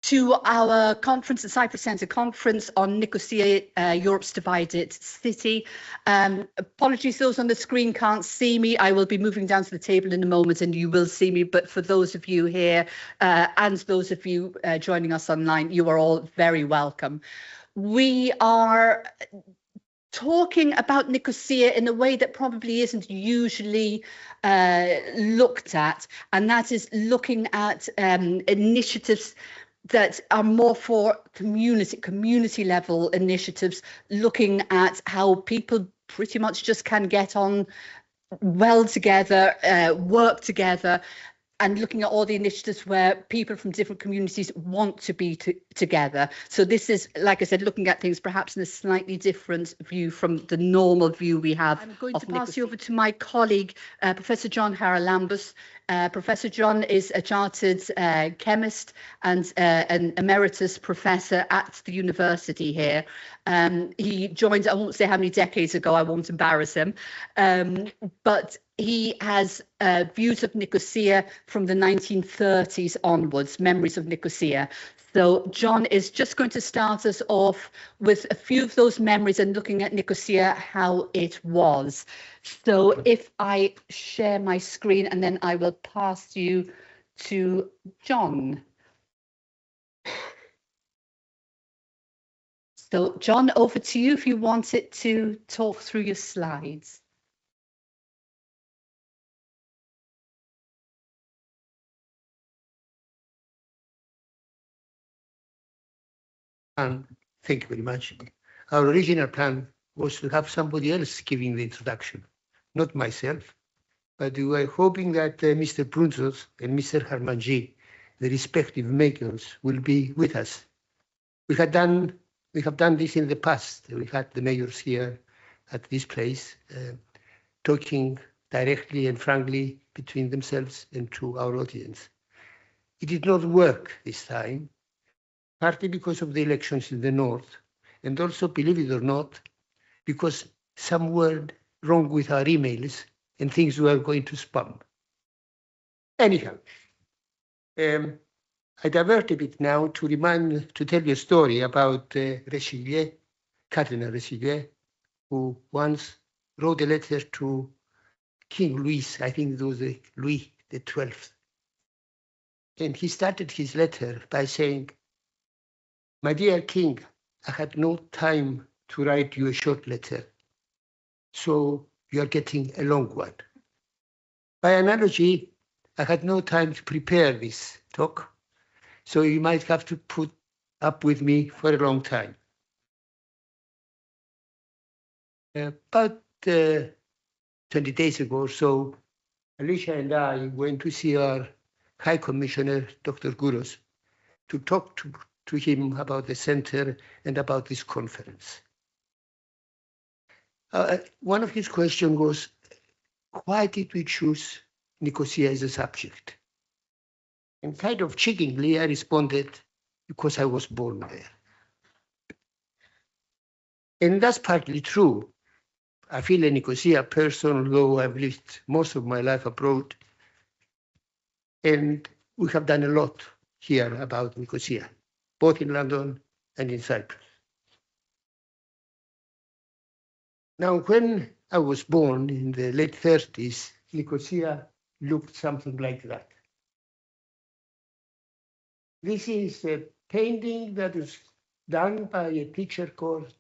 to our conference, the Cyprus Centre conference on Nicosia, Europe's divided city. Apologies, those on the screen can't see me. I will be moving down to the table in a moment and you will see me. But for those of you here and those of you joining us online, you are all very welcome. We are talking about Nicosia in a way that probably isn't usually looked at, and that is looking at initiatives that are more for community level initiatives, looking at how people pretty much just can get on well together, work together, and looking at all the initiatives where people from different communities want to be together. So this is, like I said, looking at things perhaps in a slightly different view from the normal view we have. I'm going to pass you over to my colleague, Professor John Haralambous. Professor John is a chartered chemist and an emeritus professor at the university here. He joined, I won't say how many decades ago, I won't embarrass him, but he has views of Nicosia from the 1930s onwards, memories of Nicosia. So John is just going to start us off with a few of those memories and looking at Nicosia, how it was. So if I share my screen and then I will pass you to John. So John, over to you if you wanted to talk through your slides. Thank you very much. Our original plan was to have somebody else giving the introduction, not myself, but we were hoping that Mr. Prunzos and Mr. Harmanji, the respective makers, will be with us. We have done this in the past. We had the mayors here at this place talking directly and frankly between themselves and to our audience. It did not work this time, partly because of the elections in the north, and also, believe it or not, because some were wrong with our emails and things were going to spam. Anyhow, I divert a bit now to tell you a story about Rechillier, Cardinal Rechillier, who once wrote a letter to King Louis, I think it was Louis XII. And he started his letter by saying, "My dear King, I had no time to write you a short letter, so you are getting a long one. By analogy, I had no time to prepare this talk, so you might have to put up with me for a long time." About 20 days ago or so, Alicia and I went to see our High Commissioner, Dr. Gouros, to talk to him about the center and about this conference. One of his questions was, why did we choose Nicosia as a subject? And kind of cheekily, I responded, because I was born there. And that's partly true. I feel a Nicosia person, although I've lived most of my life abroad. And we have done a lot here about Nicosia, both in London and in Cyprus. Now, when I was born in the late 30s, Nicosia looked something like that. This is a painting that was done by a teacher called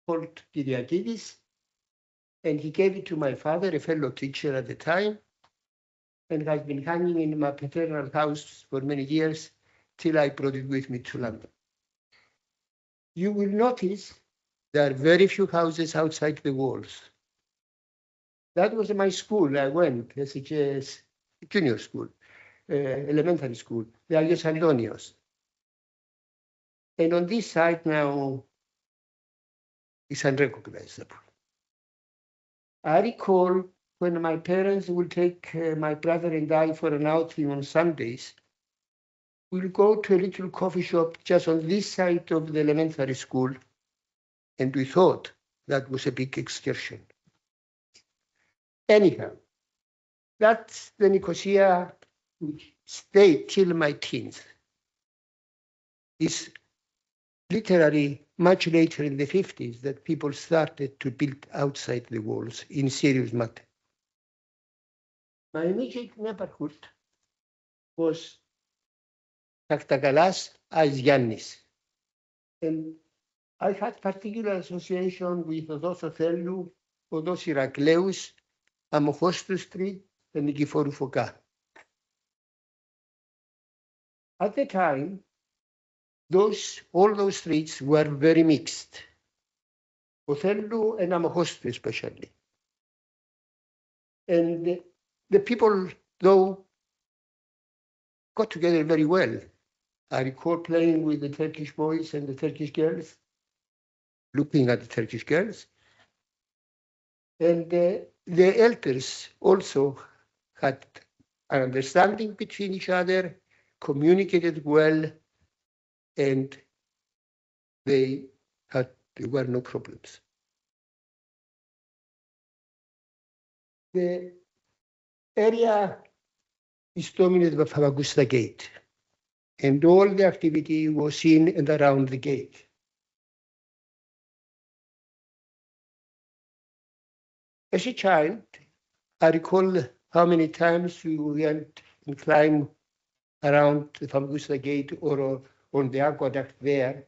Kyriakidis, and he gave it to my father, a fellow teacher at the time, and has been hanging in my paternal house for many years till I brought it with me to London. You will notice there are very few houses outside the walls. That was my school. I went as a junior school, elementary school, the Agios Antonios. And on this side now, it's unrecognizable. I recall when my parents would take my brother and I for an outing on Sundays, we'll go to a little coffee shop just on this side of the elementary school, and we thought that was a big excursion. Anyhow, that's the Nicosia which stayed till my teens. It's literally much later in the 50s that people started to build outside the walls in serious matter. My immediate neighborhood was Taktagalas as Yannis. And I had particular association with Odos Othellou, Odos Irakleus, Amochostou Street, and Nikiforu Foka. At the time, all those streets were very mixed. Othellou and Amochostou especially. And the people, though, got together very well. I recall playing with the Turkish boys and the Turkish girls, looking at the Turkish girls. And the elders also had an understanding between each other, communicated well, and there were no problems. The area is dominated by Famagusta Gate, and all the activity was in and around the gate. As a child, I recall how many times we went and climbed around the Famagusta Gate or on the aqueduct there.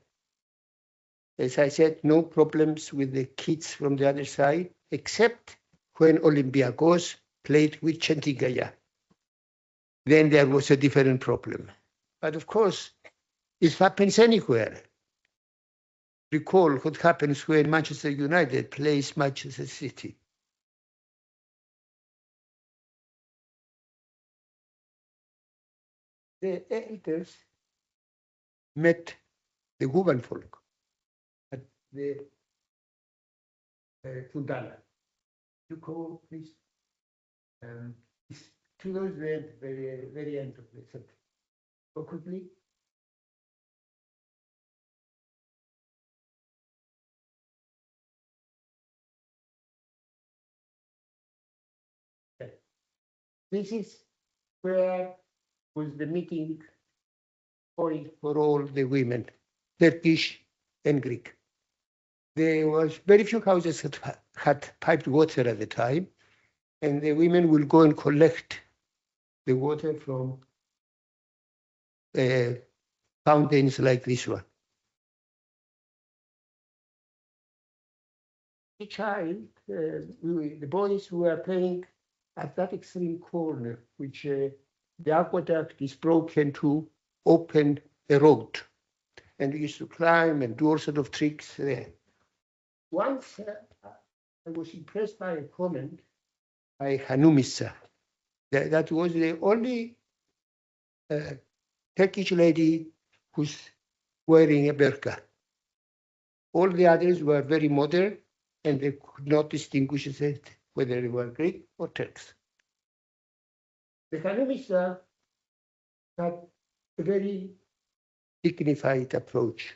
As I said, no problems with the kids from the other side, except when Olympiacos played with Chantigaya. Then there was a different problem. But of course, it happens anywhere. Recall what happens when Manchester United plays Manchester City. The elders met the Cuban folk at the Fundana. You go, please. It's towards the very end of the center. Go quickly. Okay. This is where was the meeting point for all the women, Turkish and Greek. There was very few houses that had piped water at the time, and the women will go and collect the water from fountains like this one. The child, the boys who were playing at that extreme corner, which the aqueduct is broken to open a road. And we used to climb and do all sorts of tricks there. Once I was impressed by a comment by Hanumisa. That was the only Turkish lady who's wearing a burqa. All the others were very modern, and they could not distinguish whether they were Greek or Turks. The Hanumisa had a very dignified approach.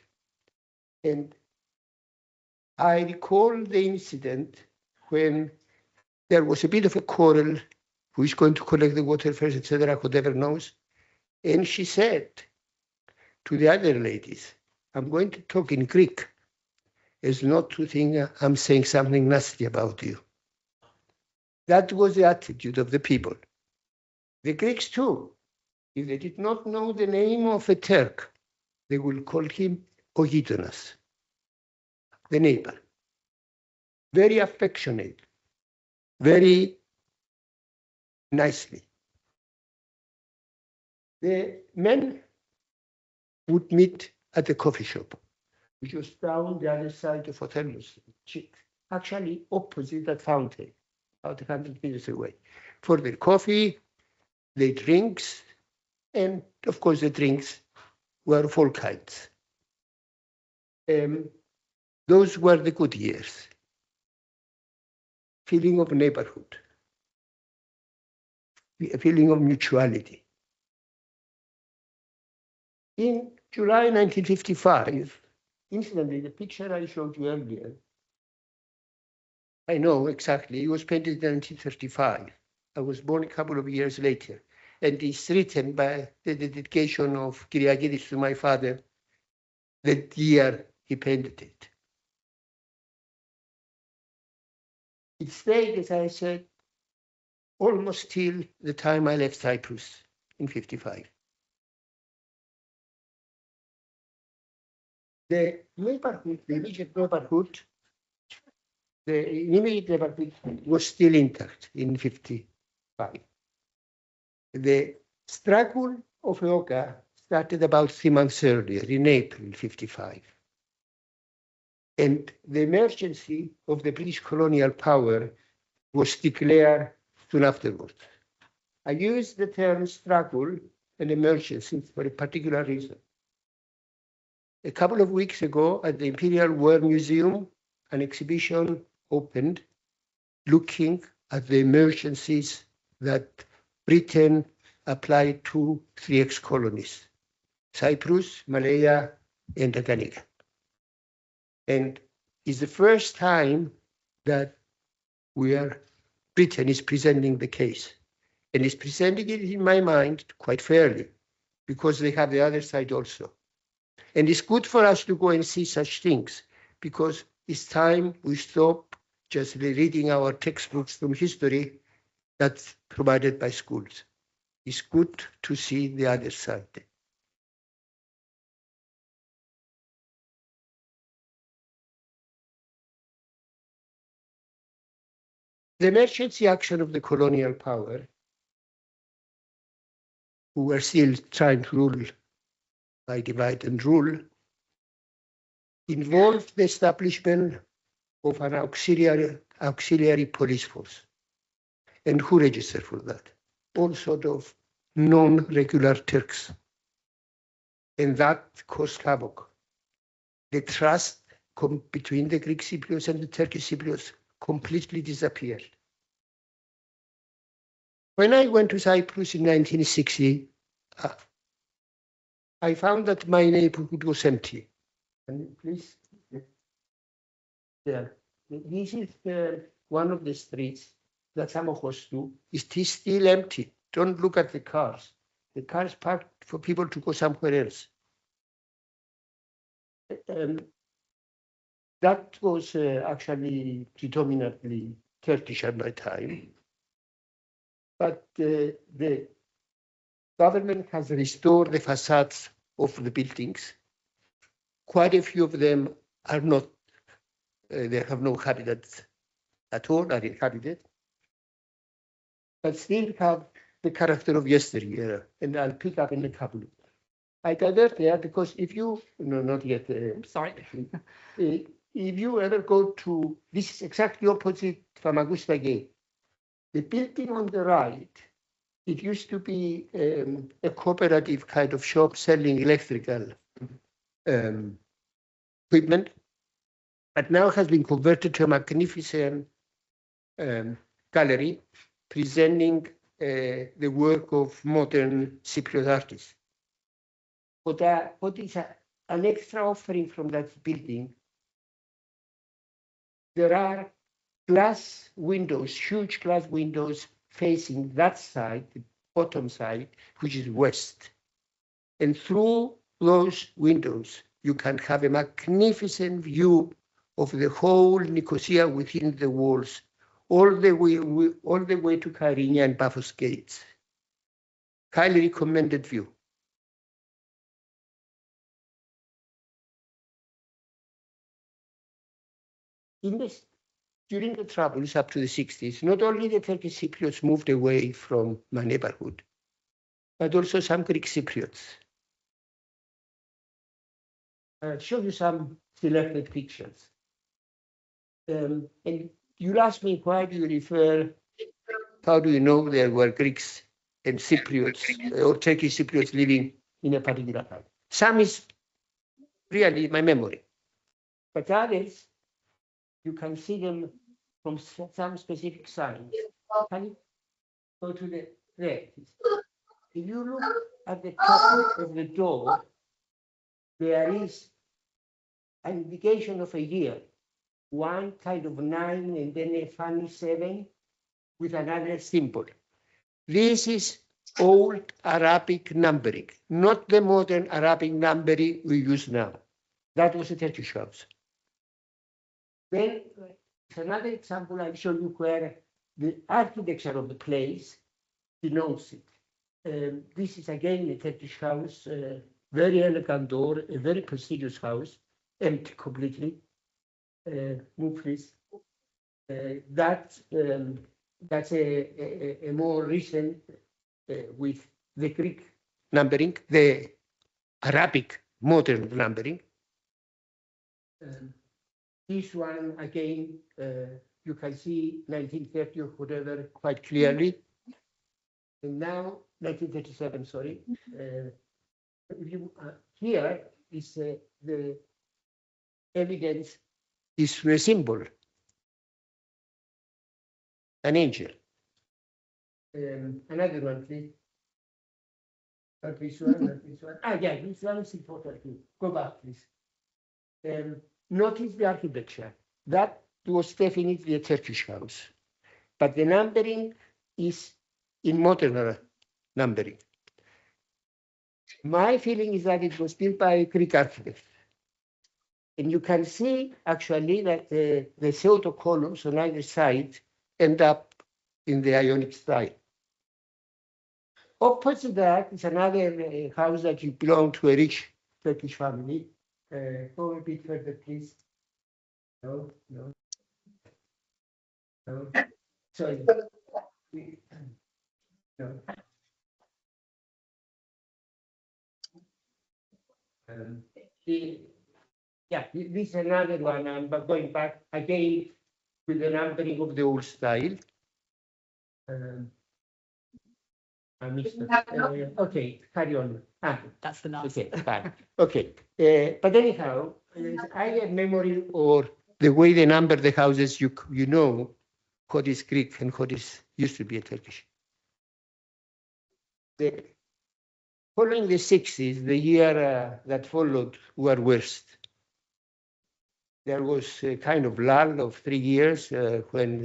And I recall the incident when there was a bit of a quarrel, who is going to collect the water first, etc., whatever knows. And she said to the other ladies, I'm going to talk in Greek, as not to think I'm saying something nasty about you. That was the attitude of the people. The Greeks too, if they did not know the name of a Turk, they will call him Ogidonas, the neighbor. Very affectionate, very nicely. The men would meet at the coffee shop, which was down the other side of Othello's Street, actually opposite that fountain, about 100 meters away, for their coffee, their drinks, and of course the drinks were of all kinds. Those were the good years. Feeling of neighborhood, a feeling of mutuality. In July 1955, incidentally, the picture I showed you earlier, I know exactly, it was painted in 1935. I was born a couple of years later. And it's written by the dedication of Kyriakidis to my father the year he painted it. It stayed, as I said, almost till the time I left Cyprus in 55. The neighborhood, the immediate neighborhood, was still intact in 55. The struggle of Eoka started about 3 months earlier, in April 55. And the emergency of the British colonial power was declared soon afterwards. I use the term struggle and emergency for a particular reason. A couple of weeks ago at the Imperial War Museum, an exhibition opened looking at the emergencies that Britain applied to 3 ex-colonies, Cyprus, Malaya, and Tanganyika. And it's the first time that Britain is presenting the case. And is presenting it, in my mind, quite fairly, because they have the other side also. And it's good for us to go and see such things, because it's time we stop just reading our textbooks from history that's provided by schools. It's good to see the other side. The emergency action of the colonial power, who were still trying to rule by divide and rule, involved the establishment of an auxiliary police force. And who registered for that? All sort of non-regular Turks. And that caused havoc. The trust between the Greek Cypriots and the Turkish Cypriots completely disappeared. When I went to Cyprus in 1960, I found that my neighborhood was empty. And please, there. This is one of the streets that Samochostu is still empty. Don't look at the cars. The cars parked for people to go somewhere else. That was actually predominantly Turkish at my time. But the government has restored the facades of the buildings. Quite a few of them are not, they have no habitat at all, are inhabited, but still have the character of yesteryear, and I'll pick up in a couple. I divert there because if you, no, not yet. Sorry. If you ever go to, this is exactly opposite Famagusta Gate. The building on the right, it used to be a cooperative kind of shop selling electrical equipment, but now has been converted to a magnificent gallery presenting the work of modern Cypriot artists. What is an extra offering from that building? There are glass windows, huge glass windows facing that side, the bottom side, which is west. And through those windows, you can have a magnificent view of the whole Nicosia within the walls, all the way to Karinia and Paphos gates. Highly recommended view. During the troubles up to the 60s, not only the Turkish Cypriots moved away from my neighborhood, but also some Greek Cypriots. I'll show you some selected pictures. And you'll ask me, why do you refer, how do you know there were Greeks and Cypriots or Turkish Cypriots living in a particular time? Some is really my memory, but others, you can see them from some specific signs. Can you go to there? If you look at the top of the door, there is an indication of a year, one kind of 9 and then a funny 7 with another symbol. This is old Arabic numbering, not the modern Arabic numbering we use now. That was a Turkish house. Then another example I'll show you where the architecture of the place denotes it. This is again a Turkish house, very elegant door, a very prestigious house, empty completely. Move please. That's a more recent with the Greek numbering, the Arabic modern numbering. This one again, you can see 1930 or whatever quite clearly. And now 1937, sorry. Here is the evidence is through a symbol, an angel. Another one, please. Not this one, not this one. Ah, yeah, this one is important too. Go back, please. Notice the architecture. That was definitely a Turkish house. But the numbering is in modern numbering. My feeling is that it was built by a Greek architect. And you can see actually that the pseudo columns on either side end up in the Ionic style. Opposite that is another house that you belong to a rich Turkish family. Go a bit further, please. No. Sorry. No. This is another one. I'm going back again with the numbering of the old style. Okay, carry on. That's the last. Okay, fine. Okay, but anyhow, I have memory or the way they number the houses, you know what is Greek and what is used to be a Turkish. Following the 60s, the year that followed were worst. There was a kind of lull of 3 years when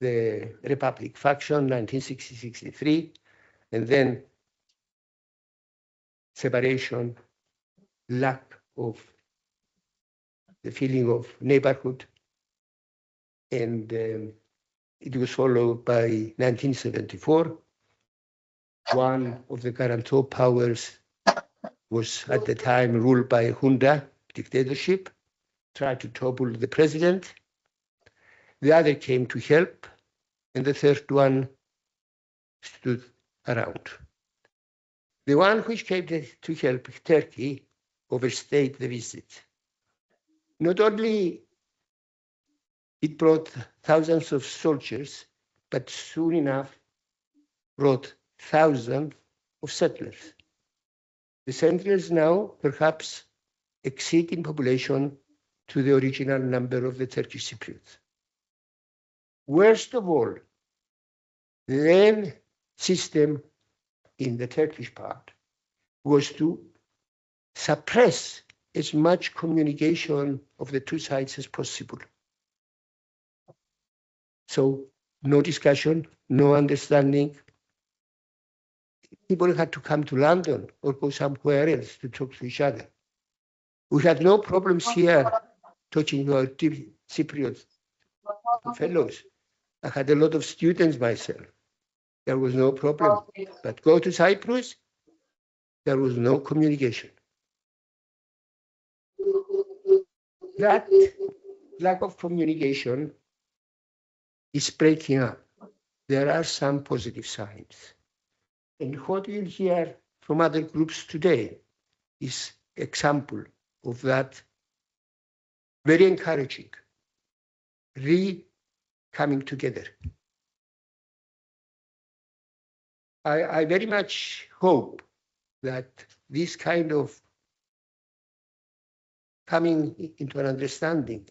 the Republic faction, 1960-63, and then separation, lack of the feeling of neighborhood, and it was followed by 1974. One of the guarantor powers was at the time ruled by a junta dictatorship, tried to topple the president. The other came to help, and the third one stood around. The one which came to help, Turkey, overstayed the visit. Not only it brought thousands of soldiers, but soon enough brought thousands of settlers. The settlers now perhaps exceed in population to the original number of the Turkish Cypriots. Worst of all, the then system in the Turkish part was to suppress as much communication of the two sides as possible. So no discussion, no understanding. People had to come to London or go somewhere else to talk to each other. We had no problems here talking to our Cypriot fellows. I had a lot of students myself. There was no problem. But go to Cyprus, there was no communication. That lack of communication is breaking up. There are some positive signs. And what we'll hear from other groups today is example of that very encouraging, coming together. I very much hope that this kind of coming into an understanding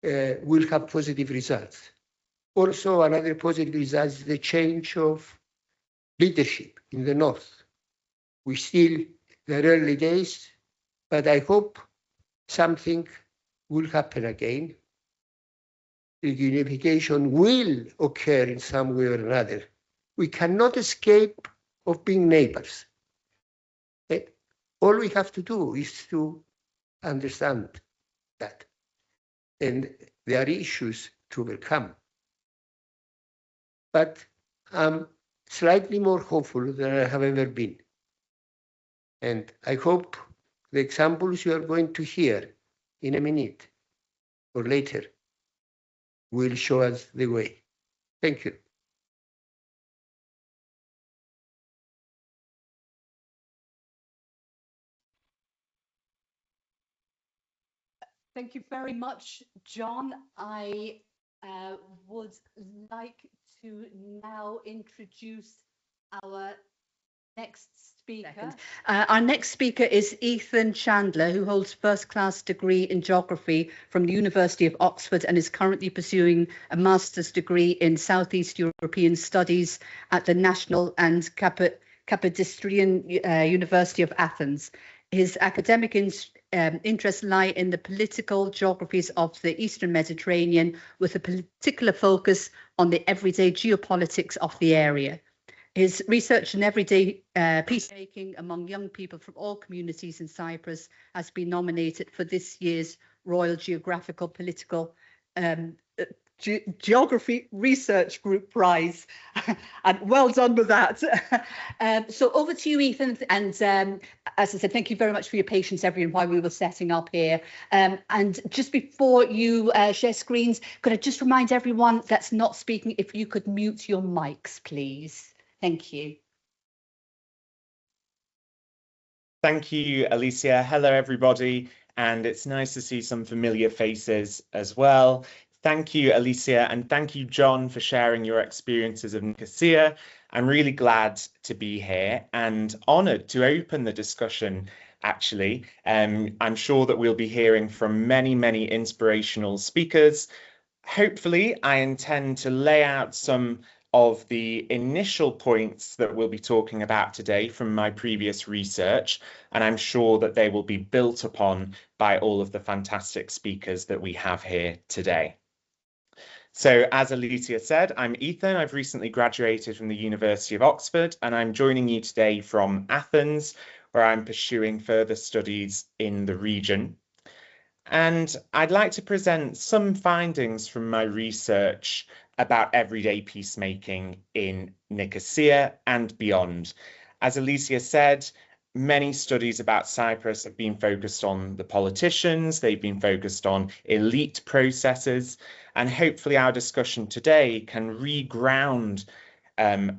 will have positive results. Also, another positive result is the change of leadership in the North. We still, the early days, but I hope something will happen again. The unification will occur in some way or another. We cannot escape of being neighbors. All we have to do is to understand that. And there are issues to overcome. But I'm slightly more hopeful than I have ever been. And I hope the examples you are going to hear in a minute or later will show us the way. Thank you. Thank you very much, John. I would like to now introduce our next speaker. Our next speaker is Ethan Chandler, who holds first-class degree in geography from the University of Oxford and is currently pursuing a master's degree in Southeast European Studies at the National and Kapodistrian University of Athens. His academic interests lie in the political geographies of the Eastern Mediterranean, with a particular focus on the everyday geopolitics of the area. His research in everyday peacemaking among young people from all communities in Cyprus has been nominated for this year's Royal Geographical Political Geography Research Group Prize. And well done with that. So over to you, Ethan. And as I said, thank you very much for your patience, everyone, while we were setting up here. And just before you share screens, could I just remind everyone that's not speaking, if you could mute your mics, please. Thank you. Thank you, Alicia. Hello, everybody. And it's nice to see some familiar faces as well. Thank you, Alicia, and thank you, John, for sharing your experiences of Nicosia. I'm really glad to be here and honoured to open the discussion, actually. I'm sure that we'll be hearing from many, many inspirational speakers. Hopefully, I intend to lay out some of the initial points that we'll be talking about today from my previous research, and I'm sure that they will be built upon by all of the fantastic speakers that we have here today. So, as Alicia said, I'm Ethan. I've recently graduated from the University of Oxford, and I'm joining you today from Athens, where I'm pursuing further studies in the region. And I'd like to present some findings from my research about everyday peacemaking in Nicosia and beyond. As Alicia said, many studies about Cyprus have been focused on the politicians, they've been focused on elite processes, and hopefully our discussion today can reground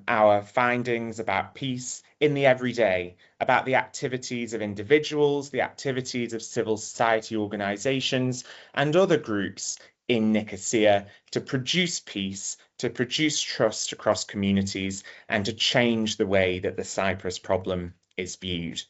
our findings about peace in the everyday, about the activities of individuals, the activities of civil society organisations and other groups in Nicosia to produce peace, to produce trust across communities, and to change the way that the Cyprus problem is viewed.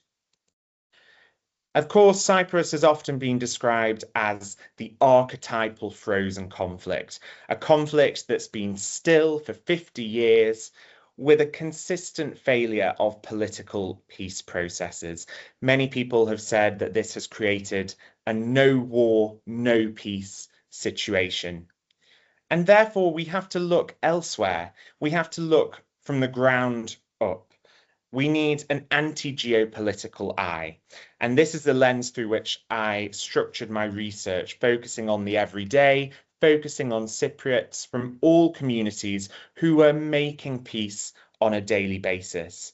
Of course, Cyprus has often been described as the archetypal frozen conflict, a conflict that's been still for 50 years, with a consistent failure of political peace processes. Many people have said that this has created a no war, no peace situation. And therefore, we have to look elsewhere. We have to look from the ground up. We need an anti-geopolitical eye. And this is the lens through which I structured my research, focusing on the everyday, focusing on Cypriots from all communities who are making peace on a daily basis.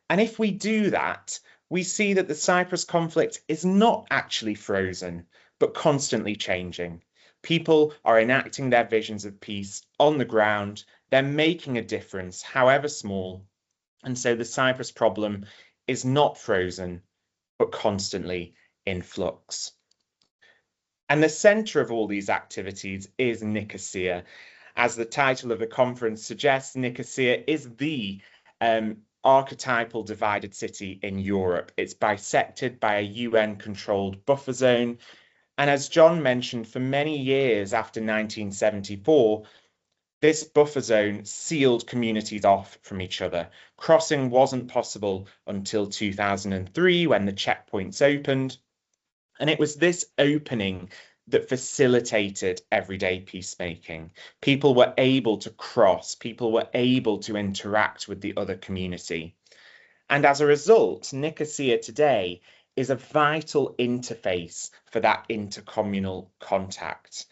And if we do that, we see that the Cyprus conflict is not actually frozen, but constantly changing. People are enacting their visions of peace on the ground. They're making a difference, however small. And so the Cyprus problem is not frozen, but constantly in flux. And the centre of all these activities is Nicosia. As the title of the conference suggests, Nicosia is the archetypal divided city in Europe. It's bisected by a UN-controlled buffer zone. And as John mentioned, for many years after 1974, this buffer zone sealed communities off from each other. Crossing wasn't possible until 2003 when the checkpoints opened. And it was this opening that facilitated everyday peacemaking. People were able to cross, people were able to interact with the other community. And as a result, Nicosia today is a vital interface for that intercommunal contact.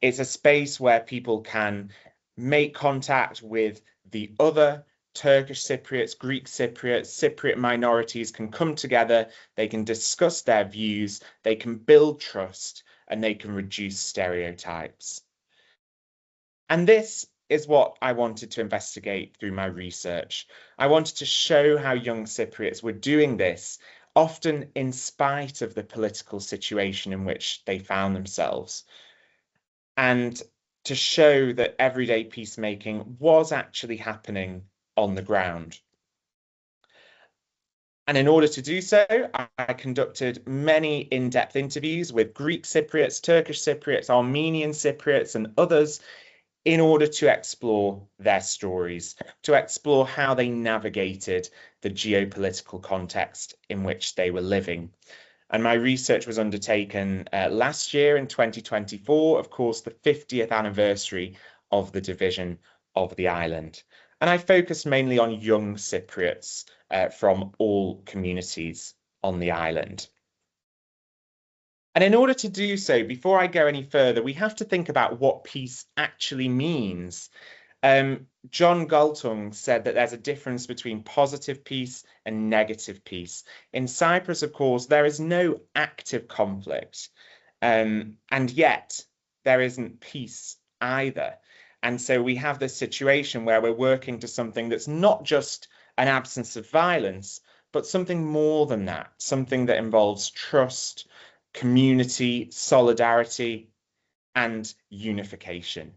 It's a space where people can make contact with the other Turkish Cypriots, Greek Cypriots, Cypriot minorities can come together, they can discuss their views, they can build trust, and they can reduce stereotypes. And this is what I wanted to investigate through my research. I wanted to show how young Cypriots were doing this, often in spite of the political situation in which they found themselves, and to show that everyday peacemaking was actually happening on the ground. And in order to do so, I conducted many in-depth interviews with Greek Cypriots, Turkish Cypriots, Armenian Cypriots, and others in order to explore their stories, to explore how they navigated the geopolitical context in which they were living. And my research was undertaken last year in 2024, of course, the 50th anniversary of the division of the island. And I focused mainly on young Cypriots from all communities on the island. And in order to do so, before I go any further, we have to think about what peace actually means. John Galtung said that there's a difference between positive peace and negative peace. In Cyprus, of course, there is no active conflict, and yet there isn't peace either. And so we have this situation where we're working to something that's not just an absence of violence, but something more than that, something that involves trust, community, solidarity, and unification.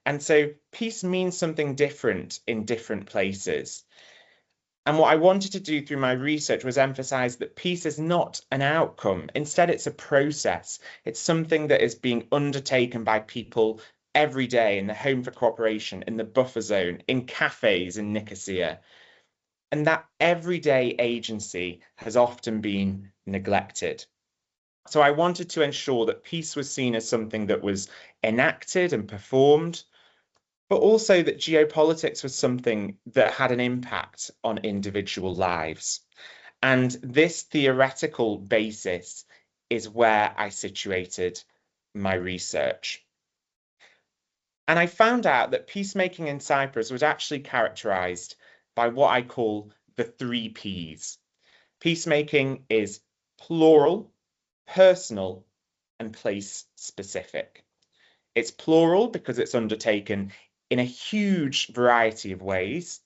And so peace means something different in different places. And what I wanted to do through my research was emphasize that peace is not an outcome. Instead, it's a process. It's something that is being undertaken by people every day in the Home for Cooperation, in the buffer zone, in cafes in Nicosia. And that everyday agency has often been neglected. So I wanted to ensure that peace was seen as something that was enacted and performed, but also that geopolitics was something that had an impact on individual lives. And this theoretical basis is where I situated my research. And I found out that peacemaking in Cyprus was actually characterized by what I call the 3 Ps. Peacemaking is plural, personal, and place-specific. It's plural because it's undertaken in a huge variety of ways.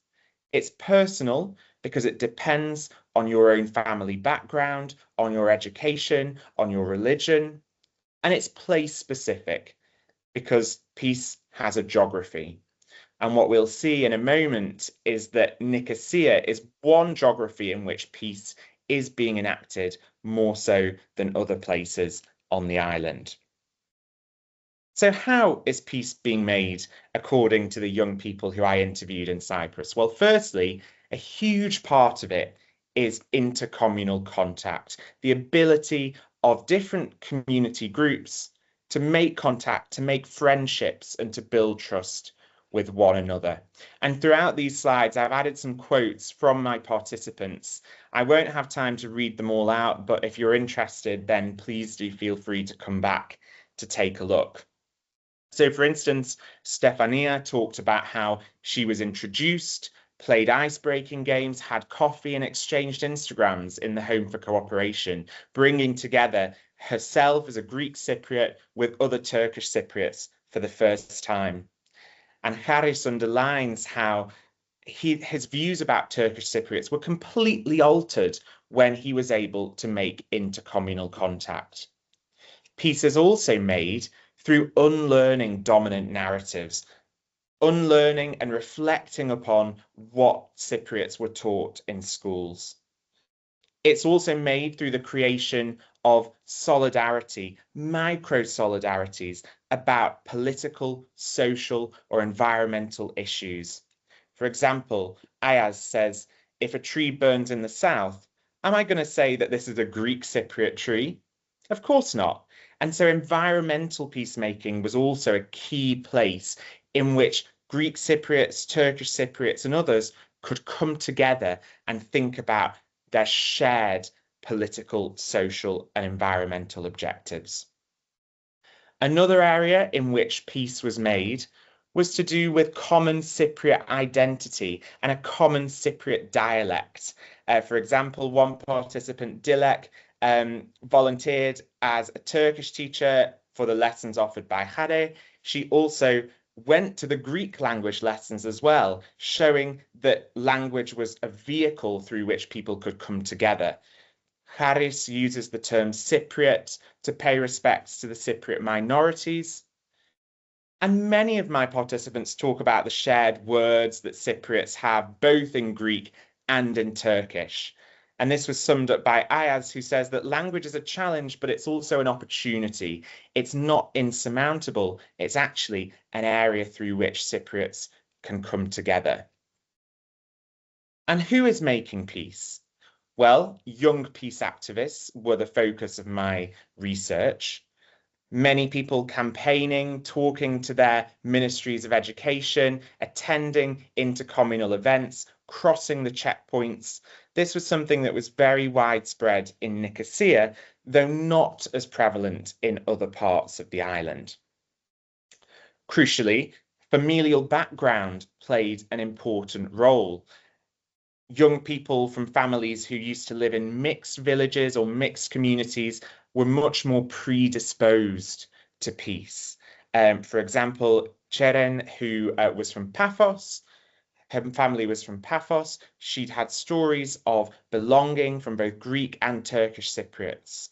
It's personal because it depends on your own family background, on your education, on your religion. And it's place-specific because peace has a geography. And what we'll see in a moment is that Nicosia is one geography in which peace is being enacted more so than other places on the island. So how is peace being made according to the young people who I interviewed in Cyprus? Well, firstly, a huge part of it is intercommunal contact, the ability of different community groups to make contact, to make friendships, and to build trust with one another. And throughout these slides, I've added some quotes from my participants. I won't have time to read them all out, but if you're interested, then please do feel free to come back to take a look. So, for instance, Stefania talked about how she was introduced, played ice-breaking games, had coffee, and exchanged Instagrams in the Home for Cooperation, bringing together herself as a Greek Cypriot with other Turkish Cypriots for the first time. And Haris underlines how his views about Turkish Cypriots were completely altered when he was able to make intercommunal contact. Peace is also made through unlearning dominant narratives, unlearning and reflecting upon what Cypriots were taught in schools. It's also made through the creation of solidarity, micro-solidarities about political, social, or environmental issues. For example, Ayaz says, if a tree burns in the south, am I going to say that this is a Greek Cypriot tree? Of course not. And so environmental peacemaking was also a key place in which Greek Cypriots, Turkish Cypriots, and others could come together and think about their shared political, social, and environmental objectives. Another area in which peace was made was to do with common Cypriot identity and a common Cypriot dialect. For example, one participant, Dilek, volunteered as a Turkish teacher for the lessons offered by Hare. She also went to the Greek language lessons as well, showing that language was a vehicle through which people could come together. Haris uses the term Cypriot to pay respects to the Cypriot minorities. And many of my participants talk about the shared words that Cypriots have, both in Greek and in Turkish. And this was summed up by Ayaz, who says that language is a challenge, but it's also an opportunity. It's not insurmountable. It's actually an area through which Cypriots can come together. And who is making peace? Well, young peace activists were the focus of my research. Many people campaigning, talking to their ministries of education, attending intercommunal events, crossing the checkpoints. This was something that was very widespread in Nicosia, though not as prevalent in other parts of the island. Crucially, familial background played an important role. Young people from families who used to live in mixed villages or mixed communities were much more predisposed to peace. For example, Cheren, who was from Paphos, her family was from Paphos. She'd had stories of belonging from both Greek and Turkish Cypriots.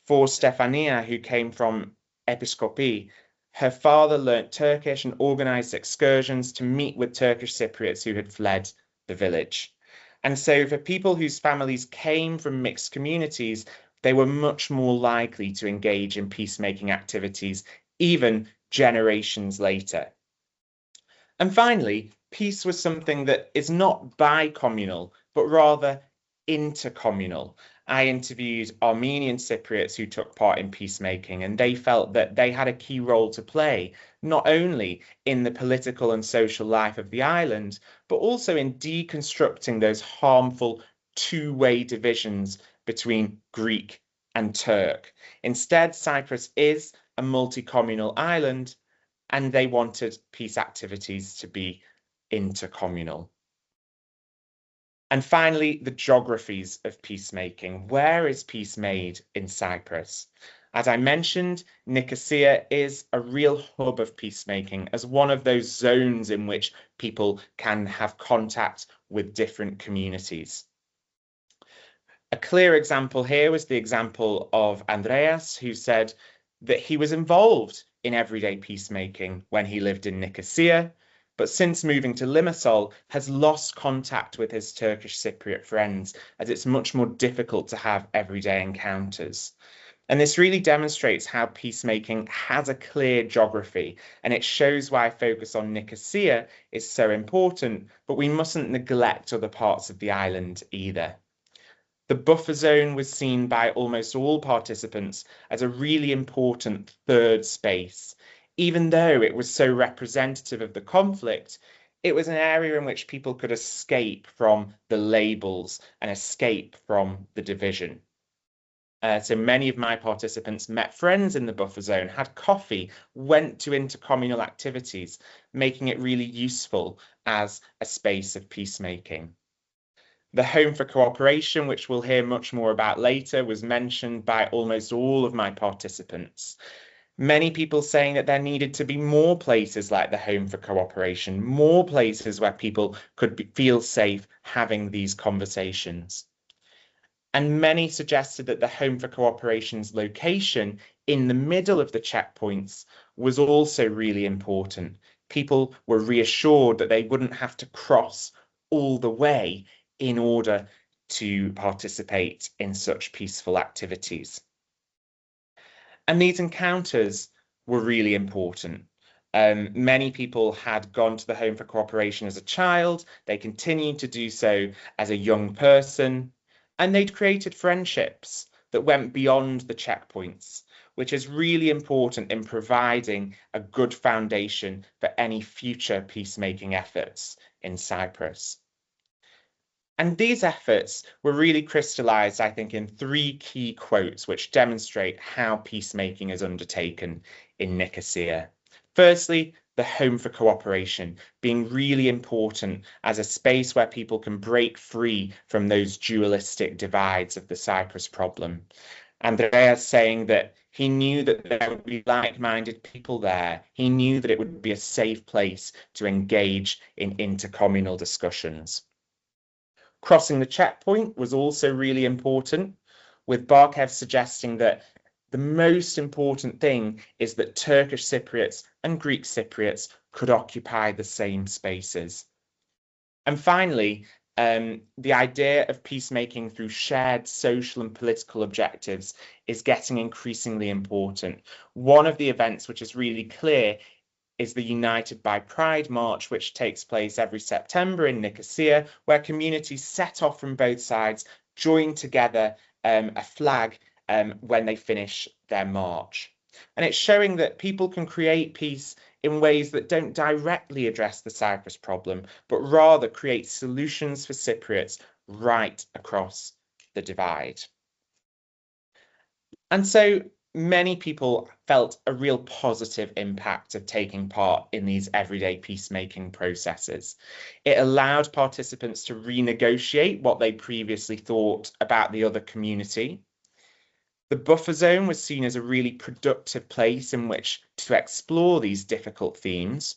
For Stefania, who came from Episkopi, her father learnt Turkish and organised excursions to meet with Turkish Cypriots who had fled the village. And so for people whose families came from mixed communities, they were much more likely to engage in peacemaking activities, even generations later. And finally, peace was something that is not bicommunal, but rather intercommunal. I interviewed Armenian Cypriots who took part in peacemaking, and they felt that they had a key role to play, not only in the political and social life of the island, but also in deconstructing those harmful two-way divisions between Greek and Turk. Instead, Cyprus is a multi-communal island, and they wanted peace activities to be intercommunal. And finally, the geographies of peacemaking. Where is peace made in Cyprus? As I mentioned, Nicosia is a real hub of peacemaking, as one of those zones in which people can have contact with different communities. A clear example here was the example of Andreas, who said that he was involved in everyday peacemaking when he lived in Nicosia, but since moving to Limassol has lost contact with his Turkish Cypriot friends, as it's much more difficult to have everyday encounters. And this really demonstrates how peacemaking has a clear geography, and it shows why focus on Nicosia is so important, but we mustn't neglect other parts of the island either. The buffer zone was seen by almost all participants as a really important third space. Even though it was so representative of the conflict, it was an area in which people could escape from the labels and escape from the division. So many of my participants met friends in the buffer zone, had coffee, went to intercommunal activities, making it really useful as a space of peacemaking. The Home for Cooperation, which we'll hear much more about later, was mentioned by almost all of my participants. Many people saying that there needed to be more places like the Home for Cooperation, more places where people could feel safe having these conversations. And many suggested that the Home for Cooperation's location in the middle of the checkpoints was also really important. People were reassured that they wouldn't have to cross all the way in order to participate in such peaceful activities. And these encounters were really important. Many people had gone to the Home for Cooperation as a child, they continued to do so as a young person, and they'd created friendships that went beyond the checkpoints, which is really important in providing a good foundation for any future peacemaking efforts in Cyprus. And these efforts were really crystallized, I think, in three key quotes which demonstrate how peacemaking is undertaken in Nicosia. Firstly, the home for cooperation being really important as a space where people can break free from those dualistic divides of the Cyprus problem. Andreas saying that he knew that there would be like-minded people there. He knew that it would be a safe place to engage in intercommunal discussions. Crossing the checkpoint was also really important, with Barkev suggesting that the most important thing is that Turkish Cypriots and Greek Cypriots could occupy the same spaces. And finally, the idea of peacemaking through shared social and political objectives is getting increasingly important. One of the events which is really clear is the United by Pride March, which takes place every September in Nicosia, where communities set off from both sides, join together a flag when they finish their march. And it's showing that people can create peace in ways that don't directly address the Cyprus problem, but rather create solutions for Cypriots right across the divide. And so many people felt a real positive impact of taking part in these everyday peacemaking processes. It allowed participants to renegotiate what they previously thought about the other community. The buffer zone was seen as a really productive place in which to explore these difficult themes.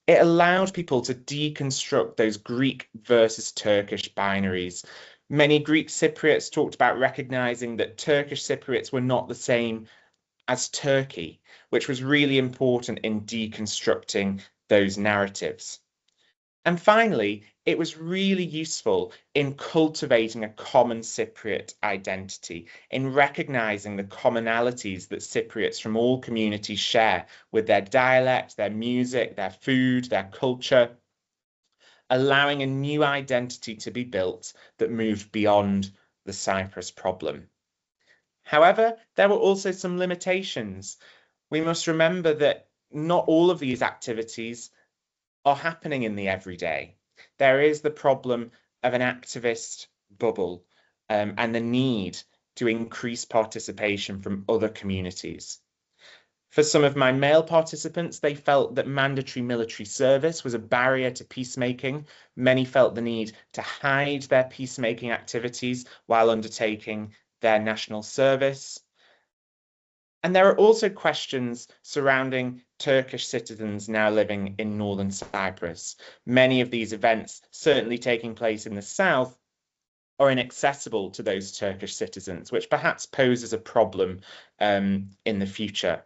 It allowed people to deconstruct those Greek versus Turkish binaries. Many Greek Cypriots talked about recognizing that Turkish Cypriots were not the same as Turkey, which was really important in deconstructing those narratives. And finally, it was really useful in cultivating a common Cypriot identity, in recognizing the commonalities that Cypriots from all communities share with their dialect, their music, their food, their culture, allowing a new identity to be built that moved beyond the Cyprus problem. However, there were also some limitations. We must remember that not all of these activities are happening in the everyday. There is the problem of an activist bubble and the need to increase participation from other communities. For some of my male participants, they felt that mandatory military service was a barrier to peacemaking. Many felt the need to hide their peacemaking activities while undertaking their national service. And there are also questions surrounding Turkish citizens now living in northern Cyprus. Many of these events, certainly taking place in the south, are inaccessible to those Turkish citizens, which perhaps poses a problem in the future.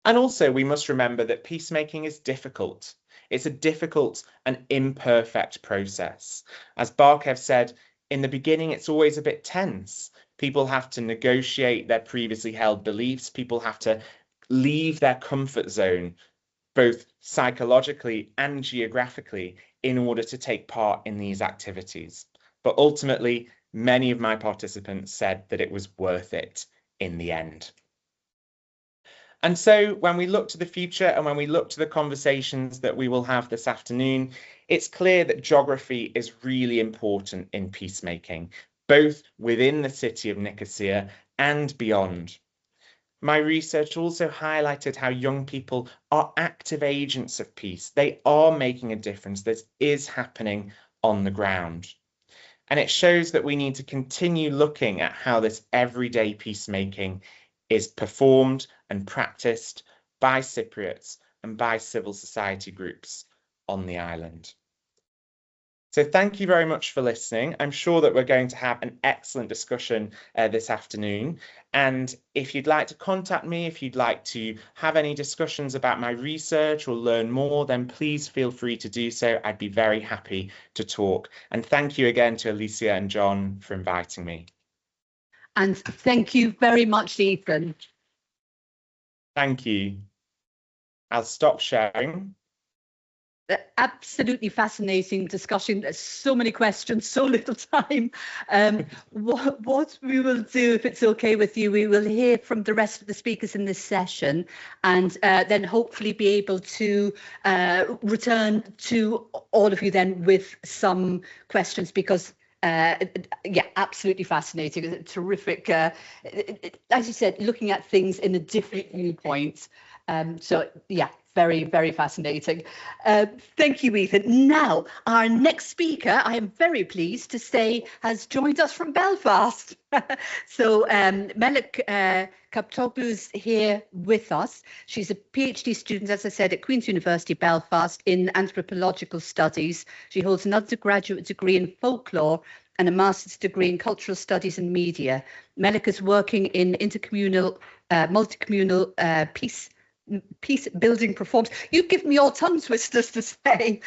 And also, we must remember that peacemaking is difficult. It's a difficult and imperfect process. As Barkev said, in the beginning, it's always a bit tense. People have to negotiate their previously held beliefs. People have to leave their comfort zone, both psychologically and geographically, in order to take part in these activities. But ultimately, many of my participants said that it was worth it in the end. And so when we look to the future and when we look to the conversations that we will have this afternoon, it's clear that geography is really important in peacemaking, both within the city of Nicosia and beyond. My research also highlighted how young people are active agents of peace. They are making a difference. This is happening on the ground. And it shows that we need to continue looking at how this everyday peacemaking is performed and practiced by Cypriots and by civil society groups on the island. So thank you very much for listening. I'm sure that we're going to have an excellent discussion this afternoon. And if you'd like to contact me, if you'd like to have any discussions about my research or learn more, then please feel free to do so. I'd be very happy to talk. And thank you again to Alicia and John for inviting me. And thank you very much, Ethan. Thank you. I'll stop sharing. Absolutely fascinating discussion. There's so many questions, so little time. What we will do, if it's okay with you, we will hear from the rest of the speakers in this session, and then hopefully be able to return to all of you then with some questions, because yeah, absolutely fascinating. Terrific. As you said, looking at things in a different viewpoint. So yeah, very, very fascinating. Thank you, Ethan. Now, our next speaker, I am very pleased to say, has joined us from Belfast. So Melik Kaptoglu is here with us. She's a PhD student, as I said, at Queen's University Belfast in anthropological studies. She holds an undergraduate degree in folklore and a master's degree in cultural studies and media. Melik is working in intercommunal, multi-communal peace building performance. You give me all tongue twisters to say,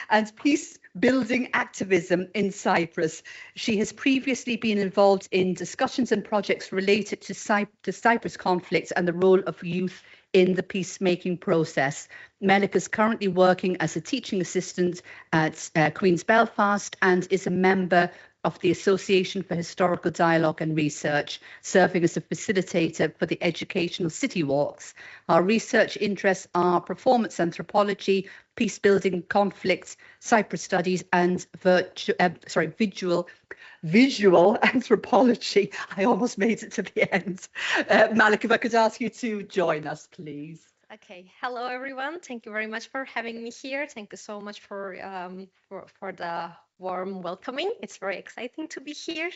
and peace building activism in Cyprus. She has previously been involved in discussions and projects related to Cyprus conflicts and the role of youth in the peacemaking process. Melik is currently working as a teaching assistant at Queen's Belfast and is a member of the Association for Historical Dialogue and Research, serving as a facilitator for the educational city walks. Our research interests are performance anthropology, peace building, conflicts, Cyprus studies, and visual anthropology. I almost made it to the end. Melik, if I could ask you to join us, please. Okay, hello everyone. Thank you very much for having me here. Thank you so much for the warm welcoming. It's very exciting to be here.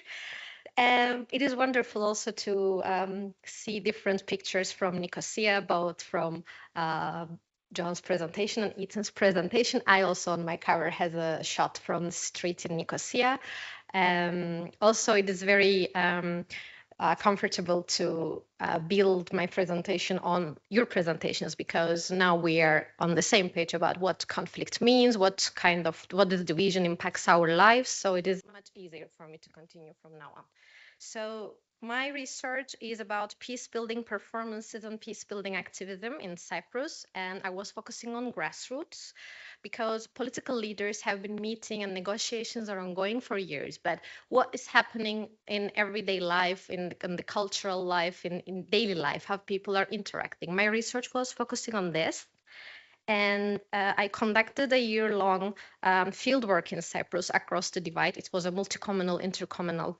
It is wonderful also to see different pictures from Nicosia, both from John's presentation and Ethan's presentation. I also on my cover has a shot from the street in Nicosia. Also, it is very comfortable to build my presentation on your presentations, because now we are on the same page about what conflict means, what this division impacts our lives. So it is much easier for me to continue from now on. So my research is about peace building performances and peace building activism in Cyprus, and I was focusing on grassroots, because political leaders have been meeting and negotiations are ongoing for years. But what is happening in everyday life, in the cultural life, in daily life, how people are interacting? My research was focusing on this. And I conducted a year-long fieldwork in Cyprus across the divide. It was a multi-communal, intercommunal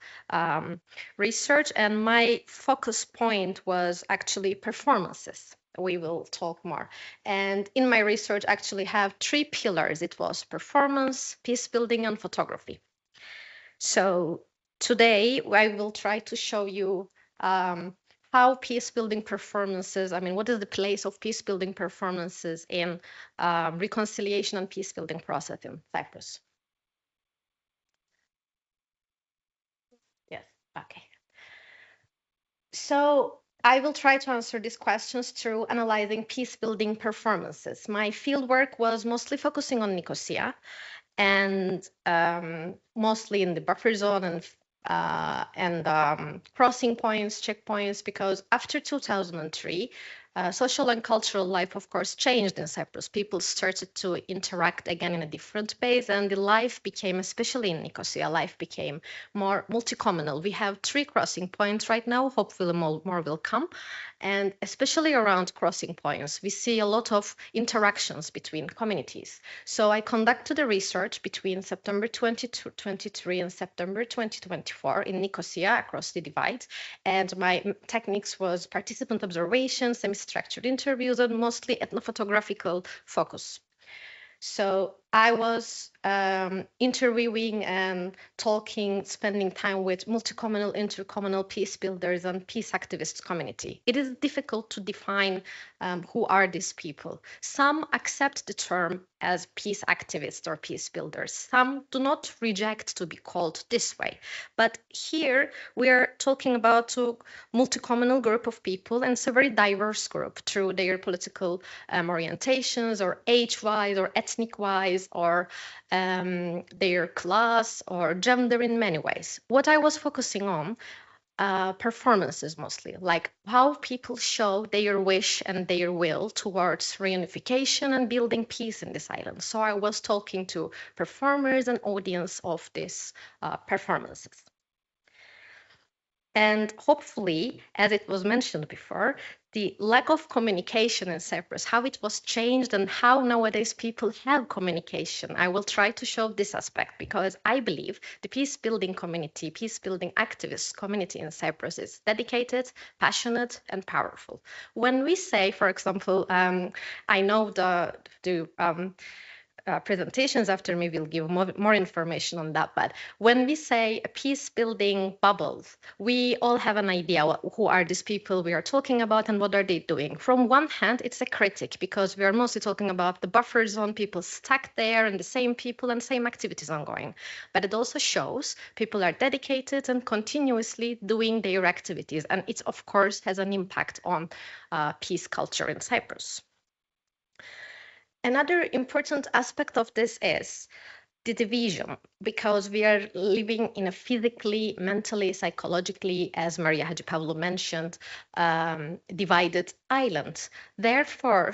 research, and my focus point was actually performances. We will talk more. And in my research, actually have 3 pillars. It was performance, peace building, and photography. So today I will try to show you how peace building performances, what is the place of peace building performances in reconciliation and peace building process in Cyprus. Yes, okay. So I will try to answer these questions through analyzing peace building performances. My fieldwork was mostly focusing on Nicosia, and mostly in the buffer zone and crossing points, checkpoints, because after 2003, social and cultural life, of course, changed in Cyprus. People started to interact again in a different ways, and the life became, especially in Nicosia, life became more multi-communal. We have 3 crossing points right now. Hopefully more will come. And especially around crossing points, we see a lot of interactions between communities. So I conducted a research between September 2023 and September 2024 in Nicosia across the divide. And my techniques was participant observation, semi-structured interviews, and mostly ethnophotographical focus. So I was interviewing and talking, spending time with multi-communal, intercommunal peace builders and peace activists community. It is difficult to define who are these people. Some accept the term as peace activists or peace builders. Some do not reject to be called this way. But here we are talking about a multi-communal group of people, and it's a very diverse group through their political orientations, or age-wise, or ethnic-wise, or their class or gender in many ways. What I was focusing on performances mostly, like how people show their wish and their will towards reunification and building peace in this island. So I was talking to performers and audience of these performances. And hopefully, as it was mentioned before, the lack of communication in Cyprus, how it was changed and how nowadays people have communication. I will try to show this aspect because I believe the peace building community, peace building activist community in Cyprus is dedicated, passionate, and powerful. When we say, for example, I know the presentations after me will give more information on that. But when we say peace building bubbles, we all have an idea who are these people we are talking about and what are they doing. From one hand, it's a critic because we are mostly talking about the buffer zone, people stuck there and the same people and same activities ongoing. But it also shows people are dedicated and continuously doing their activities. And it, of course, has an impact on peace culture in Cyprus. Another important aspect of this is the division, because we are living in a physically, mentally, psychologically, as Maria Hadjipaoulou mentioned, divided island. Therefore,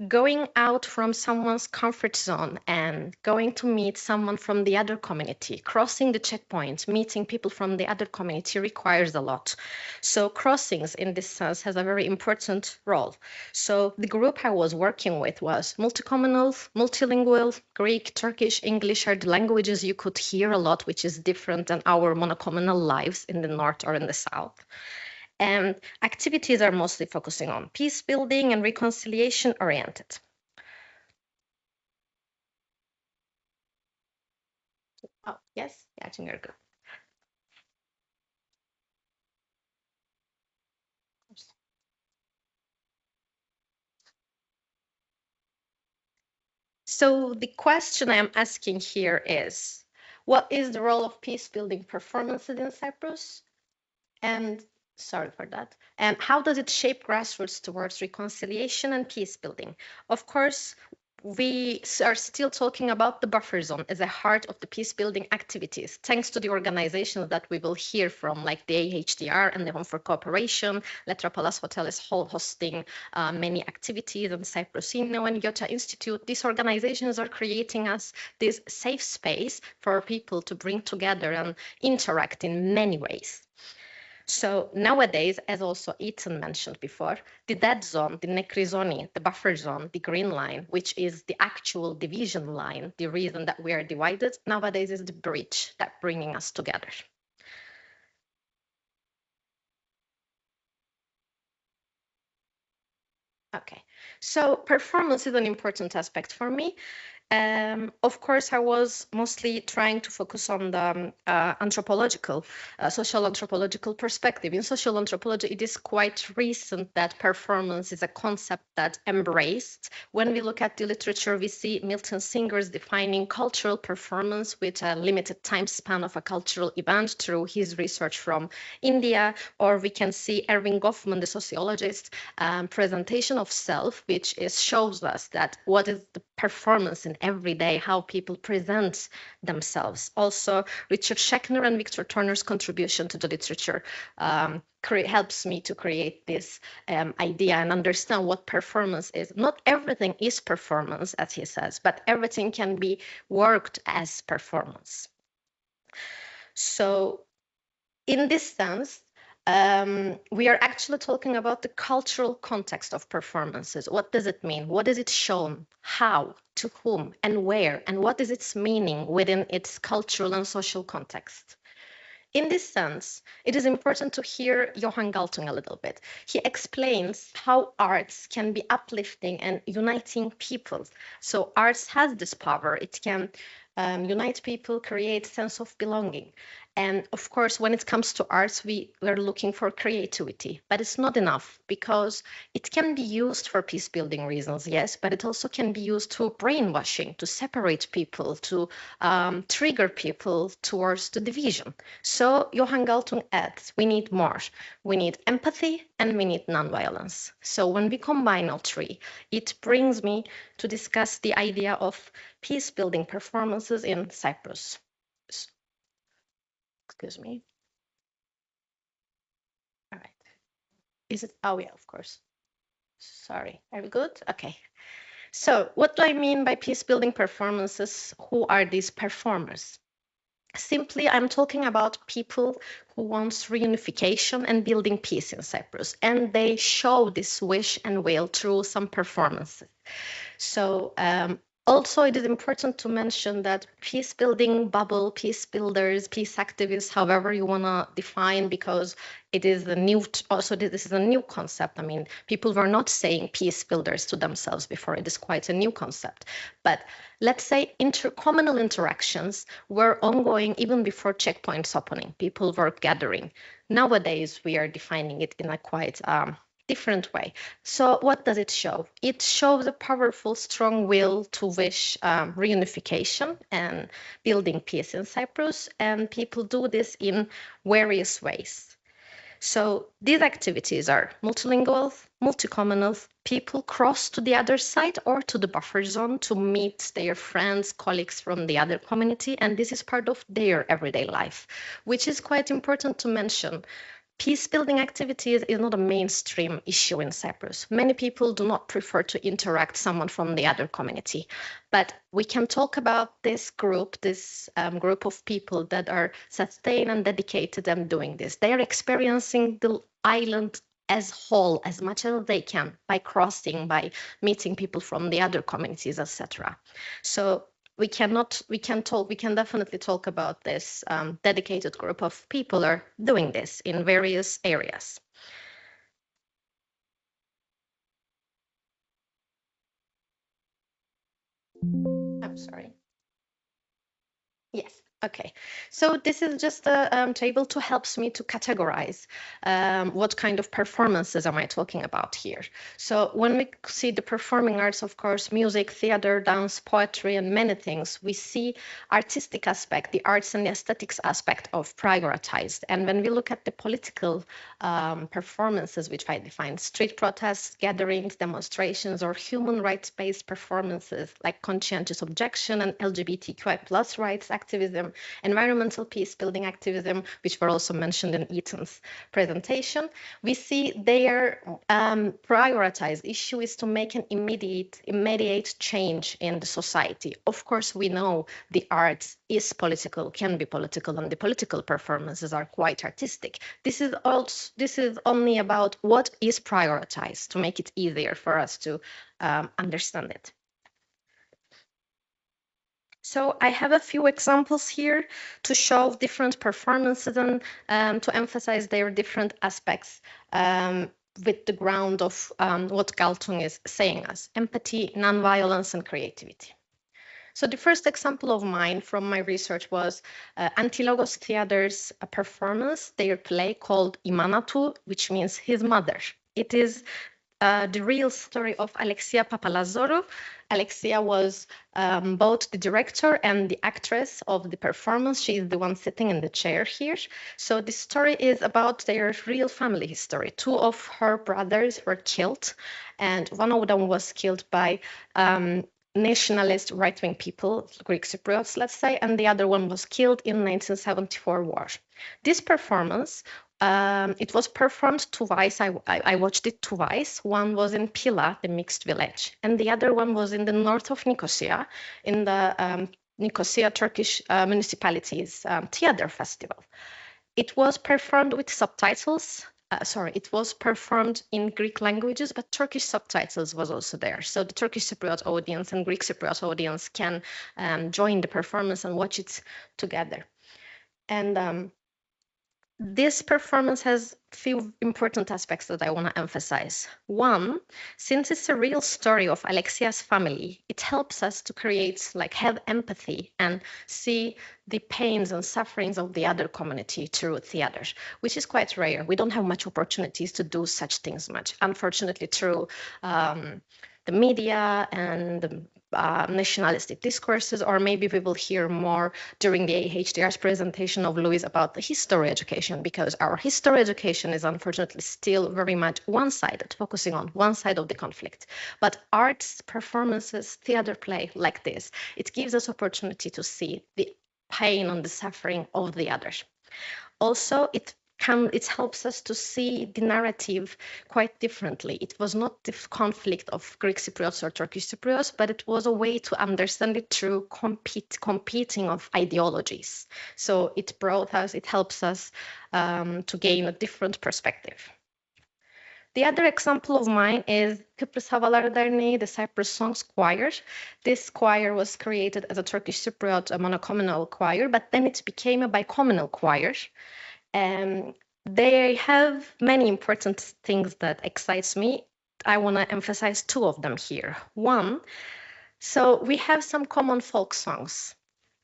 going out from someone's comfort zone and going to meet someone from the other community, crossing the checkpoint, meeting people from the other community requires a lot. So crossings in this sense has a very important role. So the group I was working with was multicommunal, multilingual, Greek, Turkish, English are the languages you could hear a lot, which is different than our monocommunal lives in the north or in the south. And activities are mostly focusing on peace building and reconciliation oriented. Oh, yes, yeah, I think you're good. So the question I am asking here is, what is the role of peace building performances in Cyprus? And sorry for that. And how does it shape grassroots towards reconciliation and peace building? Of course, we are still talking about the buffer zone as a heart of the peace building activities, thanks to the organizations that we will hear from, like the AHDR and the Home for Cooperation. Letropolis Hotel is hosting many activities, and Cyprusino and Iota Institute. These organizations are creating us this safe space for people to bring together and interact in many ways. So nowadays, as also Ethan mentioned before, the dead zone, the necrizoni, the buffer zone, the green line, which is the actual division line, the reason that we are divided, nowadays is the bridge that bringing us together. Okay, so performance is an important aspect for me. Of course, I was mostly trying to focus on the anthropological, social anthropological perspective. In social anthropology, it is quite recent that performance is a concept that embraced. When we look at the literature, we see Milton Singer's defining cultural performance with a limited time span of a cultural event through his research from India, or we can see Erving Goffman, the sociologist, presentation of self, which shows us that what is the performance in every day, how people present themselves. Also, Richard Schechner and Victor Turner's contribution to the literature helps me to create this idea and understand what performance is. Not everything is performance, as he says, but everything can be worked as performance. So in this sense, we are actually talking about the cultural context of performances. What does it mean? What is it shown? How? To whom? And where? And what is its meaning within its cultural and social context? In this sense, it is important to hear Johan Galtung a little bit. He explains how arts can be uplifting and uniting people. So arts has this power. It can unite people, create sense of belonging. And of course, when it comes to arts, we are looking for creativity, but it's not enough because it can be used for peace building reasons, yes, but it also can be used to brainwashing, to separate people, to trigger people towards the division. So Johan Galtung adds, we need more. We need empathy and we need nonviolence. So when we combine all three, it brings me to discuss the idea of peace building performances in Cyprus. Excuse me. Is it? Oh, yeah, of course. Sorry. Are we good? Okay. So what do I mean by peace building performances? Who are these performers? Simply, I'm talking about people who want reunification and building peace in Cyprus, and they show this wish and will through some performances. So also, it is important to mention that peace building bubble, peace builders, peace activists, however you want to define, because it is a new, also this is a new concept. I mean, people were not saying peace builders to themselves before. It is quite a new concept. But let's say communal interactions were ongoing even before checkpoints opening. People were gathering. Nowadays, we are defining it in a quite different way. So what does it show? It shows a powerful, strong will to wish reunification and building peace in Cyprus, and people do this in various ways. So these activities are multilingual, multi-communal. People cross to the other side or to the buffer zone to meet their friends, colleagues from the other community, and this is part of their everyday life, which is quite important to mention. Peace building activities is not a mainstream issue in Cyprus. Many people do not prefer to interact with someone from the other community. But we can talk about this group of people that are sustained and dedicated and doing this. They are experiencing the island as whole as much as they can by crossing, by meeting people from the other communities, etc. So we can definitely talk about this dedicated group of people are doing this in various areas. I'm sorry. Yes. Okay, so this is just a table to helps me to categorize what kind of performances am I talking about here. So when we see the performing arts, of course, music, theater, dance, poetry, and many things, we see artistic aspect, the arts and the aesthetics aspect of prioritized. And when we look at the political performances, which I define street protests, gatherings, demonstrations, or human rights-based performances like conscientious objection and LGBTQI+ rights activism, environmental peace building activism, which were also mentioned in Ethan's presentation, we see their prioritized issue is to make an immediate change in the society. Of course, we know the arts is political, can be political, and the political performances are quite artistic. This is only about what is prioritized to make it easier for us to understand it. So I have a few examples here to show different performances and to emphasize their different aspects with the ground of what Galtung is saying us: empathy, nonviolence, and creativity. So the first example of mine from my research was Antilogos Theater's performance, their play called Imanatu, which means his mother. It is the real story of Alexia Papalazorou. Alexia was both the director and the actress of the performance. She is the one sitting in the chair here. So the story is about their real family history. Two of her brothers were killed, and one of them was killed by nationalist right-wing people, Greek Cypriots, let's say, and the other one was killed in 1974 war. This performance, it was performed twice. I watched it twice. One was in Pila, the mixed village, and the other one was in the north of Nicosia, in the Nicosia Turkish municipality's theater festival. It was performed with subtitles. It was performed in Greek languages, but Turkish subtitles was also there. So the Turkish Cypriot audience and Greek Cypriot audience can join the performance and watch it together. And this performance has a few important aspects that I want to emphasize. One, since it's a real story of Alexia's family, it helps us to have empathy and see the pains and sufferings of the other community through theater, which is quite rare. We don't have much opportunities to do such things much. Unfortunately, through the media and the nationalistic discourses, or maybe we will hear more during the AHDR's presentation of Louis about the history education, because our history education is unfortunately still very much one-sided, focusing on one side of the conflict. But arts, performances, theater play like this, it gives us opportunity to see the pain and the suffering of the others. Also, it it helps us to see the narrative quite differently. It was not the conflict of Greek Cypriots or Turkish Cypriots, but it was a way to understand it through competing of ideologies. So it helps us to gain a different perspective. The other example of mine is Kıbrıs Havaları Derneği, the Cyprus Songs Choir. This choir was created as a Turkish Cypriot monocommunal choir, but then it became a bicommunal choir. They have many important things that excites me. I want to emphasize two of them here. One, so we have some common folk songs.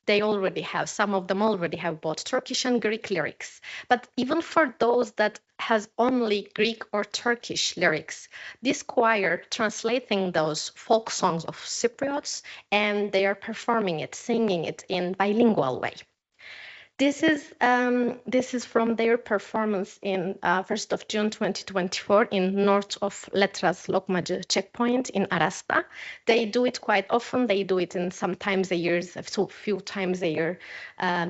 Some of them already have both Turkish and Greek lyrics. But even for those that has only Greek or Turkish lyrics, this choir translating those folk songs of Cypriots, and they are performing it, singing it in bilingual way. This is from their performance in 1st of June 2024 in north of Letras Lokmacı checkpoint in Arasta. They do it quite often. They do it in sometimes a year, a few times a year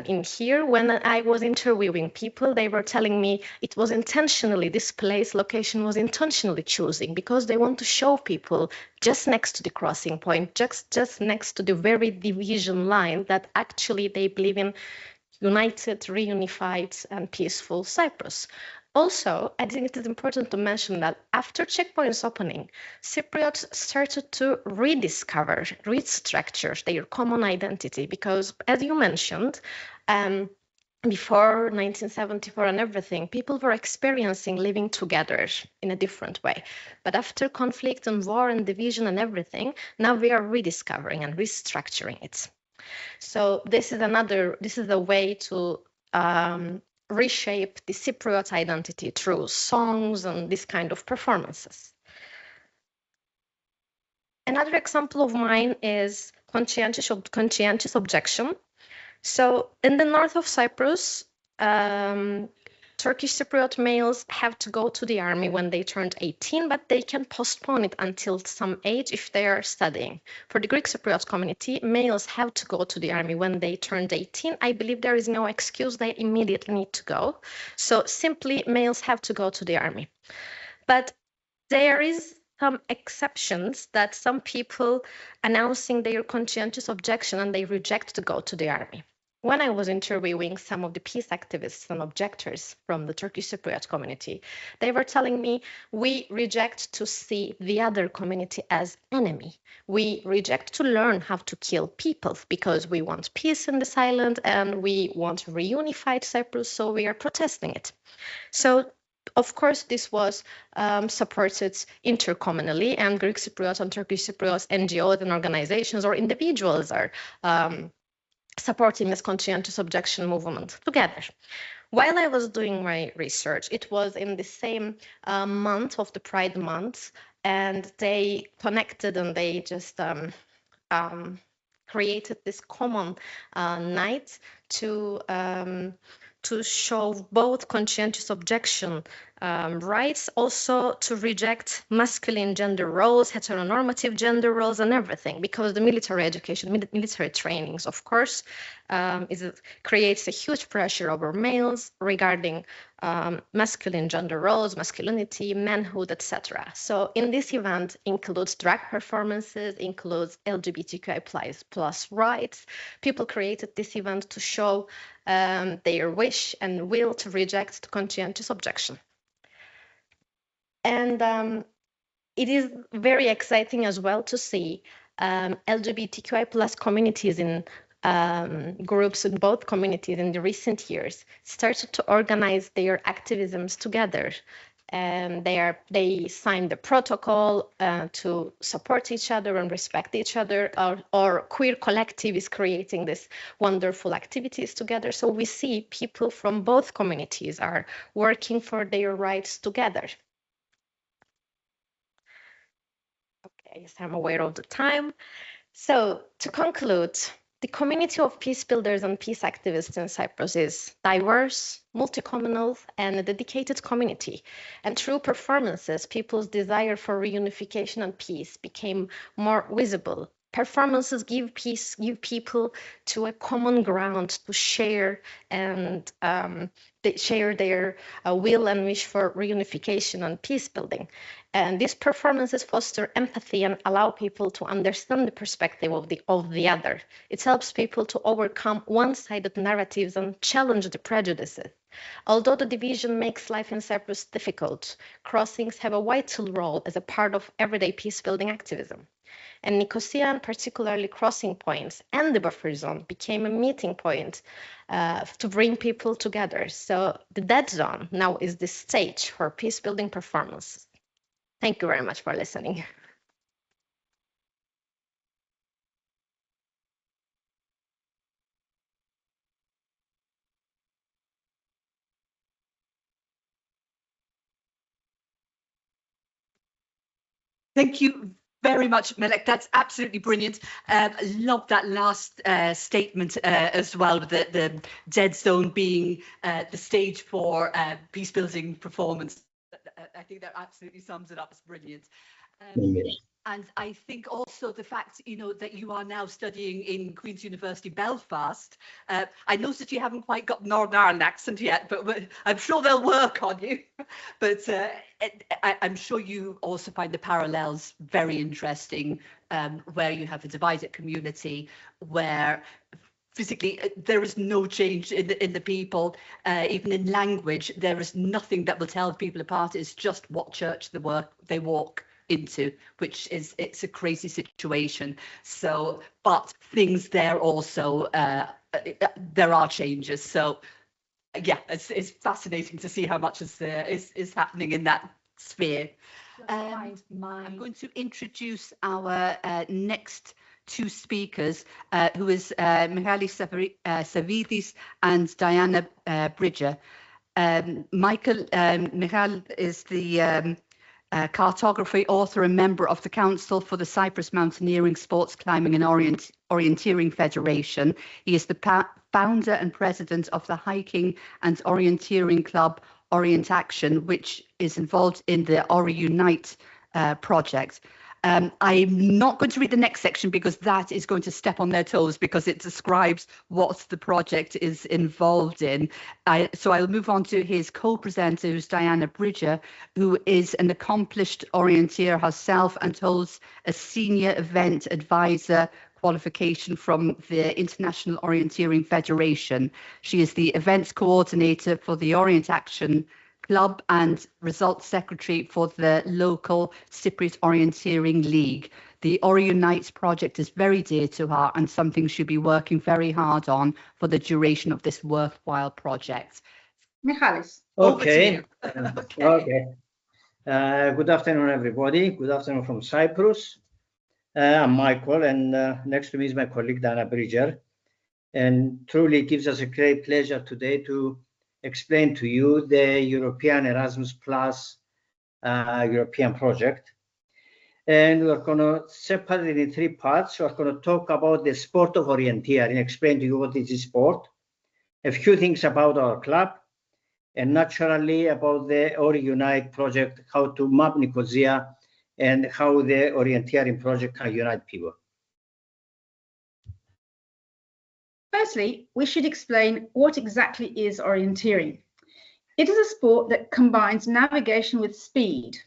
in here. When I was interviewing people, they were telling me it was intentionally, this location was intentionally choosing because they want to show people just next to the crossing point, just next to the very division line that actually they believe in united, reunified, and peaceful Cyprus. Also, I think it is important to mention that after checkpoints opening, Cypriots started to rediscover, restructure their common identity because, as you mentioned, before 1974 and everything, people were experiencing living together in a different way. But after conflict and war and division and everything, now we are rediscovering and restructuring it. So this is a way to reshape the Cypriot identity through songs and this kind of performances. Another example of mine is conscientious objection. So in the north of Cyprus, Turkish Cypriot males have to go to the army when they turned 18, but they can postpone it until some age if they are studying. For the Greek Cypriot community, males have to go to the army when they turned 18. I believe there is no excuse, they immediately need to go. So simply males have to go to the army. But there is some exceptions that some people announcing their conscientious objection and they reject to go to the army. When I was interviewing some of the peace activists and objectors from the Turkish Cypriot community, they were telling me, we reject to see the other community as enemy. We reject to learn how to kill people because we want peace in this island and we want reunified Cyprus, so we are protesting it. So, of course, this was supported intercommunally, and Greek Cypriot and Turkish Cypriot NGOs and organizations or individuals are supporting this conscientious objection movement together. While I was doing my research, it was in the same month of the Pride Month, and they connected and they just created this common night to show both conscientious objection rights, also to reject masculine gender roles, heteronormative gender roles, and everything, because the military education, military trainings, of course, creates a huge pressure over males regarding masculine gender roles, masculinity, manhood, etc. So in this event includes drag performances, includes LGBTQI plus rights. People created this event to show their wish and will to reject the conscientious objection. And it is very exciting as well to see LGBTQI plus communities in groups in both communities in the recent years started to organize their activisms together. And they signed the protocol to support each other and respect each other. Our queer collective is creating this wonderful activities together. So we see people from both communities are working for their rights together. Okay, yes, I'm aware of the time. So to conclude, the community of peace builders and peace activists in Cyprus is diverse, multi-communal, and a dedicated community. And through performances, people's desire for reunification and peace became more visible Performances give people to a common ground to share, and they share their will and wish for reunification and peace building. And these performances foster empathy and allow people to understand the perspective of the other. It helps people to overcome one-sided narratives and challenge the prejudices. Although the division makes life in Cyprus difficult, crossings have a vital role as a part of everyday peace-building activism. And Nicosia, and particularly crossing points and the buffer zone, became a meeting point to bring people together. So the dead zone now is the stage for peace-building performances. Thank you very much for listening. Thank you very much, Melek. That's absolutely brilliant. Love that last statement as well, with the dead zone being the stage for peace building performance. I think that absolutely sums it up. It's brilliant. And I think also the fact, that you are now studying in Queen's University Belfast. I noticed you haven't quite got Northern Ireland accent yet, but I'm sure they'll work on you. But I'm sure you also find the parallels very interesting, where you have a divided community, where physically there is no change in the people, even in language. There is nothing that will tell people apart. It's just what church they walk into, it's a crazy situation. So, but things there also, there are changes. So yeah, it's fascinating to see how much is happening in that sphere. I'm going to introduce our next two speakers, who is Michalis Savidis and Diana Bridger. Michael is the cartography author and member of the Council for the Cyprus Mountaineering, Sports Climbing and Orienteering Federation. He is the founder and president of the hiking and orienteering club Orient Action, which is involved in the Ori Unite project. I'm not going to read the next section because that is going to step on their toes, because it describes what the project is involved in. So I'll move on to his co-presenter, who's Diana Bridger, who is an accomplished orienteer herself and holds a senior event advisor qualification from the International Orienteering Federation. She is the events coordinator for the Orient Action Club and results secretary for the local Cypriot Orienteering League. The Ori Unite project is very dear to her and something she'll be working very hard on for the duration of this worthwhile project. Michalis, okay. Okay. Good afternoon, everybody. Good afternoon from Cyprus. I'm Michael, and next to me is my colleague Diana Bridger. And truly, it gives us a great pleasure today to explain to you the European Erasmus Plus European project. And we're going to separate it in three parts. We're going to talk about the sport of orienteering, explain to you what is the sport, a few things about our club, and naturally about the Ori Unite project, how to map Nicosia, and how the orienteering project can unite people. Firstly, we should explain what exactly is orienteering. It is a sport that combines navigation with speed.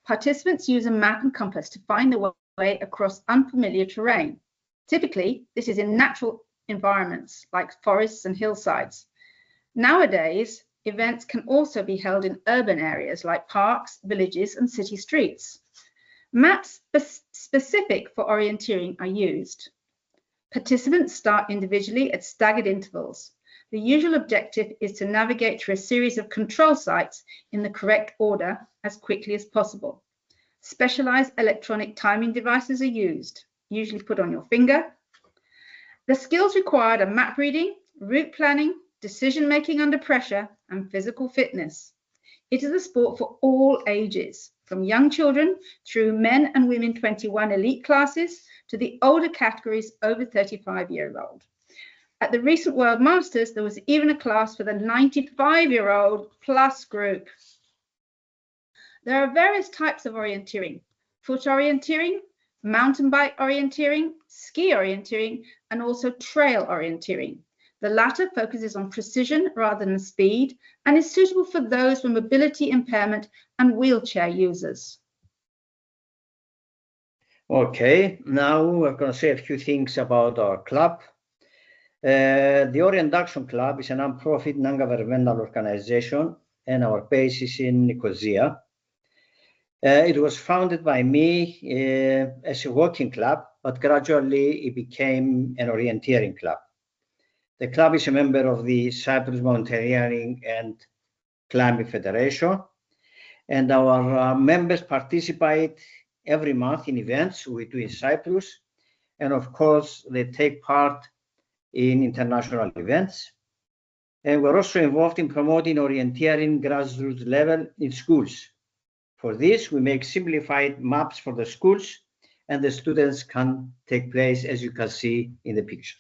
Participants use a map and compass to find their way across unfamiliar terrain. Typically, this is in natural environments like forests and hillsides. Nowadays, events can also be held in urban areas like parks, villages, and city streets. Maps specific for orienteering are used. Participants start individually at staggered intervals. The usual objective is to navigate through a series of control sites in the correct order as quickly as possible. Specialized electronic timing devices are used, usually put on your finger. The skills required are map reading, route planning, decision-making under pressure, and physical fitness. It is a sport for all ages, from young children through men and women 21 elite classes to the older categories over 35-year-old. At the recent World Masters, there was even a class for the 95-year-old plus group. There are various types of orienteering: foot orienteering, mountain bike orienteering, ski orienteering, and also trail orienteering. The latter focuses on precision rather than speed and is suitable for those with mobility impairment and wheelchair users. Okay, now we're going to say a few things about our club. The Orient Action Club is a non-profit, non-governmental organization, and our base is in Nicosia. It was founded by me as a walking club, but gradually it became an orienteering club. The club is a member of the Cyprus Mountaineering and Climbing Federation, and our members participate every month in events we do in Cyprus, and of course they take part in international events. And we're also involved in promoting orienteering grassroots level in schools. For this, we make simplified maps for the schools, and the students can take place, as you can see in the picture.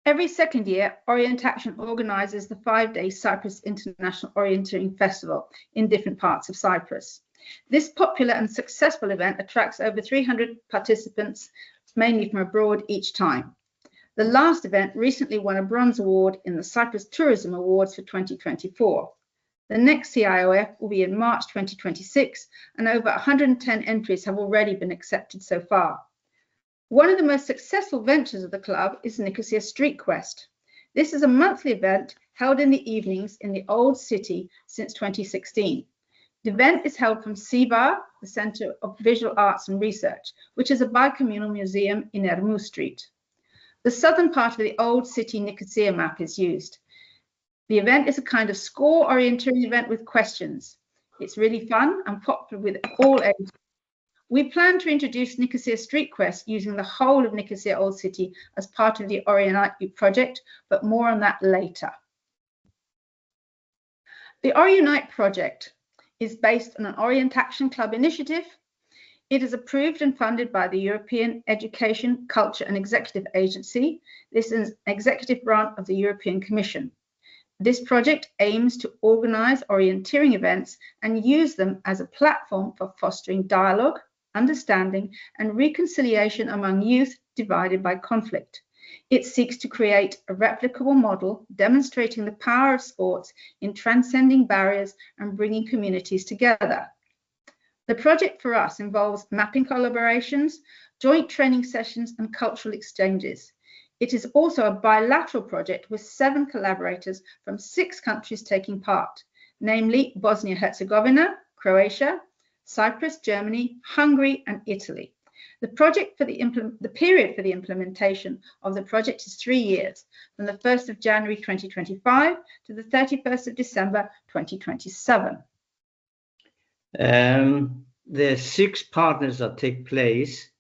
Every second year, Orient Action organises the 5-day Cyprus International Orienteering Festival in different parts of Cyprus. This popular and successful event attracts over 300 participants, mainly from abroad, each time. The last event recently won a bronze award in the Cyprus Tourism Awards for 2024. The next CIOF will be in March 2026, and over 110 entries have already been accepted so far. One of the most successful ventures of the club is Nicosia Street Quest. This is a monthly event held in the evenings in the Old City since 2016. The event is held from CBAR, the Centre of Visual Arts and Research, which is a bicommunal museum in Ermou Street. The southern part of the Old City Nicosia map is used. The event is a kind of score orienteering event with questions. It's really fun and popular with all ages. We plan to introduce Nicosia Street Quest using the whole of Nicosia Old City as part of the Orionite project, but more on that later. The Orionite project is based on an Orient Action Club initiative. It is approved and funded by the European Education, Culture and Executive Agency. This is an executive branch of the European Commission. This project aims to organise orienteering events and use them as a platform for fostering dialogue, understanding and reconciliation among youth divided by conflict. It seeks to create a replicable model demonstrating the power of sports in transcending barriers and bringing communities together. The project for us involves mapping collaborations, joint training sessions and cultural exchanges. It is also a bilateral project with 7 collaborators from 6 countries taking part, namely Bosnia-Herzegovina, Croatia, Cyprus, Germany, Hungary, and Italy. The period for the implementation of the project is 3 years, from the 1st of January 2025 to the 31st of December 2027. The 6 partners that take place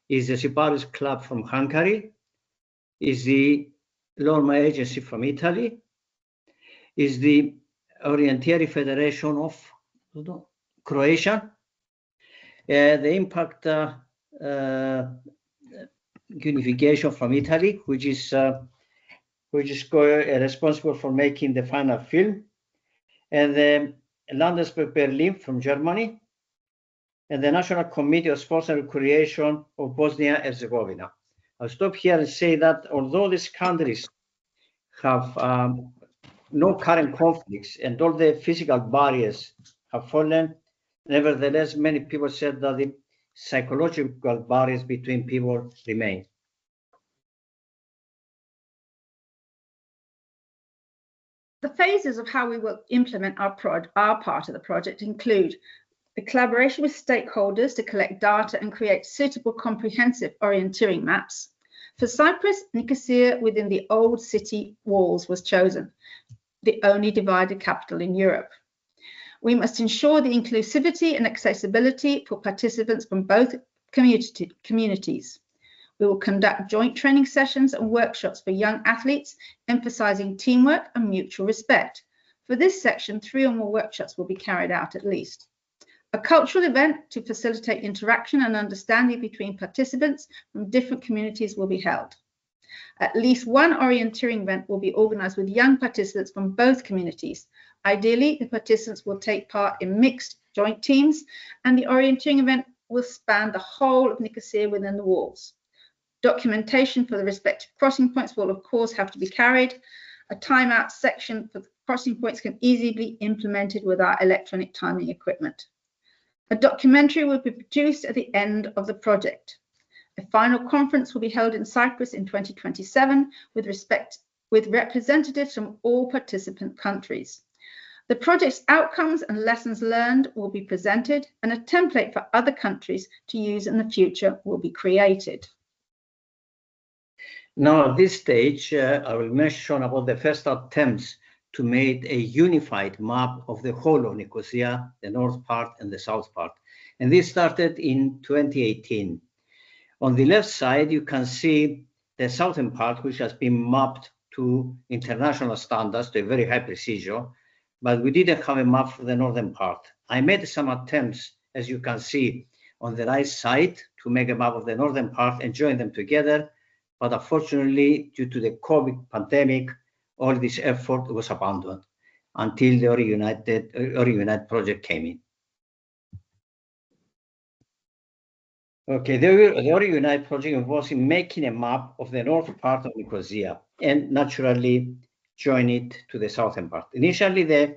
is the Cyprus Club from Hungary, is the Lorma Agency from Italy, is the Orienteering Federation of Croatia, the Impact Unification from Italy, which is responsible for making the final film, and the Landesberg Berlin from Germany, and the National Committee of Sports and Recreation of Bosnia-Herzegovina. I'll stop here and say that although these countries have no current conflicts and all the physical barriers have fallen, nevertheless, many people said that the psychological barriers between people remain. The phases of how we will implement our part of the project include the collaboration with stakeholders to collect data and create suitable comprehensive orienteering maps. For Cyprus, Nicosia within the Old City walls was chosen, the only divided capital in Europe. We must ensure the inclusivity and accessibility for participants from both communities. We will conduct joint training sessions and workshops for young athletes, emphasising teamwork and mutual respect. For this section, 3 or more workshops will be carried out at least. A cultural event to facilitate interaction and understanding between participants from different communities will be held. At least one orienteering event will be organised with young participants from both communities. Ideally, the participants will take part in mixed joint teams, and the orienteering event will span the whole of Nicosia within the walls. Documentation for the respective crossing points will of course have to be carried. A timeout section for the crossing points can easily be implemented with our electronic timing equipment. A documentary will be produced at the end of the project. A final conference will be held in Cyprus in 2027 with representatives from all participant countries. The project's outcomes and lessons learned will be presented, and a template for other countries to use in the future will be created. Now, at this stage, I will mention about the first attempts to make a unified map of the whole of Nicosia, the north part and the south part. And this started in 2018. On the left side, you can see the southern part, which has been mapped to international standards to a very high precision, but we didn't have a map for the northern part. I made some attempts, as you can see on the right side, to make a map of the northern part and join them together. But unfortunately, due to the COVID pandemic, all this effort was abandoned until the Organized project came in. Okay, the Organized project involves in making a map of the north part of Nicosia and naturally join it to the southern part. Initially, the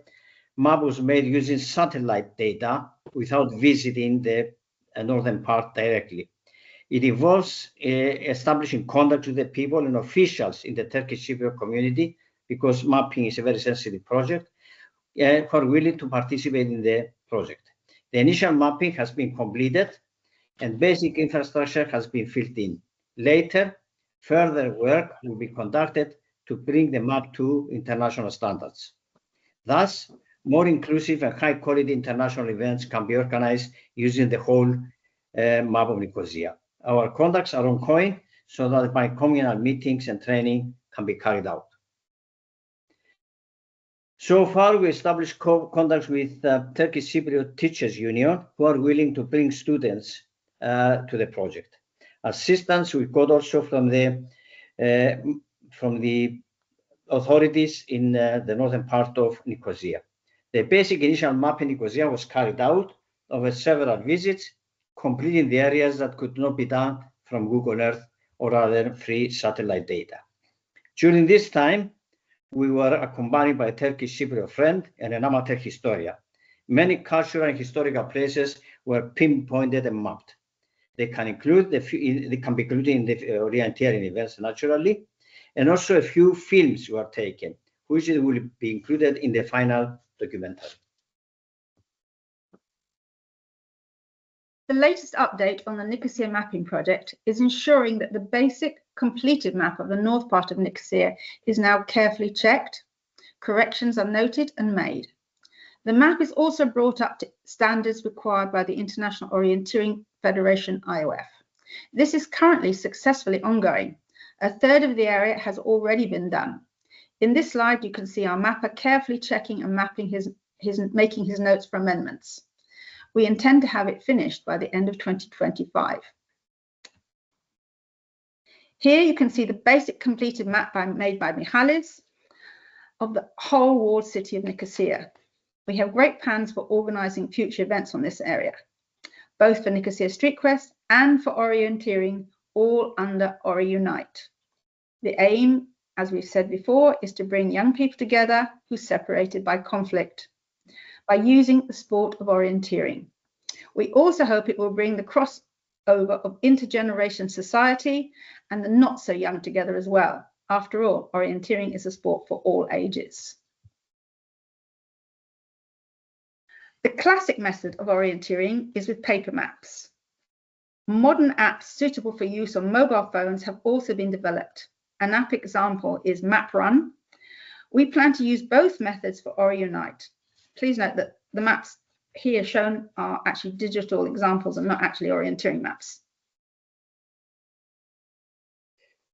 map was made using satellite data without visiting the northern part directly. It involves establishing contact with the people and officials in the Turkish Cypriot community, because mapping is a very sensitive project, who are willing to participate in the project. The initial mapping has been completed and basic infrastructure has been filled in. Later, further work will be conducted to bring the map to international standards. Thus, more inclusive and high quality international events can be organized using the whole map of Nicosia. Our contacts are ongoing so that by communal meetings and training can be carried out. So far, we established contacts with Turkish Cypriot Teachers Union, who are willing to bring students to the project. Assistance we got also from the authorities in the northern part of Nicosia. The basic initial map in Nicosia was carried out over several visits, completing the areas that could not be done from Google Earth or other free satellite data. During this time, we were accompanied by a Turkish Cypriot friend and an amateur historian. Many cultural and historical places were pinpointed and mapped. They can be included in the orienteering events naturally, and also a few films were taken, which will be included in the final documentary. The latest update on the Nicosia mapping project is ensuring that the basic completed map of the north part of Nicosia is now carefully checked. Corrections are noted and made. The map is also brought up to standards required by the International Orienteering Federation, IOF. This is currently successfully ongoing. A third of the area has already been done. In this slide, you can see our mapper carefully checking and mapping making his notes for amendments. We intend to have it finished by the end of 2025. Here you can see the basic completed map made by Michalis of the whole walled city of Nicosia. We have great plans for organising future events on this area, both for Nicosia Street Quest and for orienteering, all under Ori Unite. The aim, as we've said before, is to bring young people together who are separated by conflict, by using the sport of orienteering. We also hope it will bring the crossover of intergeneration society and the not so young together as well. After all, orienteering is a sport for all ages. The classic method of orienteering is with paper maps. Modern apps suitable for use on mobile phones have also been developed. An app example is MapRun. We plan to use both methods for Ori Unite. Please note that the maps here shown are actually digital examples and not actually orienteering maps.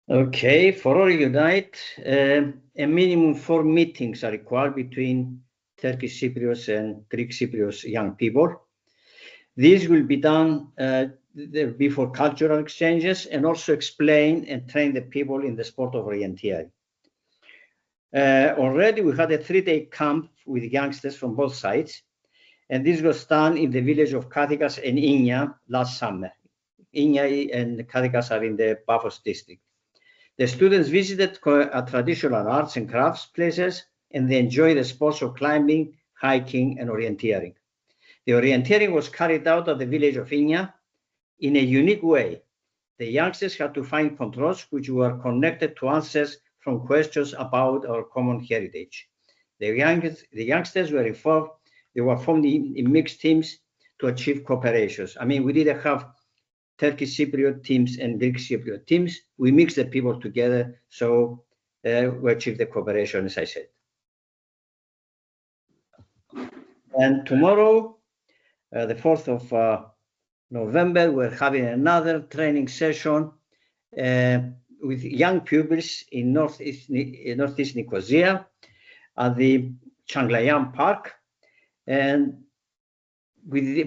Okay, for Ori Unite, a minimum 4 meetings are required between Turkish Cypriots and Greek Cypriots young people. This will be done before cultural exchanges and also explain and train the people in the sport of orienteering. Already we had a 3-day camp with youngsters from both sides, And this was done in the village of Katikas and Inya last summer. Inya and Katikas are in the Paphos district. The students visited traditional arts and crafts places, and they enjoyed the sports of climbing, hiking, and orienteering. The orienteering was carried out at the village of Inya in a unique way. The youngsters had to find controls which were connected to answers from questions about our common heritage. The youngsters were involved. They were formed in mixed teams to achieve cooperations. I mean, we didn't have Turkish Cypriot teams and Greek Cypriot teams. We mixed the people together, so we achieved the cooperation, as I said. And tomorrow, the 4th of November, we're having another training session with young pupils in northeast Nicosia at the Changlayan Park. And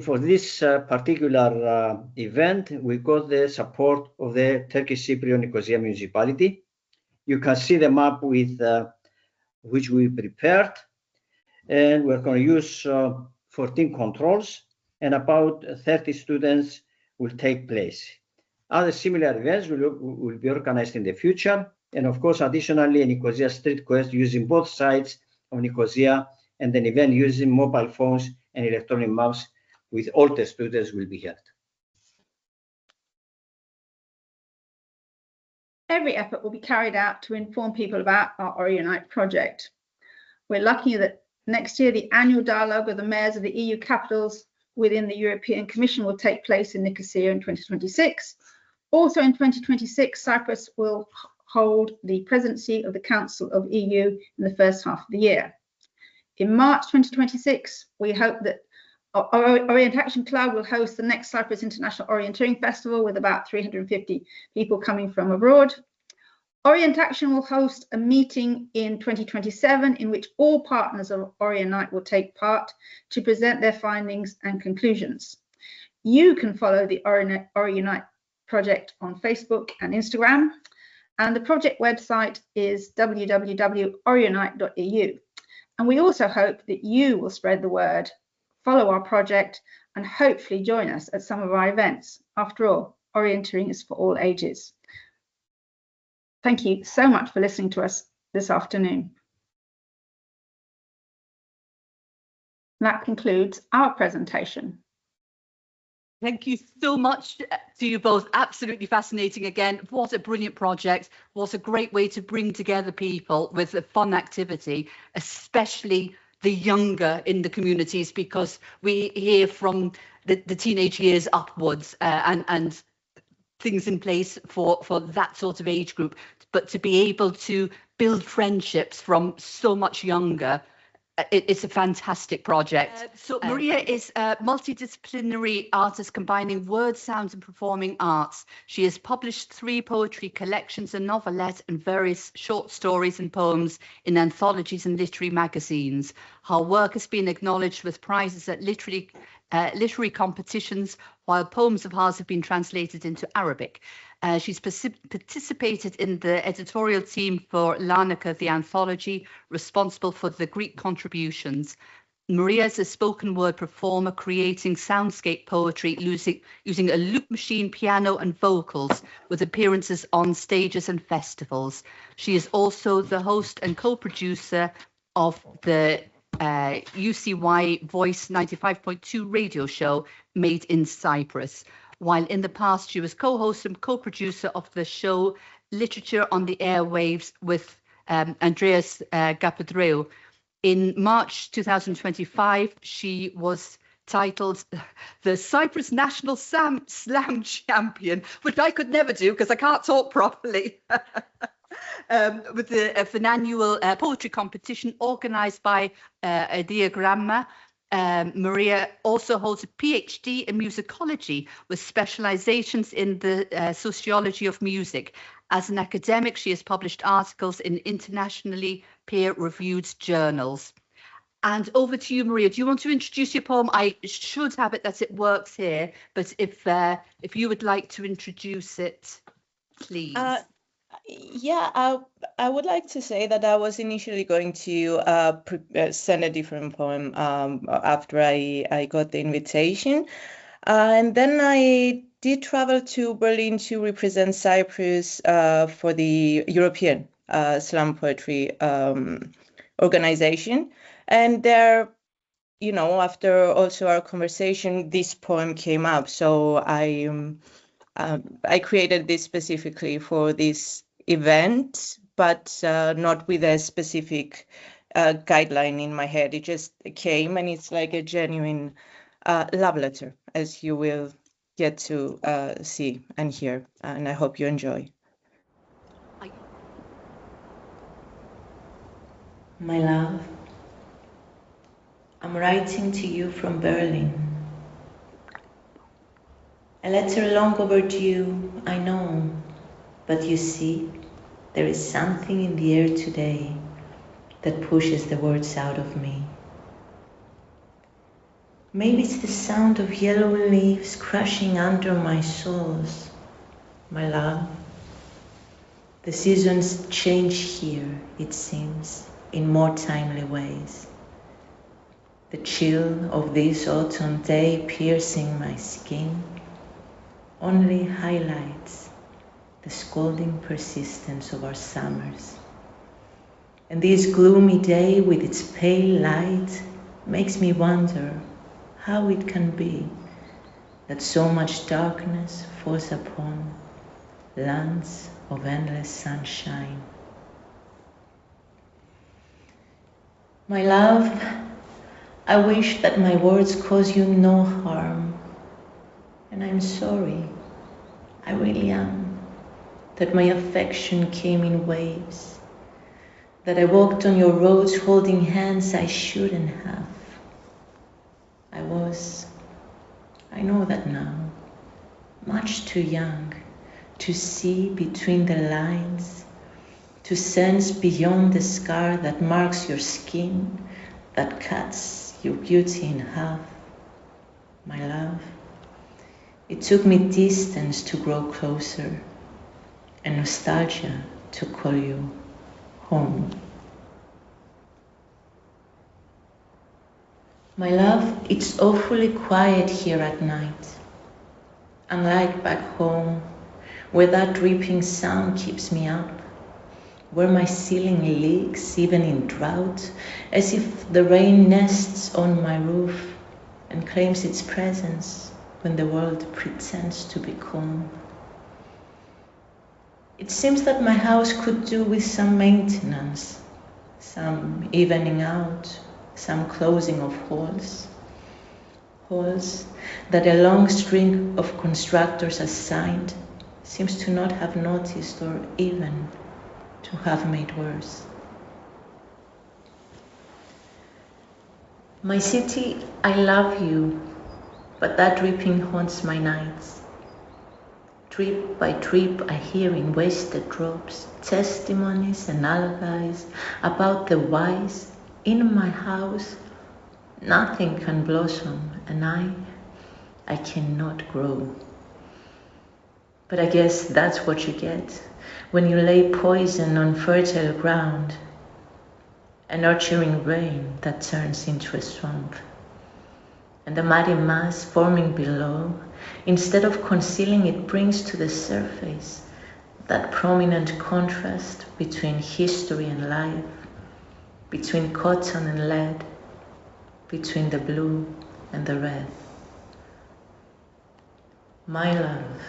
for this particular event, we got the support of the Turkish Cypriot Nicosia municipality. You can see the map with which we prepared, and we're going to use 14 controls, and about 30 students will take place. Other similar events will be organized in the future, and of course, additionally, a Nicosia street quest using both sides of Nicosia, and an event using mobile phones and electronic maps with all the students will be held. Every effort will be carried out to inform people about our Orionite project. We're lucky that next year the annual dialogue of the mayors of the EU capitals within the European Commission will take place in Nicosia in 2026. Also in 2026, Cyprus will hold the presidency of the Council of EU in the first half of the year. In March 2026, we hope that our Orient Action Club will host the next Cyprus International Orienteering Festival with about 350 people coming from abroad. Orient Action will host a meeting in 2027 in which all partners of Orionite will take part to present their findings and conclusions. You can follow the Orionite project on Facebook and Instagram, and the project website is www.orionite.eu. And we also hope that you will spread the word, follow our project, and hopefully join us at some of our events. After all, orienteering is for all ages. Thank you so much for listening to us this afternoon. That concludes our presentation. Thank you so much to you both. Absolutely fascinating again. What a brilliant project. What a great way to bring together people with a fun activity, especially the younger in the communities, because we hear from the teenage years upwards and things in place for that sort of age group. But to be able to build friendships from so much younger, it's a fantastic project. So Maria is a multidisciplinary artist combining words, sounds and performing arts. She has published 3 poetry collections, a novelette and various short stories and poems in anthologies and literary magazines. Her work has been acknowledged with prizes at literary competitions, while poems of hers have been translated into Arabic. She's participated in the editorial team for Larnaca, the anthology, responsible for the Greek contributions. Maria is a spoken word performer, creating soundscape poetry using a loop machine, piano and vocals, with appearances on stages and festivals. She is also the host and co-producer of the UCY Voice 95.2 radio show Made in Cyprus, while in the past she was co-host and co-producer of the show Literature on the Airwaves with Andreas Gapandreou. In March 2025, she was titled the Cyprus National Slam Champion, which I could never do because I can't talk properly. With an annual poetry competition organised by Diagramma. Maria also holds a PhD in musicology with specializations in the sociology of music. As an academic, she has published articles in internationally peer-reviewed journals. And over to you, Maria. Do you want to introduce your poem? I should have it that it works here, but if you would like to introduce it, please. Yeah, I would like to say that I was initially going to send a different poem after I got the invitation. And then I did travel to Berlin to represent Cyprus for the European Slam Poetry organization. And there, you know, after also our conversation, this poem came up. So I created this specifically for this event, but not with a specific guideline in my head. It just came, and it's like a genuine love letter, as you will get to see and hear. And I hope you enjoy. My love, I'm writing to you from Berlin. A letter long overdue, I know, but you see, there is something in the air today that pushes the words out of me. Maybe it's the sound of yellow leaves crashing under my soles. My love, the seasons change here, it seems, in more timely ways. The chill of this autumn day piercing my skin only highlights the scalding persistence of our summers. And this gloomy day with its pale light makes me wonder how it can be that so much darkness falls upon lands of endless sunshine. My love, I wish that my words cause you no harm, and I'm sorry, I really am, that my affection came in waves, that I walked on your roads holding hands I shouldn't have. I know that now, much too young to see between the lines, to sense beyond the scar that marks your skin, that cuts your beauty in half. My love, it took me distance to grow closer, and nostalgia to call you home. My love, it's awfully quiet here at night. Unlike back home, where that dripping sound keeps me up, where my ceiling leaks even in drought, as if the rain nests on my roof and claims its presence when the world pretends to be calm. It seems that my house could do with some maintenance, some evening out, some closing of holes that a long string of constructors assigned seems to not have noticed or even to have made worse. My city, I love you, but that dripping haunts my nights. Drip by drip, I hear in wasted drops testimonies and alibis about the whys. In my house, nothing can blossom, and I cannot grow. But I guess that's what you get when you lay poison on fertile ground, a nurturing rain that turns into a swamp. And the muddy mass forming below, instead of concealing, it brings to the surface that prominent contrast between history and life, between cotton and lead, between the blue and the red. My love,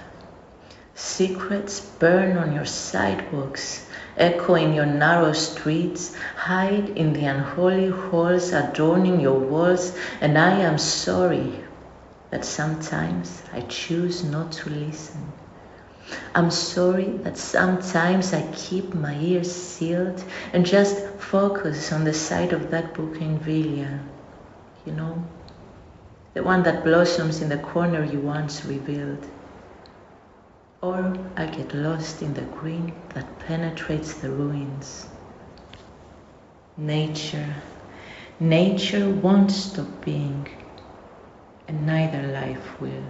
secrets burn on your sidewalks, echo in your narrow streets, hide in the unholy halls adorning your walls, and I am sorry that sometimes I choose not to listen. I'm sorry that sometimes I keep my ears sealed and just focus on the side of that bougainvillea, you know, the one that blossoms in the corner you once revealed. Or I get lost in the green that penetrates the ruins. Nature won't stop being, and neither life will.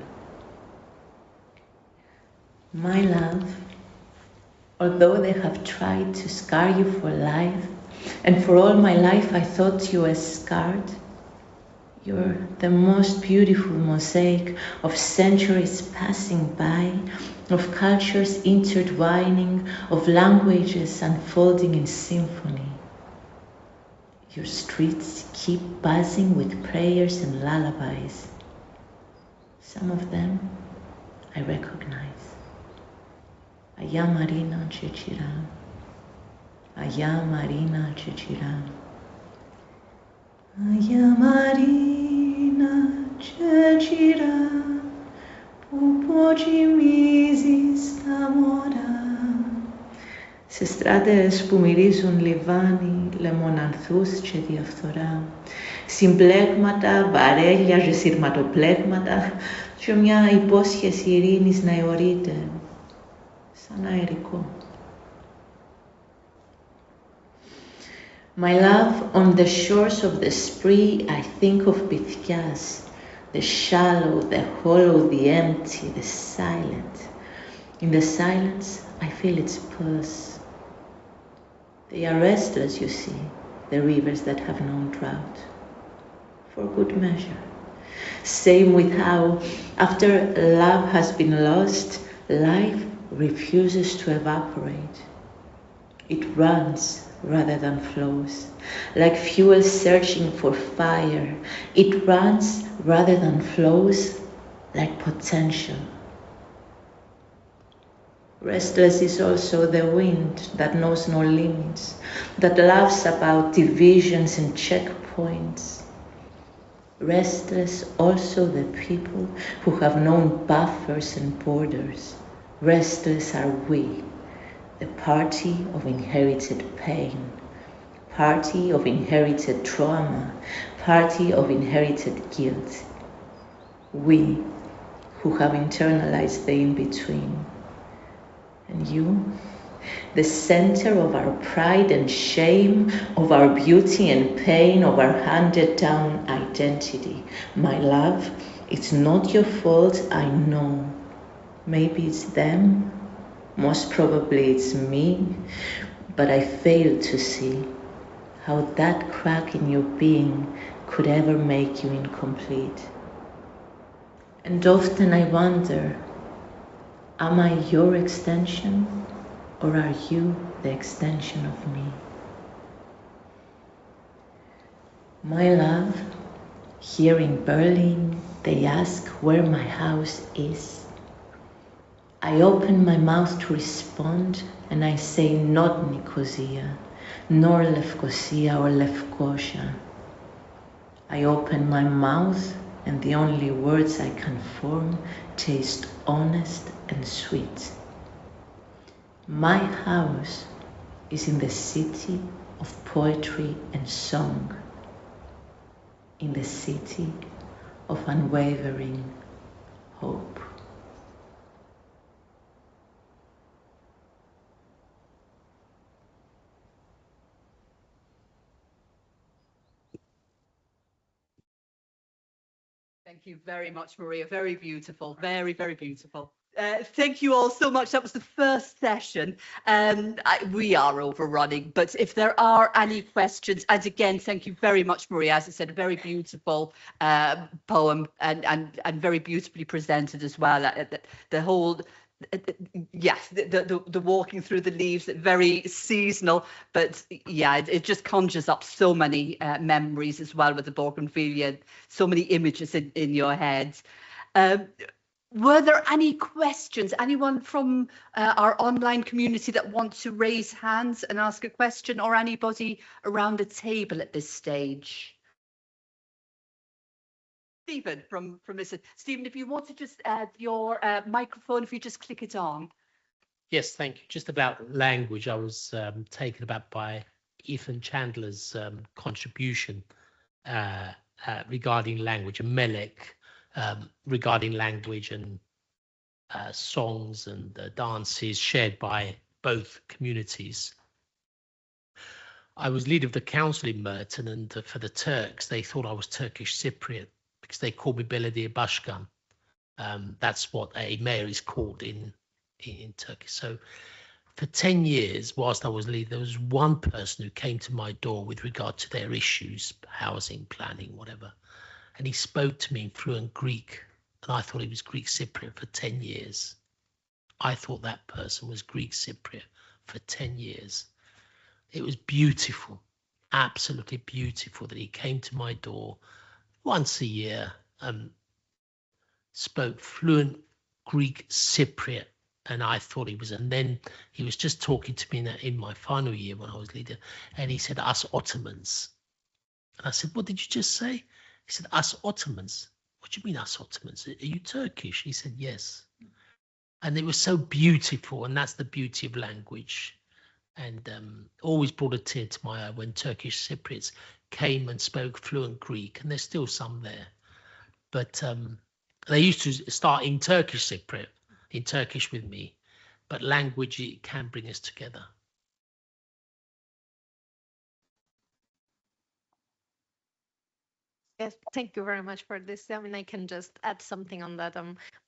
My love, Although they have tried to scar you for life, and for all my life I thought you were scarred, you're the most beautiful mosaic of centuries passing by, of cultures intertwining, of languages unfolding in symphony. Your streets keep buzzing with prayers and lullabies. Some of them I recognize. Aya Marina Cecira, Aya Marina Cecira, Aya Marina Cecira, Pupoci misi stamora. Σε στράτες που μυρίζουν λιβάνι, λεμονανθούς και διαφθορά, συμπλέγματα, βαρέλια και σειρματοπλέγματα και μια υπόσχεση ειρήνης να αιωρείται, σαν αερικό. My love, on the shores of the Spree, I think of Pythias, the shallow, the hollow, the empty, the silent. In the silence, I feel its pulse. They are restless, you see, the rivers that have known drought, for good measure. Same with how, after love has been lost, life refuses to evaporate. It runs rather than flows, like fuel searching for fire. It runs rather than flows, like potential. Restless is also the wind that knows no limits, that laughs about divisions and checkpoints. Restless also the people who have known buffers and borders. Restless are we, the party of inherited pain, party of inherited trauma, party of inherited guilt. We who have internalized the in-between. And you, the center of our pride and shame, of our beauty and pain, of our handed-down identity. My love, it's not your fault, I know. Maybe it's them, most probably it's me, but I fail to see how that crack in your being could ever make you incomplete. And often I wonder, am I your extension, or are you the extension of me? My love, here in Berlin, they ask where my house is. I open my mouth to respond, and I say not Nicosia, nor Lefkosia or Lefkosia. I open my mouth, and the only words I can form taste honest and sweet. My house is in the city of poetry and song, in the city of unwavering hope. Thank you very much, Maria. Very beautiful. Very, very beautiful. Thank you all so much. That was the first session. We are overrunning, but if there are any questions, and again, thank you very much, Maria. As I said, a very beautiful poem and very beautifully presented as well. The whole, yes, the walking through the leaves, very seasonal, but yeah, it just conjures up so many memories as well with the bougainvillea, so many images in your head. Were there any questions? Anyone from our online community that wants to raise hands and ask a question, or anybody around the table at this stage? Stephen from Listen. Stephen, if you want to just add your microphone, if you just click it on. Yes, thank you. Just about language, I was taken aback by Ethan Chandler's contribution regarding language, and Melek regarding language and songs and dances shared by both communities. I was leader of the council in Merton, and for the Turks, they thought I was Turkish Cypriot because they called me Belediye Başkan. That's what a mayor is called in Turkey. So For 10 years, whilst I was leader, there was one person who came to my door with regard to their issues, housing, planning, whatever. And he spoke to me in fluent Greek. And I thought he was Greek Cypriot for 10 years. I thought that person was Greek Cypriot for 10 years. It was beautiful, absolutely beautiful that he came to my door once a year, spoke fluent Greek Cypriot, and I thought he was. And then he was just talking to me in my final year when I was leader, and he said, "Us Ottomans." And I said, "What did you just say?" He said, "Us Ottomans." "What do you mean, us Ottomans? Are you Turkish?" He said, "Yes." And it was so beautiful, and that's the beauty of language. And always brought a tear to my eye when Turkish Cypriots came and spoke fluent Greek, and there's still some there. But they used to start in Turkish Cypriot, in Turkish with me, but language, it can bring us together. Yes, thank you very much for this. I mean, I can just add something on that.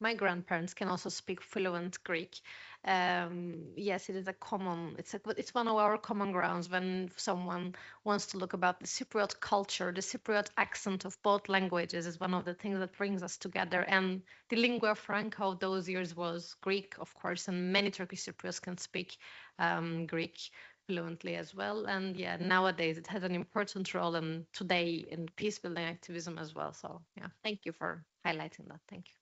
My grandparents can also speak fluent Greek. Yes, it is it's one of our common grounds when someone wants to look about the Cypriot culture. The Cypriot accent of both languages is one of the things that brings us together. And the lingua franca of those years was Greek, of course, and many Turkish Cypriots can speak Greek fluently as well. And yeah, nowadays it has an important role and today in peace building activism as well. So yeah, thank you for highlighting that. Thank you.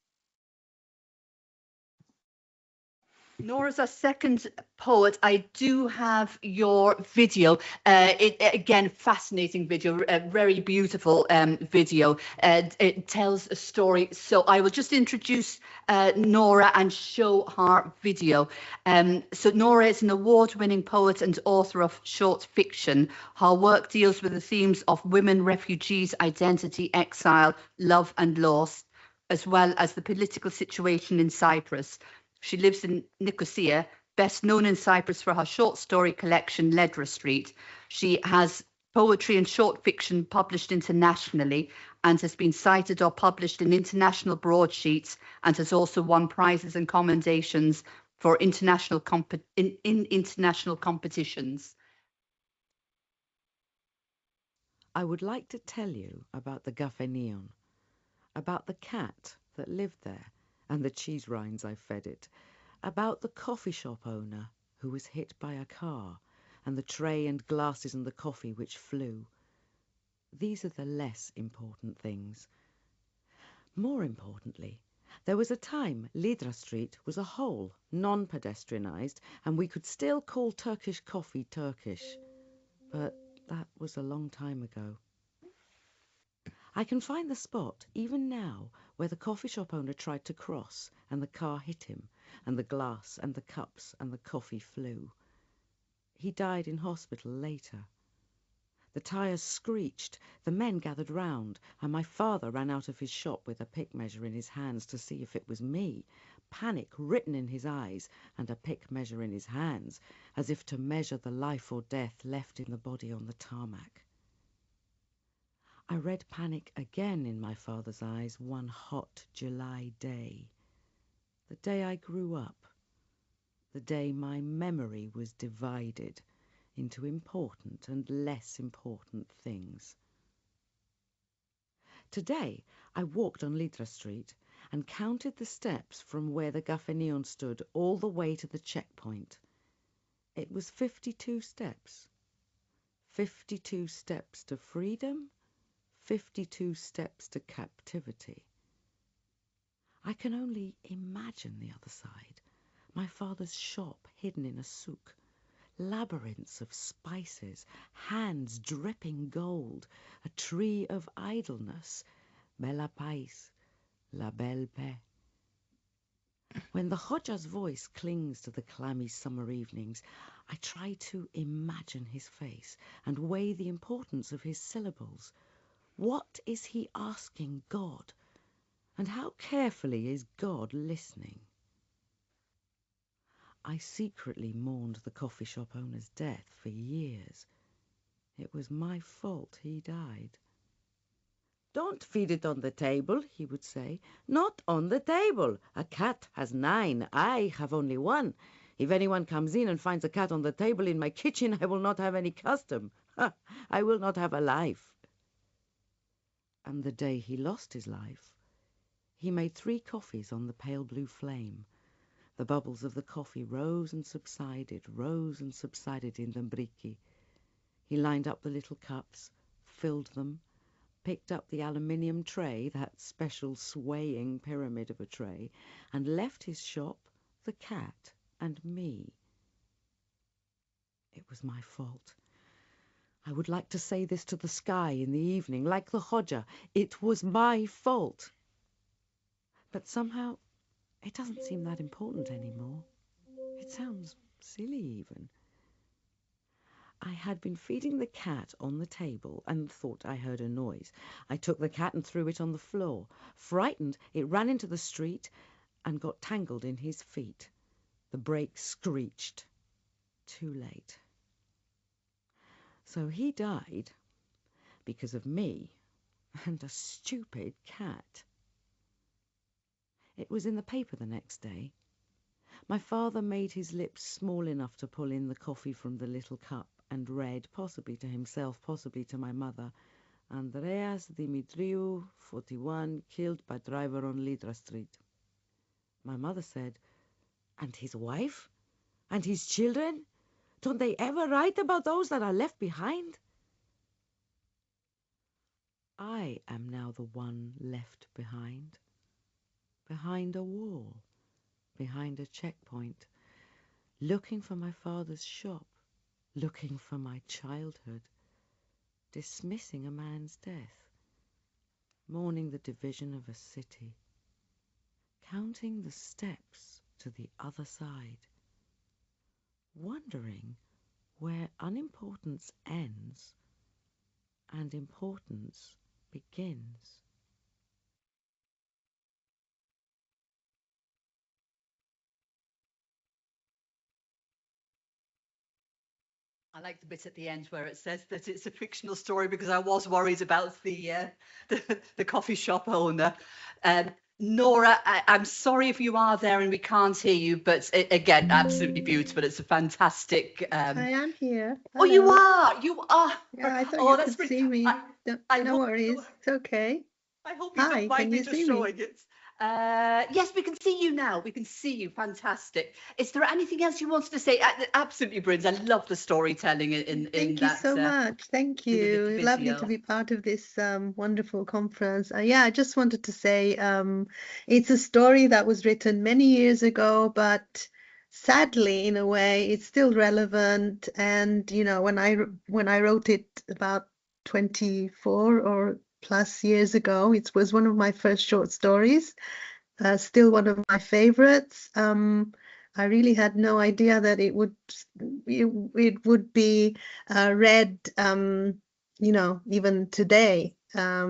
Nora's our second poet. I do have your video. Again, fascinating video, very beautiful video. It tells a story. So I will just introduce Nora and show her video. So Nora is an award-winning poet and author of short fiction. Her work deals with the themes of women, refugees, identity, exile, love and loss, as well as the political situation in Cyprus. She lives in Nicosia, best known in Cyprus for her short story collection, Ledra Street. She has poetry and short fiction published internationally and has been cited or published in international broadsheets and has also won prizes and commendations for international international competitions. I would like to tell you about the Gafenion, about the cat that lived there and the cheese rinds I fed it, about the coffee shop owner who was hit by a car, and the tray and glasses and the coffee which flew. These are the less important things. More importantly, there was a time Ledra Street was a whole, non-pedestrianised, and we could still call Turkish coffee Turkish. But that was a long time ago. I can find the spot, even now, where the coffee shop owner tried to cross, and the car hit him, and the glass and the cups and the coffee flew. He died in hospital later. The tyres screeched, the men gathered round, and my father ran out of his shop with a pick measure in his hands to see if it was me, panic written in his eyes, and a pick measure in his hands, as if to measure the life or death left in the body on the tarmac. I read panic again in my father's eyes one hot July day. The day I grew up. The day my memory was divided into important and less important things. Today I walked on Ledra Street and counted the steps from where the Gafenion stood all the way to the checkpoint. It was 52 steps. 52 steps to freedom, 52 steps to captivity. I can only imagine the other side, my father's shop hidden in a souk, labyrinths of spices, hands dripping gold, a tree of idleness, bella pais, la belle paix. When the Hodja's voice clings to the clammy summer evenings, I try to imagine his face and weigh the importance of his syllables. What is he asking God? And how carefully is God listening? I secretly mourned the coffee shop owner's death for years. It was my fault he died. "Don't feed it on the table," he would say. "Not on the table. A cat has 9. I have only 1. If anyone comes in and finds a cat on the table in my kitchen, I will not have any custom. I will not have a life. And the day he lost his life, he made 3 coffees on the pale blue flame. The bubbles of the coffee rose and subsided in the mbriki. He lined up the little cups, filled them, picked up the aluminium tray, that special swaying pyramid of a tray, and left his shop, the cat, and me. It was my fault. I would like to say this to the sky in the evening, like the Hodja. It was my fault. But somehow it doesn't seem that important anymore. It sounds silly even. I had been feeding the cat on the table and thought I heard a noise. I took the cat and threw it on the floor. Frightened, it ran into the street and got tangled in his feet. The brake screeched. Too late. So he died because of me and a stupid cat. It was in the paper the next day. My father made his lips small enough to pull in the coffee from the little cup and read, possibly to himself, possibly to my mother, Andreas Dimitriou, 41, killed by driver on Lidra Street. My mother said, and his wife? And his children? Don't they ever write about those that are left behind? I am now the one left behind a wall, behind a checkpoint, looking for my father's shop, looking for my childhood, dismissing a man's death, mourning the division of a city, counting the steps to the other side, wondering where unimportance ends and importance begins. I like the bit at the end where it says that it's a fictional story, because I was worried about the coffee shop owner. Nora, I'm sorry if you are there and we can't hear you, but again, absolutely beautiful. It's a fantastic. I am here. Oh, you are. You are. Yeah, I thought Oh, you that's could see me. No worries. It's okay. I hope you Hi, don't mind can me you just see showing me? it. Yes, we can see you now. We can see you. Fantastic. Is there anything else you wanted to say? Absolutely brilliant. I love the storytelling in Thank that. you so much. Thank in the little you. Lovely to video. be part of this wonderful conference. Yeah, I just wanted to say it's a story that was written many years ago, but sadly, in a way, it's still relevant. And you know, when I wrote it about 24 or plus years ago, it was one of my first short stories. Still one of my favorites. I really had no idea that it would be read, you know, even today. I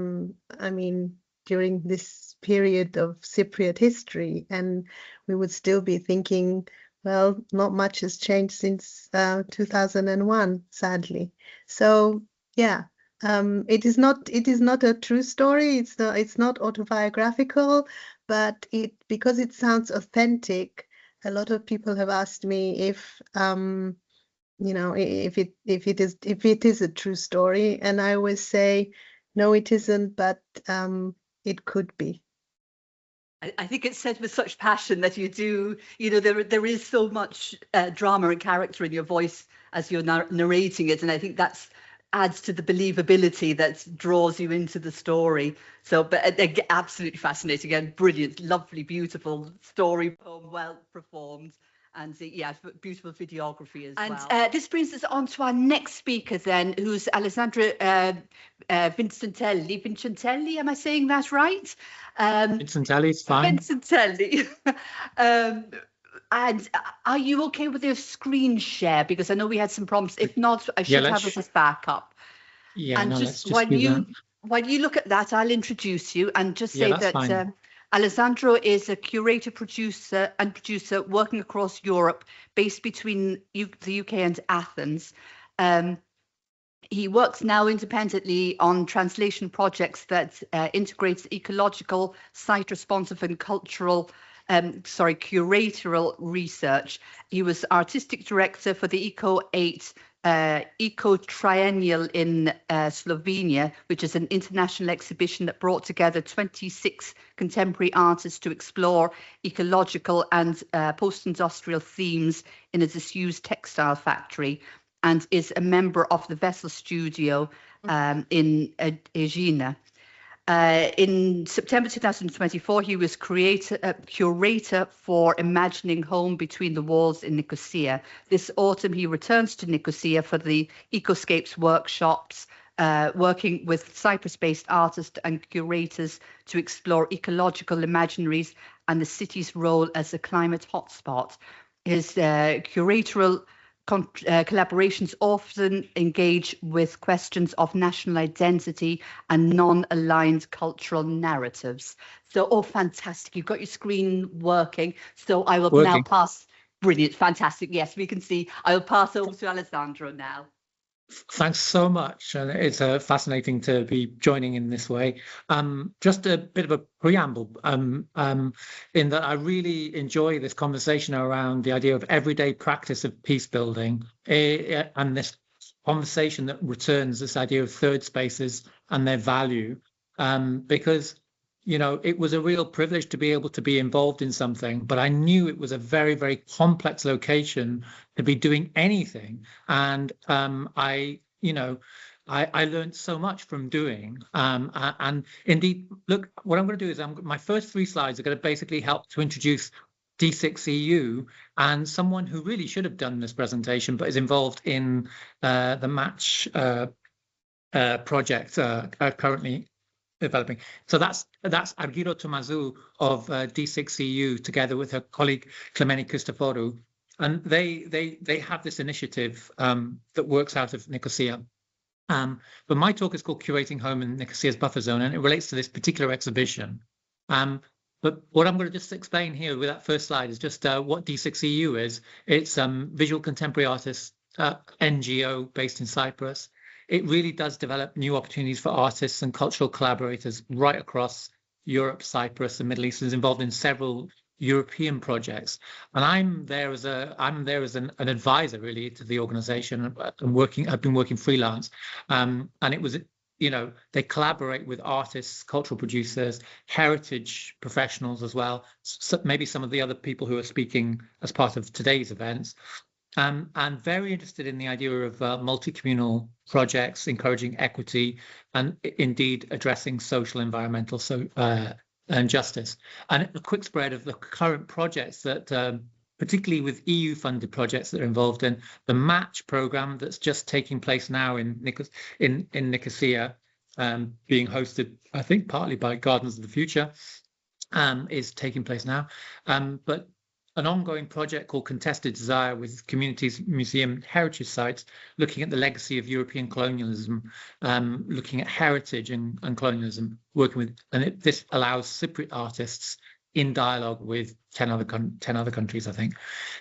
mean, during this period of Cypriot history, and we would still be thinking, well, not much has changed since 2001, sadly. So yeah. It is not a true story. It's not autobiographical, but because it sounds authentic, a lot of people have asked me if you know, if it is a true story, and I always say no, it isn't, but it could be. I think it's said with such passion that you do, you know, there is so much drama and character in your voice as you're narrating it, and I think that's adds to the believability that draws you into the story. So, but absolutely fascinating and brilliant, lovely, beautiful story poem, well performed, and yeah, beautiful videography as well. And this brings us on to our next speaker then, who's Alessandra Vincentelli. Am I saying that right? Vincentelli is fine. Vincentelli. And are you okay with your screen share? Because I know we had some problems. If not, I should have it as backup. Yeah, and no, just let's just do that. While you look at that, I'll introduce you and just say that's that fine. Alessandro is a curator, producer working across Europe, based between the UK and Athens. He works now independently on translation projects that integrates ecological, site-responsive and cultural curatorial research. He was artistic director for the Eco 8 Eco Triennial in Slovenia, which is an international exhibition that brought together 26 contemporary artists to explore ecological and post-industrial themes in a disused textile factory, and is a member of the Vessel Studio in Egina. In September 2024, he was curator for Imagining Home Between the Walls in Nicosia. This autumn, he returns to Nicosia for the Ecoscapes workshops, working with Cyprus-based artists and curators to explore ecological imaginaries and the city's role as a climate hotspot. His curatorial collaborations often engage with questions of national identity and non-aligned cultural narratives. So, oh, fantastic. You've got your screen working. So I will now pass. Brilliant. Fantastic. Yes, we can see. I will pass over to Alessandro now. Thanks so much. And it's fascinating to be joining in this way. Just a bit of a preamble in that I really enjoy this conversation around the idea of everyday practice of peace building and this conversation that returns this idea of third spaces and their value, because it was a real privilege to be able to be involved in something, but I knew it was a very, very complex location to be doing anything. And I learned so much from doing. And indeed, look, what I'm going to do is my first 3 slides are going to basically help to introduce D6EU and someone who really should have done this presentation, but is involved in the match project currently developing. So that's Argyro Tomazou of D6EU together with her colleague Clemeni Christoforou, and they have this initiative that works out of Nicosia. But my talk is called Curating Home in Nicosia's Buffer Zone, and it relates to this particular exhibition. But what I'm going to just explain here with that first slide is just what D6EU is. It's Visual Contemporary Artists NGO based in Cyprus. It really does develop new opportunities for artists and cultural collaborators right across Europe, Cyprus, and Middle East. Is involved in several European projects, and I'm there as an advisor really to the organisation. I've been working freelance, and it was they collaborate with artists, cultural producers, heritage professionals as well. So maybe some of the other people who are speaking as part of today's events. And very interested in the idea of multi-communal projects, encouraging equity and indeed addressing social, environmental, and justice. And a quick spread of the current projects that, particularly with EU-funded projects that are involved in the Match programme that's just taking place now in Nicosia, being hosted, I think, partly by Gardens of the Future, is taking place now. But an ongoing project called Contested Desire with communities, museum, heritage sites, looking at the legacy of European colonialism, looking at heritage and colonialism, working with, and this allows Cypriot artists in dialogue with 10 other countries, I think.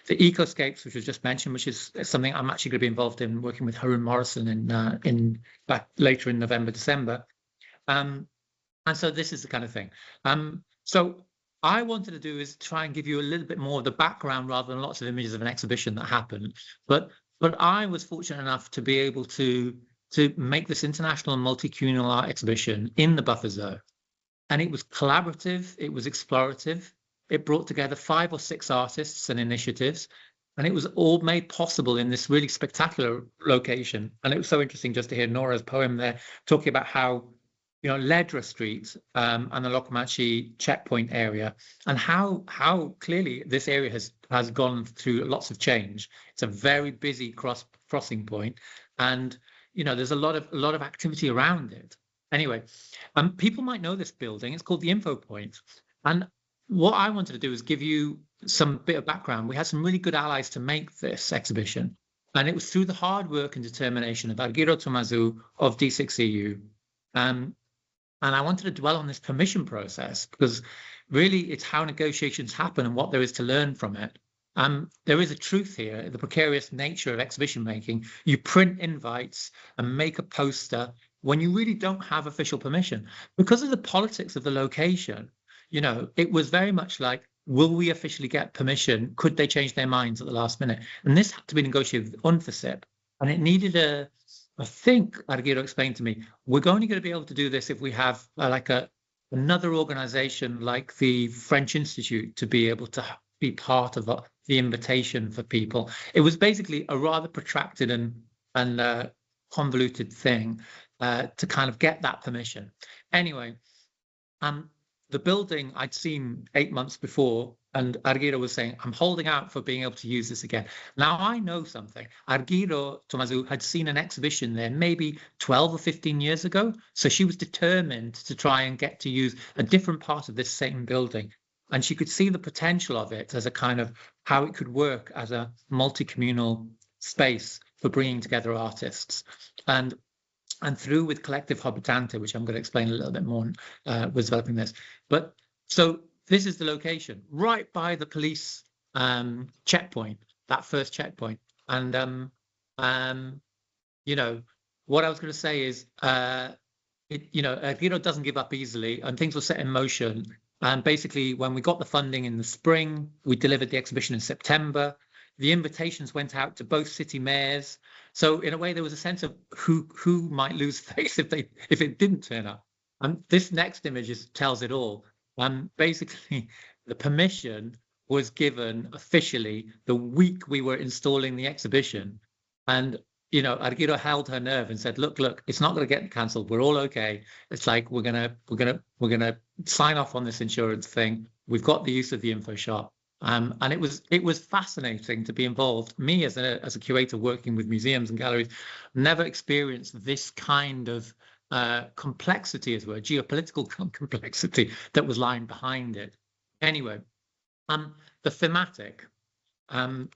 The Ecoscapes, which was just mentioned, which is something I'm actually going to be involved in, working with Harun Morrison in back later in November, December. And so this is the kind of thing. So I wanted to do is try and give you a little bit more of the background rather than lots of images of an exhibition that happened. But I was fortunate enough to be able to make this international and multi-communal art exhibition in the buffer zone. And it was collaborative, it was explorative. It brought together 5 or 6 artists and initiatives. And it was all made possible in this really spectacular location. And it was so interesting just to hear Nora's poem there, talking about how Ledra Street and the Lokomachi checkpoint area, and how clearly this area has gone through lots of change. It's a very busy crossing point, and there's a lot of activity around it. Anyway, people might know this building. It's called the Info Point, and what I wanted to do is give you some bit of background. We had some really good allies to make this exhibition, and it was through the hard work and determination of Argyro Tomazou of D6EU. And I wanted to dwell on this permission process because really it's how negotiations happen and what there is to learn from it. There is a truth here, the precarious nature of exhibition making. You print invites and make a poster when you really don't have official permission. Because of the politics of the location, it was very much like will we officially get permission? Could they change their minds at the last minute? And this had to be negotiated with UNFICYP, and it needed I think Argiro explained to me, we're only going to be able to do this if we have another organization like the French Institute to be able to be part of the invitation for people. It was basically a rather protracted and convoluted thing to kind of get that permission. Anyway, the building I'd seen 8 months before, and Argiro was saying, I'm holding out for being able to use this again. Now I know something. Argiro Tomazou had seen an exhibition there maybe 12 or 15 years ago. So she was determined to try and get to use a different part of this same building. And she could see the potential of it as a kind of how it could work as a multi-communal space for bringing together artists. And through with Collective Habitante, which I'm going to explain a little bit more, was developing this. But so this is the location, right by the police checkpoint, that first checkpoint. And, you know, what I was going to say is, Argiro doesn't give up easily, and things were set in motion. And basically, when we got the funding in the spring, we delivered the exhibition in September. The invitations went out to both city mayors. So in a way, there was a sense of who might lose face if it didn't turn up. And this next image tells it all. Basically, the permission was given officially the week we were installing the exhibition. And you know, Argiro held her nerve and said, "Look, it's not going to get cancelled. We're all okay. It's like we're gonna sign off on this insurance thing. We've got the use of the info shop." And it was fascinating to be involved. Me as a curator working with museums and galleries, never experienced this kind of complexity, as well, geopolitical complexity that was lying behind it. Anyway, the thematic, the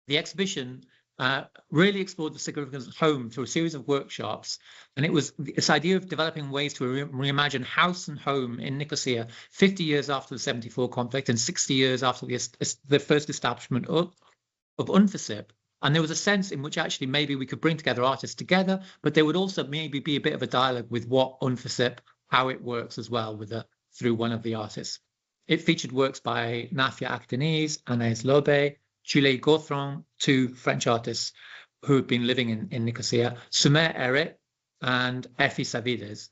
exhibition really explored the significance of home through a series of workshops, and it was this idea of developing ways to reimagine house and home in Nicosia 50 years after the 74 conflict and 60 years after the first establishment of UNFICYP. And there was a sense in which actually maybe we could bring together artists together, but there would also maybe be a bit of a dialogue with what UNFICYP, how it works as well through one of the artists. It featured works by Nafia Akhtenez, Anaïs Lobe, Julie Gautran, two French artists who had been living in Nicosia, Sumer Eret and Effie Savides.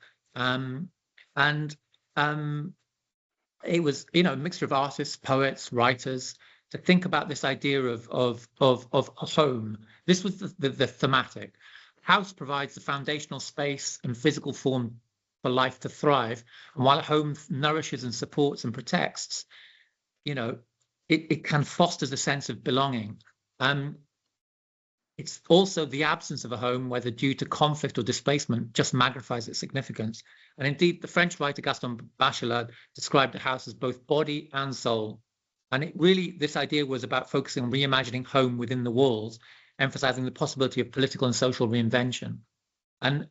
It was, you know, a mixture of artists, poets, writers, to think about this idea of a home. This was the thematic. House provides the foundational space and physical form for life to thrive. And while a home nourishes and supports and protects, you know, it can foster a sense of belonging. It's also the absence of a home, whether due to conflict or displacement, just magnifies its significance. And indeed, the French writer Gaston Bachelard described the house as both body and soul. And this idea was about focusing on reimagining home within the walls, emphasizing the possibility of political and social reinvention. And,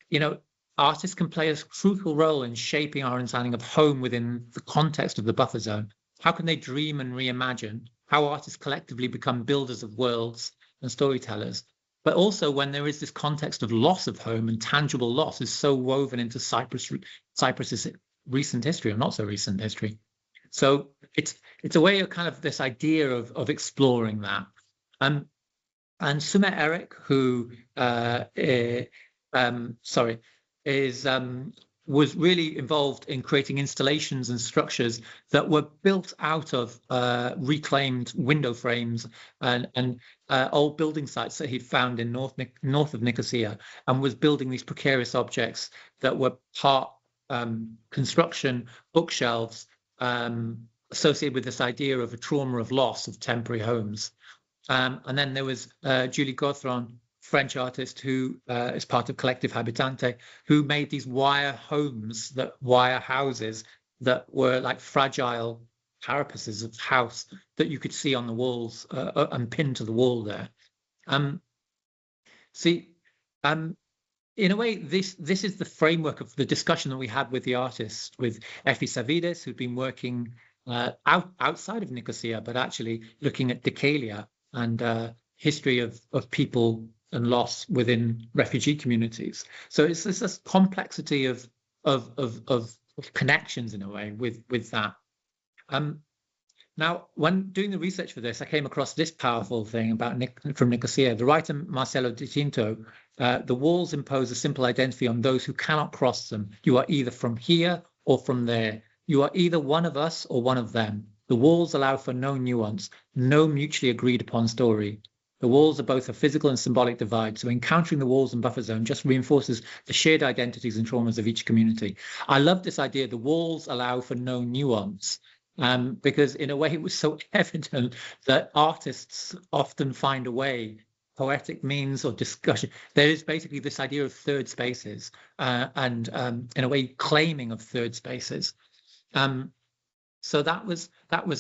you know, artists can play a crucial role in shaping our understanding of home within the context of the buffer zone. How can they dream and reimagine? How artists collectively become builders of worlds and storytellers? But also when there is this context of loss of home, and tangible loss is so woven into Cyprus's recent history, or not so recent history. So it's a way of kind of this idea of exploring that. And Sumer Eret, who was really involved in creating installations and structures that were built out of reclaimed window frames and old building sites that he'd found in north of Nicosia, and was building these precarious objects that were part construction bookshelves associated with this idea of a trauma of loss of temporary homes. And then there was Julie Gautran, French artist who is part of Collective Habitante, who made these wire houses that were like fragile carapaces of house that you could see on the walls and pinned to the wall there. In a way, this is the framework of the discussion that we had with the artists, with Effie Savides, who'd been working outside of Nicosia, but actually looking at Decalia and history of people and loss within refugee communities. So it's this complexity of connections in a way with that. Now, when doing the research for this, I came across this powerful thing about from Nicosia. The writer Marcelo Di Tinto, the walls impose a simple identity on those who cannot cross them. You are either from here or from there. You are either one of us or one of them. The walls allow for no nuance, no mutually agreed upon story. The walls are both a physical and symbolic divide, so encountering the walls and buffer zone just reinforces the shared identities and traumas of each community. I love this idea, the walls allow for no nuance, because in a way it was so evident that artists often find a way, poetic means or discussion. There is basically this idea of third spaces and in a way claiming of third spaces. So that was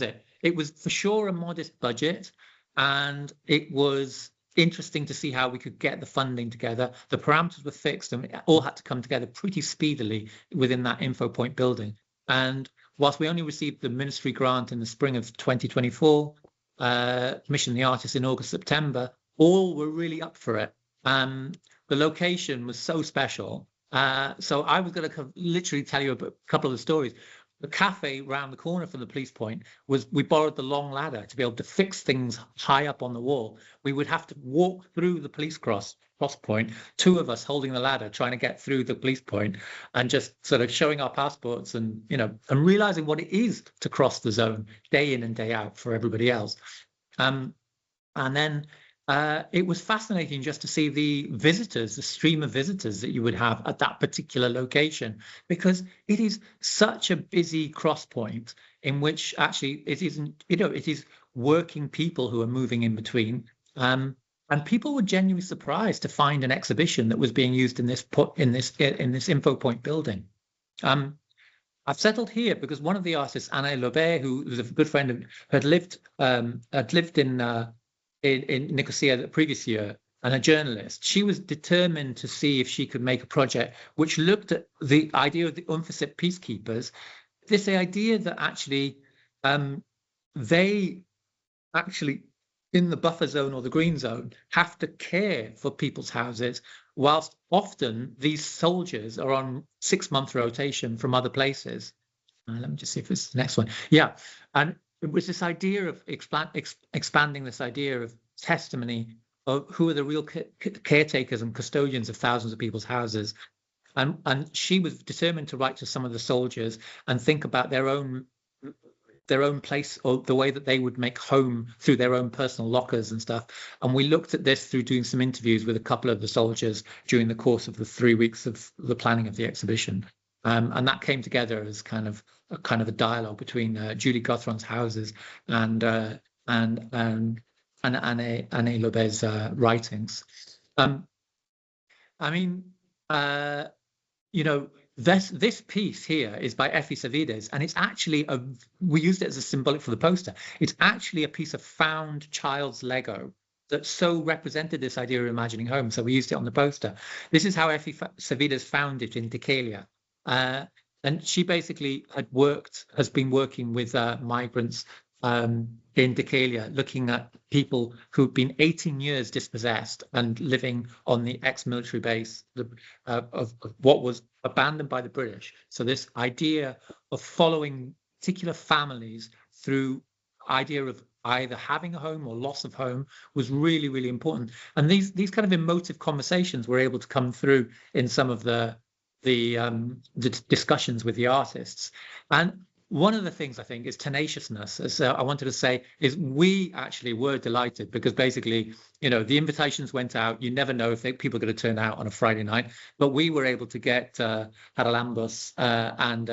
it. It was for sure a modest budget. And it was interesting to see how we could get the funding together. The parameters were fixed and it all had to come together pretty speedily within that info point building. And whilst we only received the ministry grant in the spring of 2024, commissioned the artists in August, September, all were really up for it. The location was so special. So I was going to literally tell you a couple of the stories. The cafe round the corner from the police point we borrowed the long ladder to be able to fix things high up on the wall. We would have to walk through the police cross point, two of us holding the ladder, trying to get through the police point and just sort of showing our passports and, and realizing what it is to cross the zone day in and day out for everybody else. And then it was fascinating just to see the stream of visitors that you would have at that particular location, because it is such a busy cross point in which actually it isn't, it is working people who are moving in between. And people were genuinely surprised to find an exhibition that was being used in this info point building. I've settled here because one of the artists, Anna Lobet, who was a good friend of, had lived in Nicosia the previous year, and a journalist, she was determined to see if she could make a project which looked at the idea of the unforcit peacekeepers, this idea that actually they actually in the buffer zone or the green zone have to care for people's houses, whilst often these soldiers are on 6-month rotation from other places. Let me just see if it's the next one. Yeah, and it was this idea of expanding this idea of testimony of who are the real caretakers and custodians of thousands of people's houses. And she was determined to write to some of the soldiers and think about their own place or the way that they would make home through their own personal lockers and stuff. And we looked at this through doing some interviews with a couple of the soldiers during the course of the 3 weeks of the planning of the exhibition. And that came together as kind of a dialogue between Julie Gothron's houses and Anne Lobet's writings. This piece here is by Effie Savides, and it's actually we used it as a symbolic for the poster. It's actually a piece of found child's Lego that so represented this idea of imagining home. So we used it on the poster. This is how Effie Savides found it in Decalia. And she basically has been working with migrants in Decalia, looking at people who've been 18 years dispossessed and living on the ex-military base of what was abandoned by the British. So this idea of following particular families through idea of either having a home or loss of home was really, really important. And these kind of emotive conversations were able to come through in some of the discussions with the artists. And one of the things I think is tenaciousness, as I wanted to say, is we actually were delighted because basically, the invitations went out. You never know if people are going to turn out on a Friday night, but we were able to get Haralambos and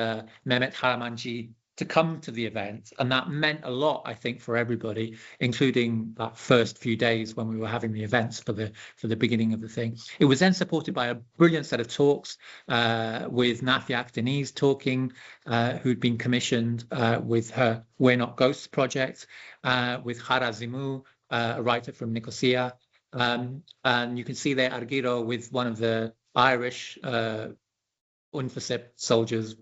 Mehmet Haramanji to come to the event, and that meant a lot, I think, for everybody, including that first few days when we were having the events for the beginning of the thing. It was then supported by a brilliant set of talks with Nafiak Denise talking, who'd been commissioned with her We're Not Ghosts project, with Hara Zimu, a writer from Nicosia, and you can see there Argiro with one of the Irish Unforcit soldiers,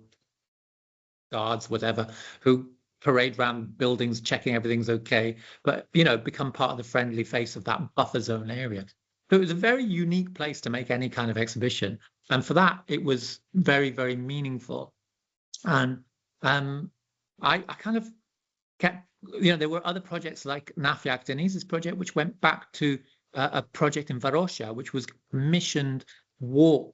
guards, whatever, who parade around buildings checking everything's okay, but become part of the friendly face of that buffer zone area. So it was a very unique place to make any kind of exhibition, and for that it was very, very meaningful. And I kind of there were other projects like Nafiak Denise's project, which went back to a project in Varosha, which was commissioned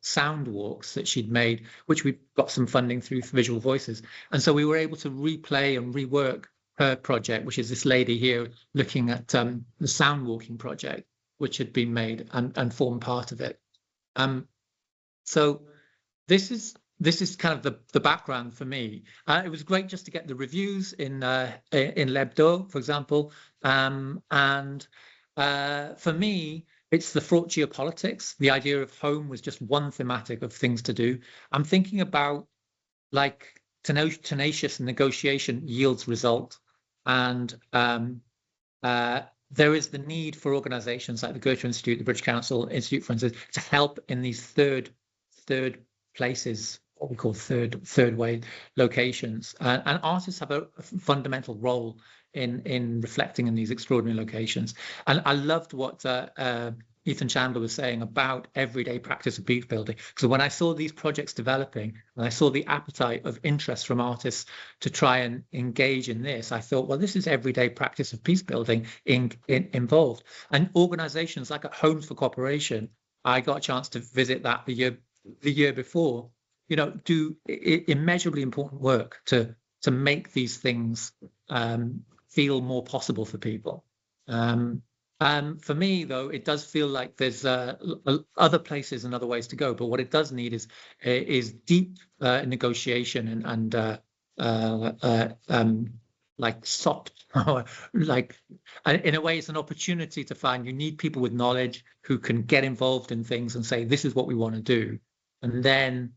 sound walks that she'd made, which we got some funding through Visual Voices. And so we were able to replay and rework her project, which is this lady here looking at the sound walking project, which had been made and formed part of it. So this is kind of the background for me. It was great just to get the reviews in L'Hebdo, for example, and for me, it's the fraught geopolitics. The idea of home was just one thematic of things to do. I'm thinking about like tenacious negotiation yields result, and there is the need for organisations like the Goethe Institute, the British Council, Institute for Instance, to help in these third places, what we call third way locations, and artists have a fundamental role in reflecting in these extraordinary locations. And I loved what Ethan Chandler was saying about everyday practice of peace building. So when I saw these projects developing and I saw the appetite of interest from artists to try and engage in this, I thought, well, this is everyday practice of peace building involved. And organizations like at Homes for Cooperation, I got a chance to visit that the year before, do immeasurably important work to make these things feel more possible for people. For me, though, it does feel like there's other places and other ways to go. But what it does need is deep negotiation and like soft power. Like in a way, it's an opportunity to find you need people with knowledge who can get involved in things and say, this is what we want to do, and then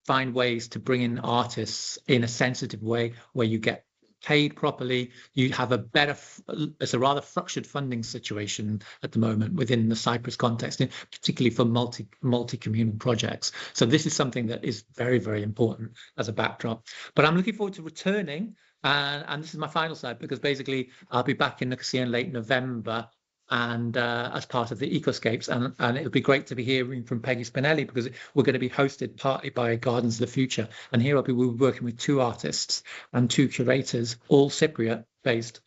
find ways to bring in artists in a sensitive way where you get paid properly. You have it's a rather fractured funding situation at the moment within the Cyprus context, particularly for multi-communal projects. So this is something that is very, very important as a backdrop. But I'm looking forward to returning, and this is my final slide, because basically I'll be back in Nicosia in late November, and as part of the Ecoscapes, and it would be great to be hearing from Peggy Spinelli, because we're going to be hosted partly by Gardens of the Future, and here we'll be working with 2 artists and 2 curators, all Cypriot-based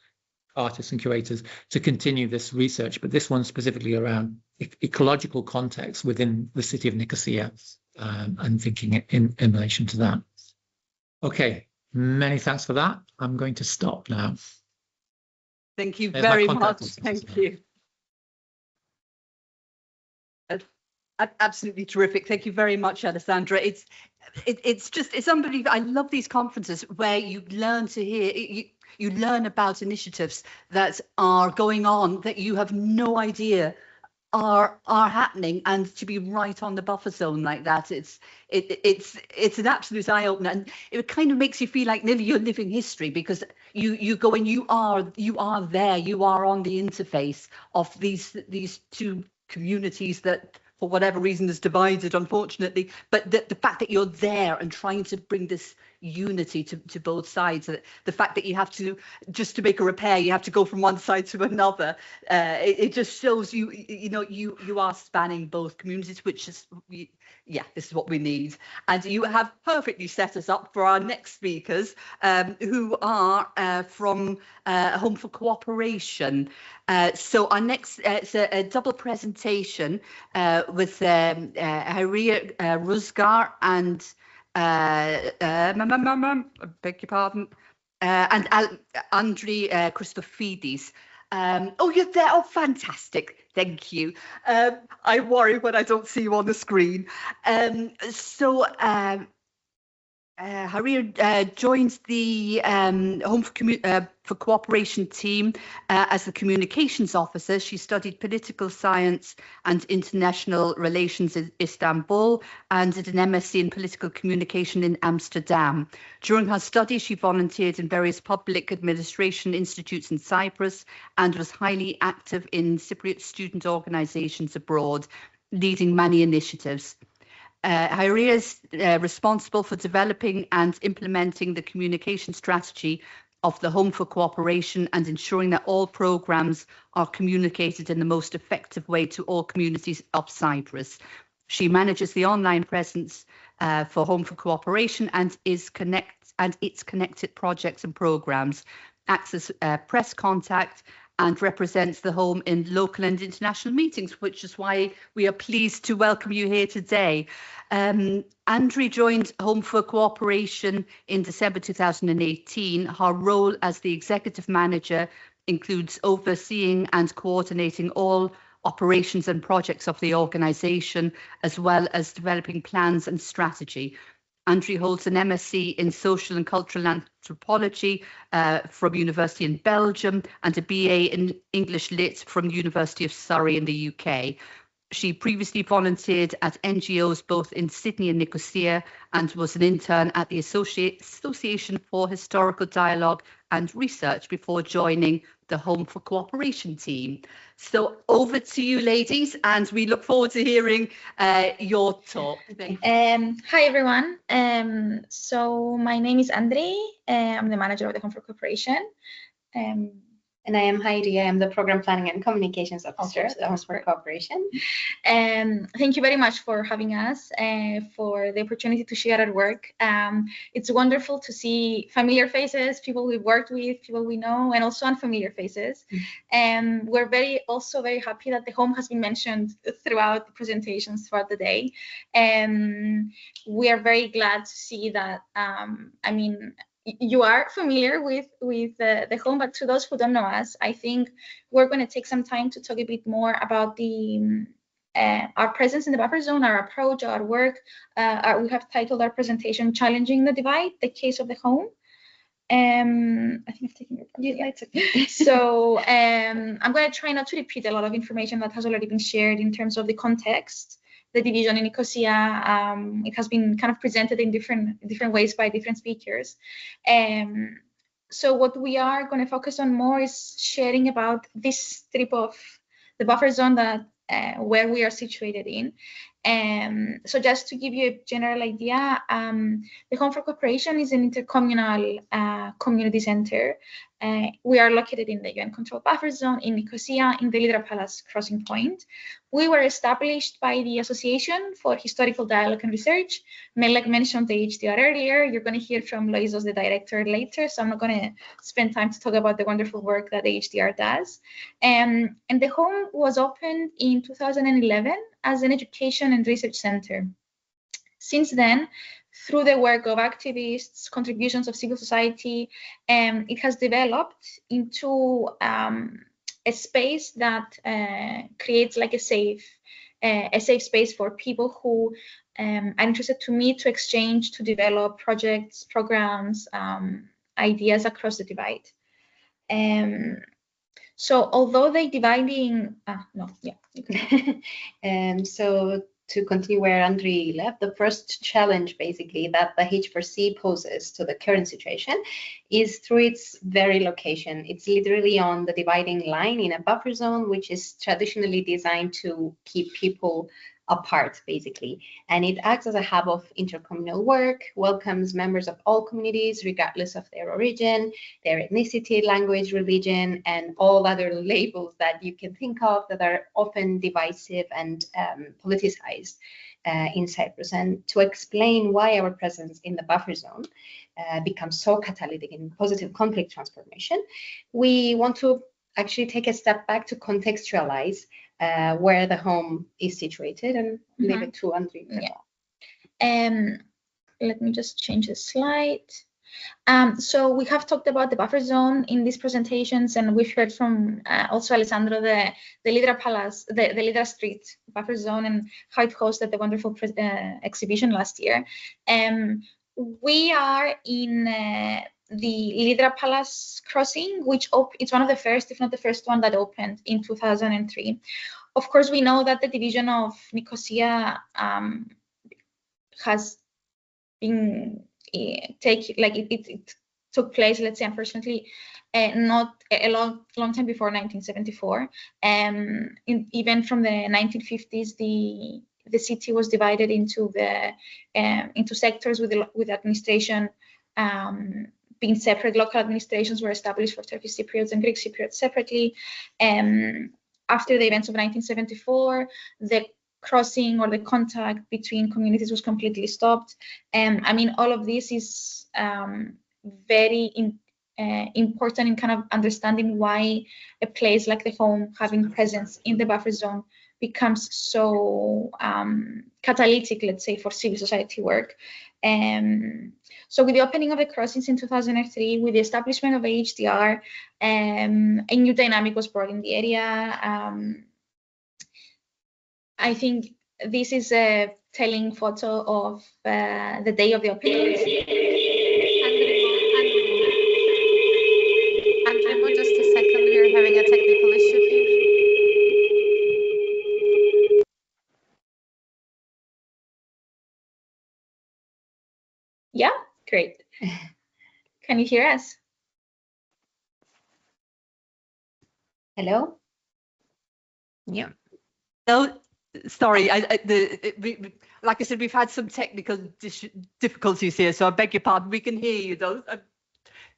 artists and curators, to continue this research, but this one specifically around ecological context within the city of Nicosia, and thinking in relation to that. Okay, many thanks for that. I'm going to stop now. Thank you very much. Thank you. Absolutely terrific. Thank you very much, Alessandra. It's unbelievable. I love these conferences where you learn to hear, you learn about initiatives that are going on that you have no idea are happening, and to be right on the buffer zone like that, it's an absolute eye opener, and it kind of makes you feel like nearly you're living history, because you go and you are there, you are on the interface of these 2 communities that for whatever reason is divided, unfortunately, but the fact that you're there and trying to bring this unity to both sides, the fact that you have to, just to make a repair, you have to go from one side to another, it just shows you are spanning both communities, which is, this is what we need. And you have perfectly set us up for our next speakers, who are from Home for Cooperation. So our next, it's a double presentation with Haria Ruzgar and I beg your pardon, and Andrei Christofidis. You're there. Oh, fantastic. Thank you. I worry when I don't see you on the screen. Haria joins the Home for Cooperation team as the communications officer. She studied political science and international relations in Istanbul and did an MSc in political communication in Amsterdam. During her studies, she volunteered in various public administration institutes in Cyprus and was highly active in Cypriot student organizations abroad, leading many initiatives. Haria is responsible for developing and implementing the communication strategy of the Home for Cooperation and ensuring that all programs are communicated in the most effective way to all communities of Cyprus. She manages the online presence for Home for Cooperation and its connected projects and programs. acts as press contact, and represents the home in local and international meetings, which is why we are pleased to welcome you here today. Andrea joined Home for Cooperation in December 2018. Her role as the executive manager includes overseeing and coordinating all operations and projects of the organisation, as well as developing plans and strategy. Andrea holds an MSc in Social and Cultural Anthropology from University in Belgium and a BA in English Lit from University of Surrey in the UK. She previously volunteered at NGOs both in Sydney and Nicosia and was an intern at the Association for Historical Dialogue and Research before joining the Home for Cooperation team. So over to you, ladies, and we look forward to hearing your talk. Hi, everyone. So my name is Andre. I'm the manager of the Home for Cooperation. And I am Heidi. I am the Program Planning and Communications Officer at the Home for Cooperation. Thank you very much for having us, for the opportunity to share our work. It's wonderful to see familiar faces, people we've worked with, people we know, and also unfamiliar faces. And we're also very happy that the home has been mentioned throughout the presentations throughout the day. And we are very glad to see that, I mean, you are familiar with the home, but to those who don't know us, I think we're going to take some time to talk a bit more about the our presence in the buffer zone, our approach, our work. We have titled our presentation "Challenging the Divide: The Case of the Home." I think I've taken your part. Yeah. So I'm going to try not to repeat a lot of information that has already been shared in terms of the context. The division in Nicosia, it has been kind of presented in different ways by different speakers. So what we are going to focus on more is sharing about this strip of the buffer zone that where we are situated in. So just to give you a general idea, the Home for Cooperation is an intercommunal community center. We are located in the UN controlled buffer zone in Nicosia in the Lydra Palace crossing point. We were established by the Association for Historical Dialogue and Research. Melek mentioned the HDR earlier. You're going to hear from Loizos, the director, later, so I'm not going to spend time to talk about the wonderful work that the HDR does. And the home was opened in 2011 as an education and research center. Since then, through the work of activists, contributions of civil society, it has developed into a space that creates like a safe space for people who are interested to meet, to exchange, to develop projects, programs, ideas across the divide. So although they dividing, so to continue where Andre left, the first challenge basically that the H4C poses to the current situation is through its very location. It's literally on the dividing line in a buffer zone, which is traditionally designed to keep people apart, basically. And it acts as a hub of intercommunal work, welcomes members of all communities, regardless of their origin, their ethnicity, language, religion, and all other labels that you can think of that are often divisive and politicized in Cyprus. And to explain why our presence in the buffer zone becomes so catalytic in positive conflict transformation, we want to actually take a step back to contextualize where the home is situated and leave it to Andre. Yeah. Let me just change the slide. So we have talked about the buffer zone in these presentations, and we've heard from also Alessandro the Lydra Palace, the Lydra Street buffer zone, and how it hosted the wonderful exhibition last year. We are in the Lydra Palace crossing, which it's one of the first, if not the first one, that opened in 2003. Of course, we know that the division of Nicosia has been it took place, let's say, unfortunately, not a long time before 1974. Even from the 1950s, the city was divided into sectors with administration being separate. Local administrations were established for Turkish Cypriots and Greek Cypriots separately. After the events of 1974, the crossing or the contact between communities was completely stopped. I mean, all of this is very important in kind of understanding why a place like the home having presence in the buffer zone becomes so catalytic, let's say, for civil society work. So with the opening of the crossings in 2003, with the establishment of AHDR, a new dynamic was brought in the area. I think this is a telling photo of the day of the opening. Andremo, just a second, we are having a technical issue here. Yeah, great. Can you hear us? Hello? Yeah. No, sorry. Like I said, we've had some technical difficulties here, so I beg your pardon. We can hear you, though.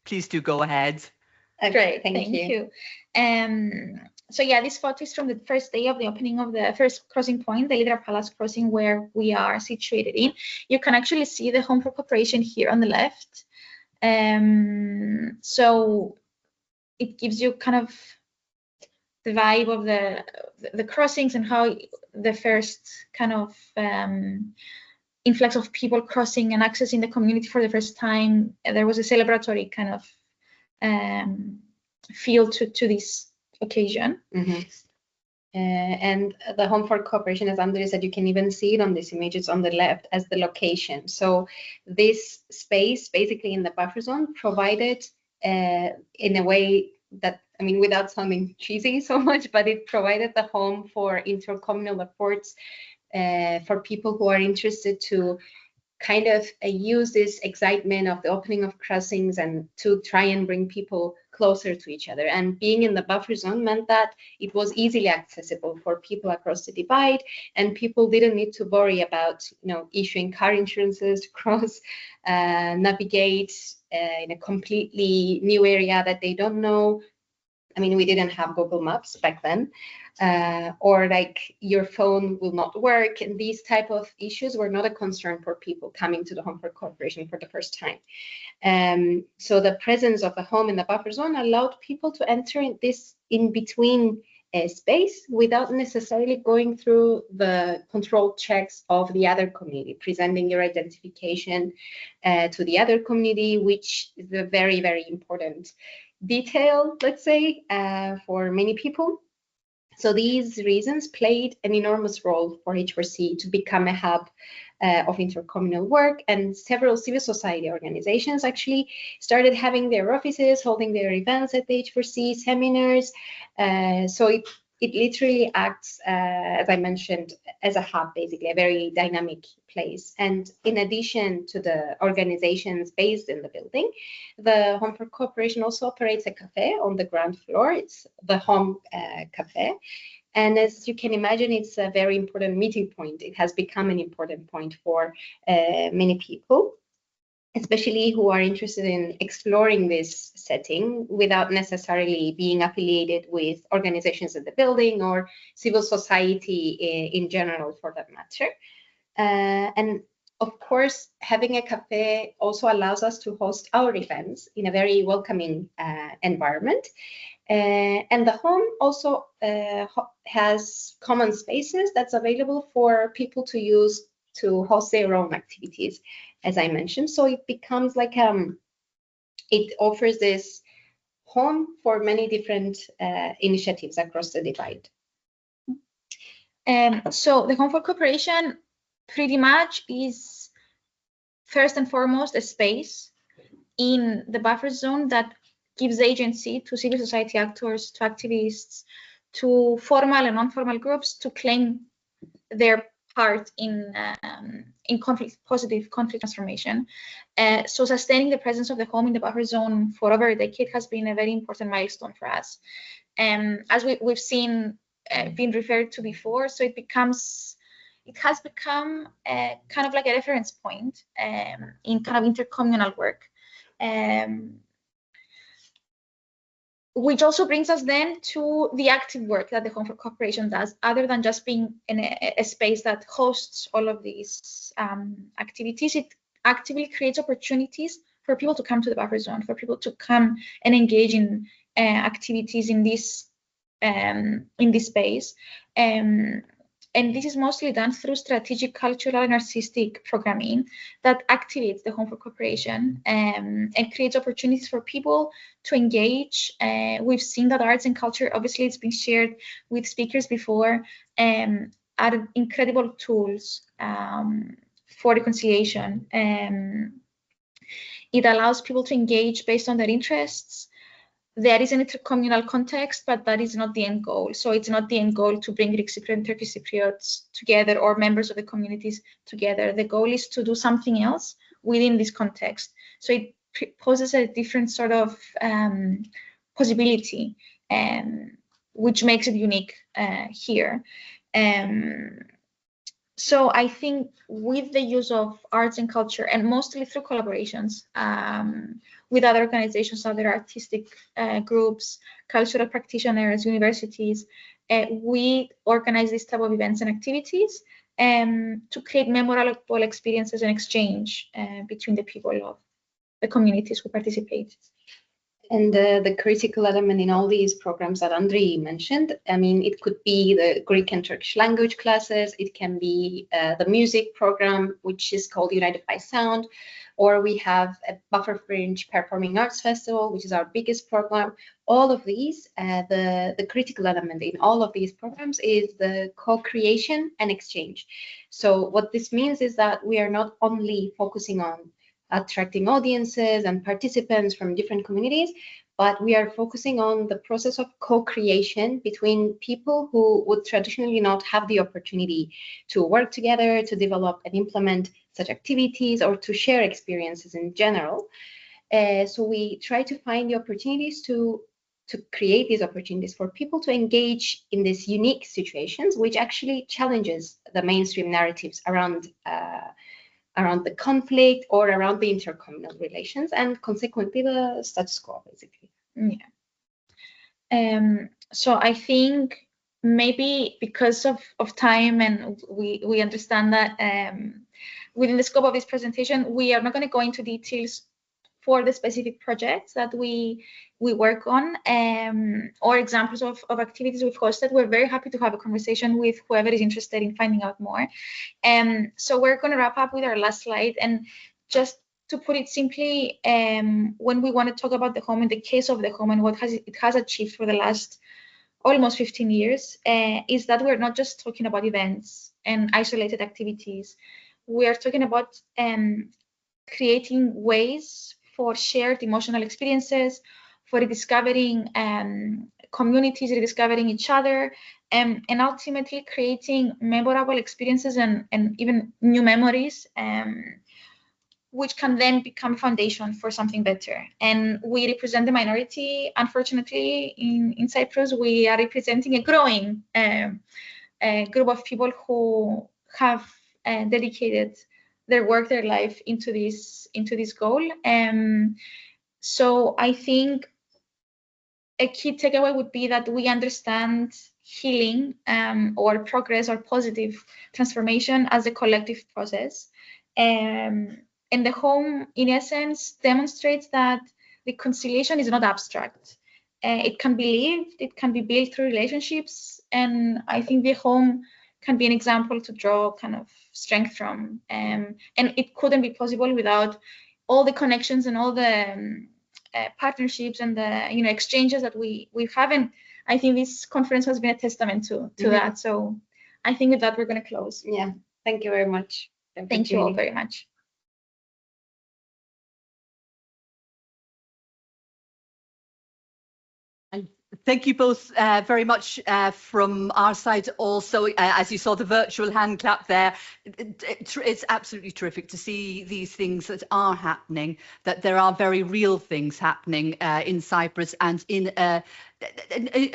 Please do go ahead. Great, thank you. So yeah, this photo is from the first day of the opening of the first crossing point, the Lydra Palace crossing, where we are situated in. You can actually see the Home for Cooperation here on the left. So it gives you kind of the vibe of the crossings and how the first kind of influx of people crossing and accessing the community for the first time. There was a celebratory kind of feel to this occasion. Mm-hmm. And the Home for Cooperation, as Andrea said, you can even see it on these images on the left as the location. So this space, basically in the buffer zone, provided in a way that, I mean, without sounding cheesy so much, but it provided the home for intercommunal efforts for people who are interested to kind of use this excitement of the opening of crossings and to try and bring people closer to each other. And being in the buffer zone meant that it was easily accessible for people across the divide, and people didn't need to worry about, issuing car insurances to cross, navigate in a completely new area that they don't know. I mean, we didn't have Google Maps back then, or like your phone will not work. And these type of issues were not a concern for people coming to the Home for Cooperation for the first time. So the presence of a home in the buffer zone allowed people to enter in this in-between space without necessarily going through the control checks of the other community, presenting your identification to the other community, which is a very, very important detail, let's say, for many people. So these reasons played an enormous role for H4C to become a hub of intercommunal work, and several civil society organizations actually started having their offices, holding their events at the H4C, seminars. So it literally acts, as I mentioned, as a hub, basically, a very dynamic place. And in addition to the organizations based in the building, the Home for Cooperation also operates a cafe on the ground floor. It's the Home Cafe. And as you can imagine, it's a very important meeting point. It has become an important point for many people, especially who are interested in exploring this setting without necessarily being affiliated with organizations in the building or civil society in general, for that matter. And of course, having a cafe also allows us to host our events in a very welcoming environment. And the home also has common spaces that's available for people to use to host their own activities, as I mentioned. So it becomes like it offers this home for many different initiatives across the divide. So the Home for Cooperation pretty much is first and foremost a space in the buffer zone that gives agency to civil society actors, to activists, to formal and non-formal groups to claim their part in positive conflict transformation. So sustaining the presence of the home in the buffer zone for over a decade has been a very important milestone for us. As we've seen been referred to before, so it has become kind of like a reference point in kind of intercommunal work. Which also brings us then to the active work that the Home for Cooperation does, other than just being in a space that hosts all of these activities. It actively creates opportunities for people to come to the buffer zone, for people to come and engage in activities in this space. And this is mostly done through strategic cultural and artistic programming that activates the Home for Cooperation and creates opportunities for people to engage. We've seen that arts and culture, obviously it's been shared with speakers before, are incredible tools for reconciliation. It allows people to engage based on their interests. There is an intercommunal context, but that is not the end goal. So it's not the end goal to bring Greek Cypriot and Turkish Cypriots together or members of the communities together. The goal is to do something else within this context. So it poses a different sort of possibility, which makes it unique here. So I think with the use of arts and culture, and mostly through collaborations with other organizations, other artistic groups, cultural practitioners, universities, we organize this type of events and activities to create memorable experiences and exchange between the people of the communities who participate. And the critical element in all these programs that Andrei mentioned, I mean, it could be the Greek and Turkish language classes, it can be the music program, which is called United by Sound, or we have a Buffer Fringe Performing Arts Festival, which is our biggest program. All of these, the critical element in all of these programs is the co-creation and exchange. So what this means is that we are not only focusing on attracting audiences and participants from different communities, but we are focusing on the process of co-creation between people who would traditionally not have the opportunity to work together, to develop and implement such activities, or to share experiences in general. So we try to find the opportunities to create these opportunities for people to engage in these unique situations, which actually challenges the mainstream narratives around the conflict or around the intercommunal relations, and consequently the status quo, basically. Yeah. So I think maybe because of time, and we understand that within the scope of this presentation, we are not going to go into details for the specific projects that we work on, or examples of activities we've hosted. We're very happy to have a conversation with whoever is interested in finding out more. So we're going to wrap up with our last slide. And just to put it simply, when we want to talk about the home, in the case of the home and what it has achieved for the last almost 15 years, is that we're not just talking about events and isolated activities. We are talking about creating ways for shared emotional experiences, for rediscovering communities, rediscovering each other, and ultimately creating memorable experiences and even new memories, which can then become a foundation for something better. And we represent the minority. Unfortunately, in Cyprus, we are representing a growing group of people who have dedicated their work, their life into this goal. So I think a key takeaway would be that we understand healing or progress or positive transformation as a collective process. And the home, in essence, demonstrates that reconciliation is not abstract. It can be lived, it can be built through relationships, and I think the home can be an example to draw kind of strength from. And it couldn't be possible without all the connections and all the partnerships and the exchanges that we have. And I think this conference has been a testament to that. So I think with that we're going to close. Yeah, thank you very much. Thank you all very much. Thank you both very much from our side also. As you saw the virtual hand clap there, it's absolutely terrific to see these things that are happening, that there are very real things happening in Cyprus and in a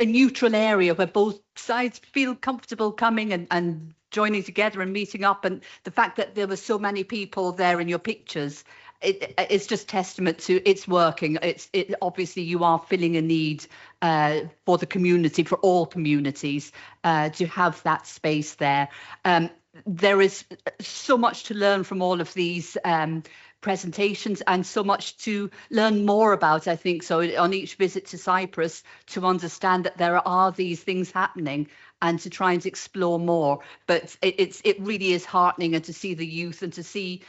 neutral area where both sides feel comfortable coming and joining together and meeting up. And the fact that there were so many people there in your pictures, it's just testament to it's working. It obviously you are filling a need for the community, for all communities, to have that space there. There is so much to learn from all of these presentations and so much to learn more about, I think, so on each visit to Cyprus, to understand that there are these things happening and to try and explore more. But it really is heartening, and to see the youth and to see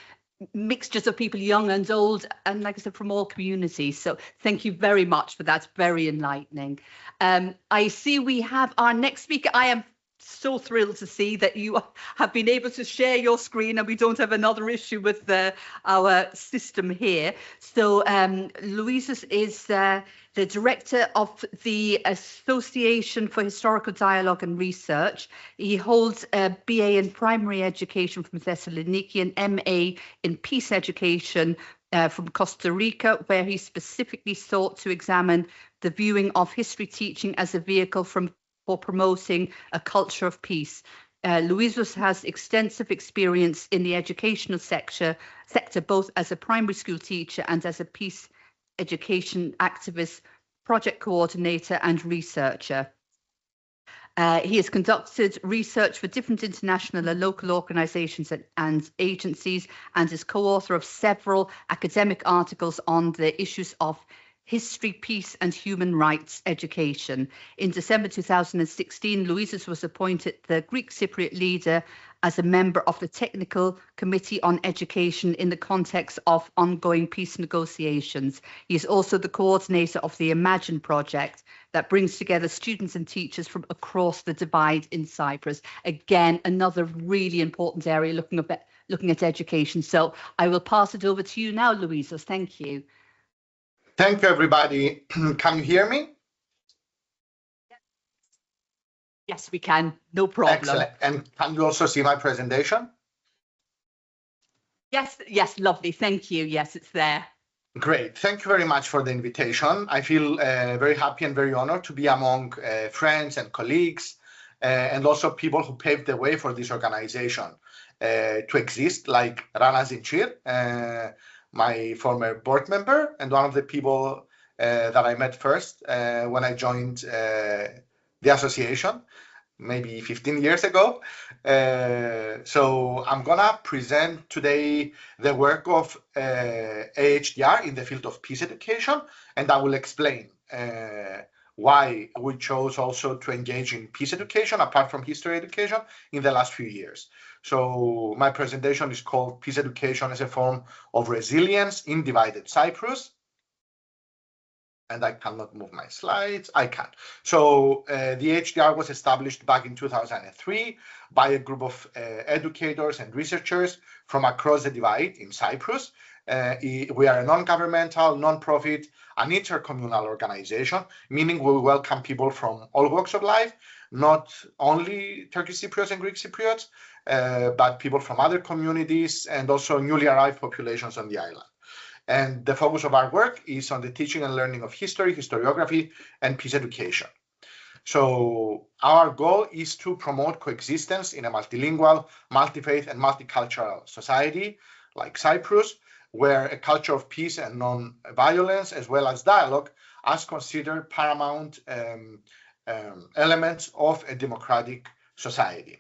mixtures of people, young and old, and like I said, from all communities. So thank you very much for that. Very enlightening. I see we have our next speaker. I am so thrilled to see that you have been able to share your screen and we don't have another issue with our system here. So Louisos is the director of the Association for Historical Dialogue and Research. He holds a BA in Primary Education from Thessaloniki and MA in Peace Education from Costa Rica, where he specifically sought to examine the viewing of history teaching as a vehicle for promoting a culture of peace. Louisos has extensive experience in the educational sector, both as a primary school teacher and as a peace education activist, project coordinator and researcher. He has conducted research for different international and local organisations and agencies, and is co-author of several academic articles on the issues of history, peace and human rights education. In December 2016, Louisos was appointed the Greek Cypriot leader as a member of the Technical Committee on Education in the context of ongoing peace negotiations. He is also the coordinator of the Imagine project that brings together students and teachers from across the divide in Cyprus. Again, another really important area looking at education. So I will pass it over to you now, Louisos. Thank you. Thank you, everybody. Can you hear me? Yes, we can. No problem. Excellent. And can you also see my presentation? Yes, lovely. Thank you. Yes, it's there. Great. Thank you very much for the invitation. I feel very happy and very honored to be among friends and colleagues and also people who paved the way for this organization to exist, like Rana Zinchir, my former board member, and one of the people that I met first when I joined the association, maybe 15 years ago. So I'm gonna present today the work of AHDR in the field of peace education, and I will explain why we chose also to engage in peace education apart from history education in the last few years. So my presentation is called Peace Education as a Form of Resilience in Divided Cyprus. And I cannot move my slides. I can. So the HDR was established back in 2003 by a group of educators and researchers from across the divide in Cyprus. We are a non-governmental, non-profit, an intercommunal organization, meaning we welcome people from all walks of life, not only Turkish Cypriots and Greek Cypriots, but people from other communities and also newly arrived populations on the island. And the focus of our work is on the teaching and learning of history, historiography, and peace education. So our goal is to promote coexistence in a multilingual, multi-faith, and multicultural society like Cyprus, where a culture of peace and non-violence, as well as dialogue, are considered paramount elements of a democratic society.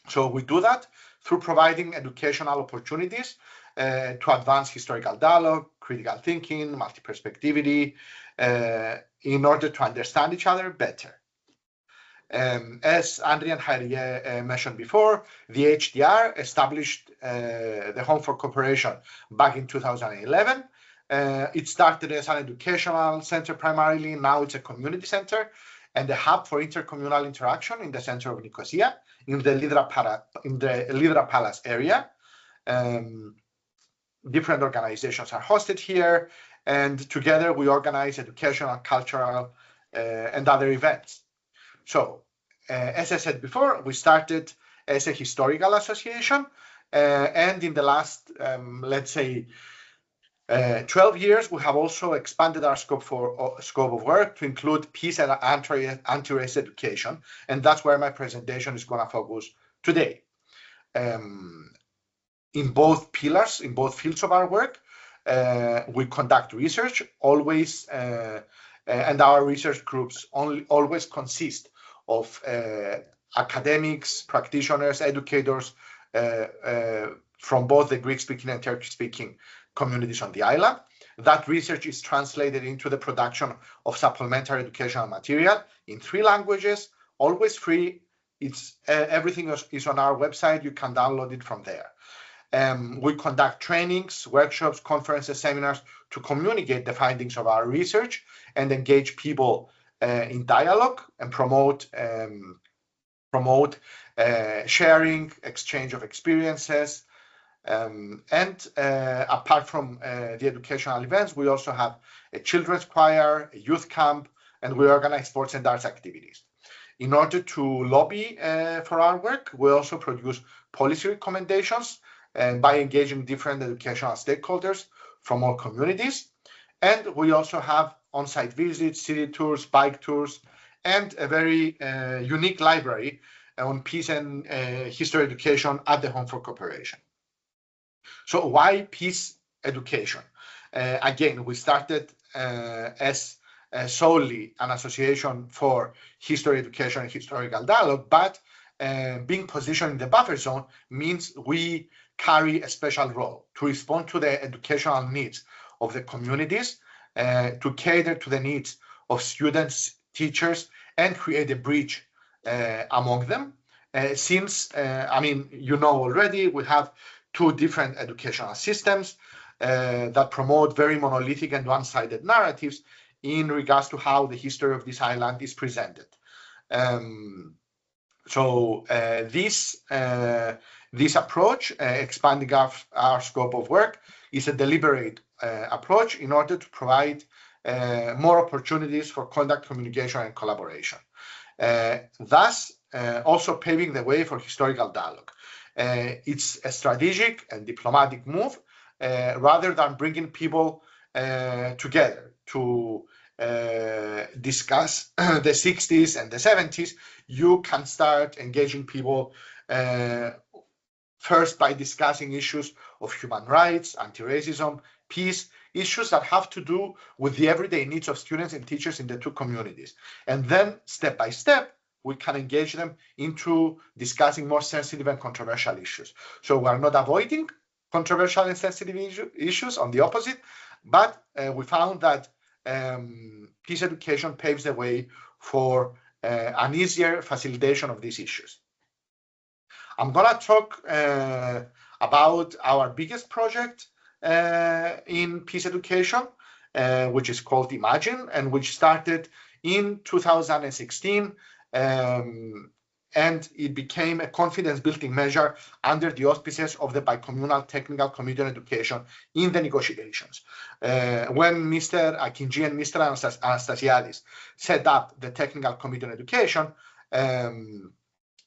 So we do that through providing educational opportunities to advance historical dialogue, critical thinking, multi-perspectivity, in order to understand each other better. As Andrea and Javier mentioned before, the HDR established the Home for Cooperation back in 2011. It started as an educational center primarily. Now it's a community center and a hub for intercommunal interaction in the center of Nicosia, in the Lydra Palace area. Different organizations are hosted here, and together we organize educational, cultural, and other events. So, as I said before, we started as a historical association, and in the last, let's say, 12 years, we have also expanded our scope of work to include peace and anti-racist education, and that's where my presentation is going to focus today. In both pillars, in both fields of our work, we conduct research always, and our research groups always consist of academics, practitioners, educators from both the Greek-speaking and Turkish-speaking communities on the island. That research is translated into the production of supplementary educational material in 3 languages, always free. It's everything is on our website. You can download it from there. We conduct trainings, workshops, conferences, seminars to communicate the findings of our research and engage people in dialogue and promote sharing, exchange of experiences. Apart from the educational events, we also have a children's choir, a youth camp, and we organize sports and arts activities. In order to lobby for our work, we also produce policy recommendations by engaging different educational stakeholders from all communities. And we also have on-site visits, city tours, bike tours, and a very unique library on peace and history education at the Home for Cooperation. So why peace education? Again, we started as solely an association for history education and historical dialogue, but being positioned in the buffer zone means we carry a special role to respond to the educational needs of the communities, to cater to the needs of students, teachers, and create a bridge among them. Since, I mean, you know already, we have 2 different educational systems that promote very monolithic and one-sided narratives in regards to how the history of this island is presented. This approach, expanding our scope of work, is a deliberate approach in order to provide more opportunities for conduct, communication, and collaboration. Thus, also paving the way for historical dialogue. It's a strategic and diplomatic move rather than bringing people together to discuss the 60s and the 70s. You can start engaging people first by discussing issues of human rights, anti-racism, peace, issues that have to do with the everyday needs of students and teachers in the 2 communities. And then step by step, we can engage them into discussing more sensitive and controversial issues. So we are not avoiding controversial and sensitive issues, on the opposite, but we found that peace education paves the way for an easier facilitation of these issues. I'm going to talk about our biggest project in peace education, which is called Imagine, and which started in 2016. And it became a confidence-building measure under the auspices of the Bicommunal Technical Committee on Education in the negotiations. When Mr. Akinji and Mr. Anastasiadis set up the Technical Committee on Education,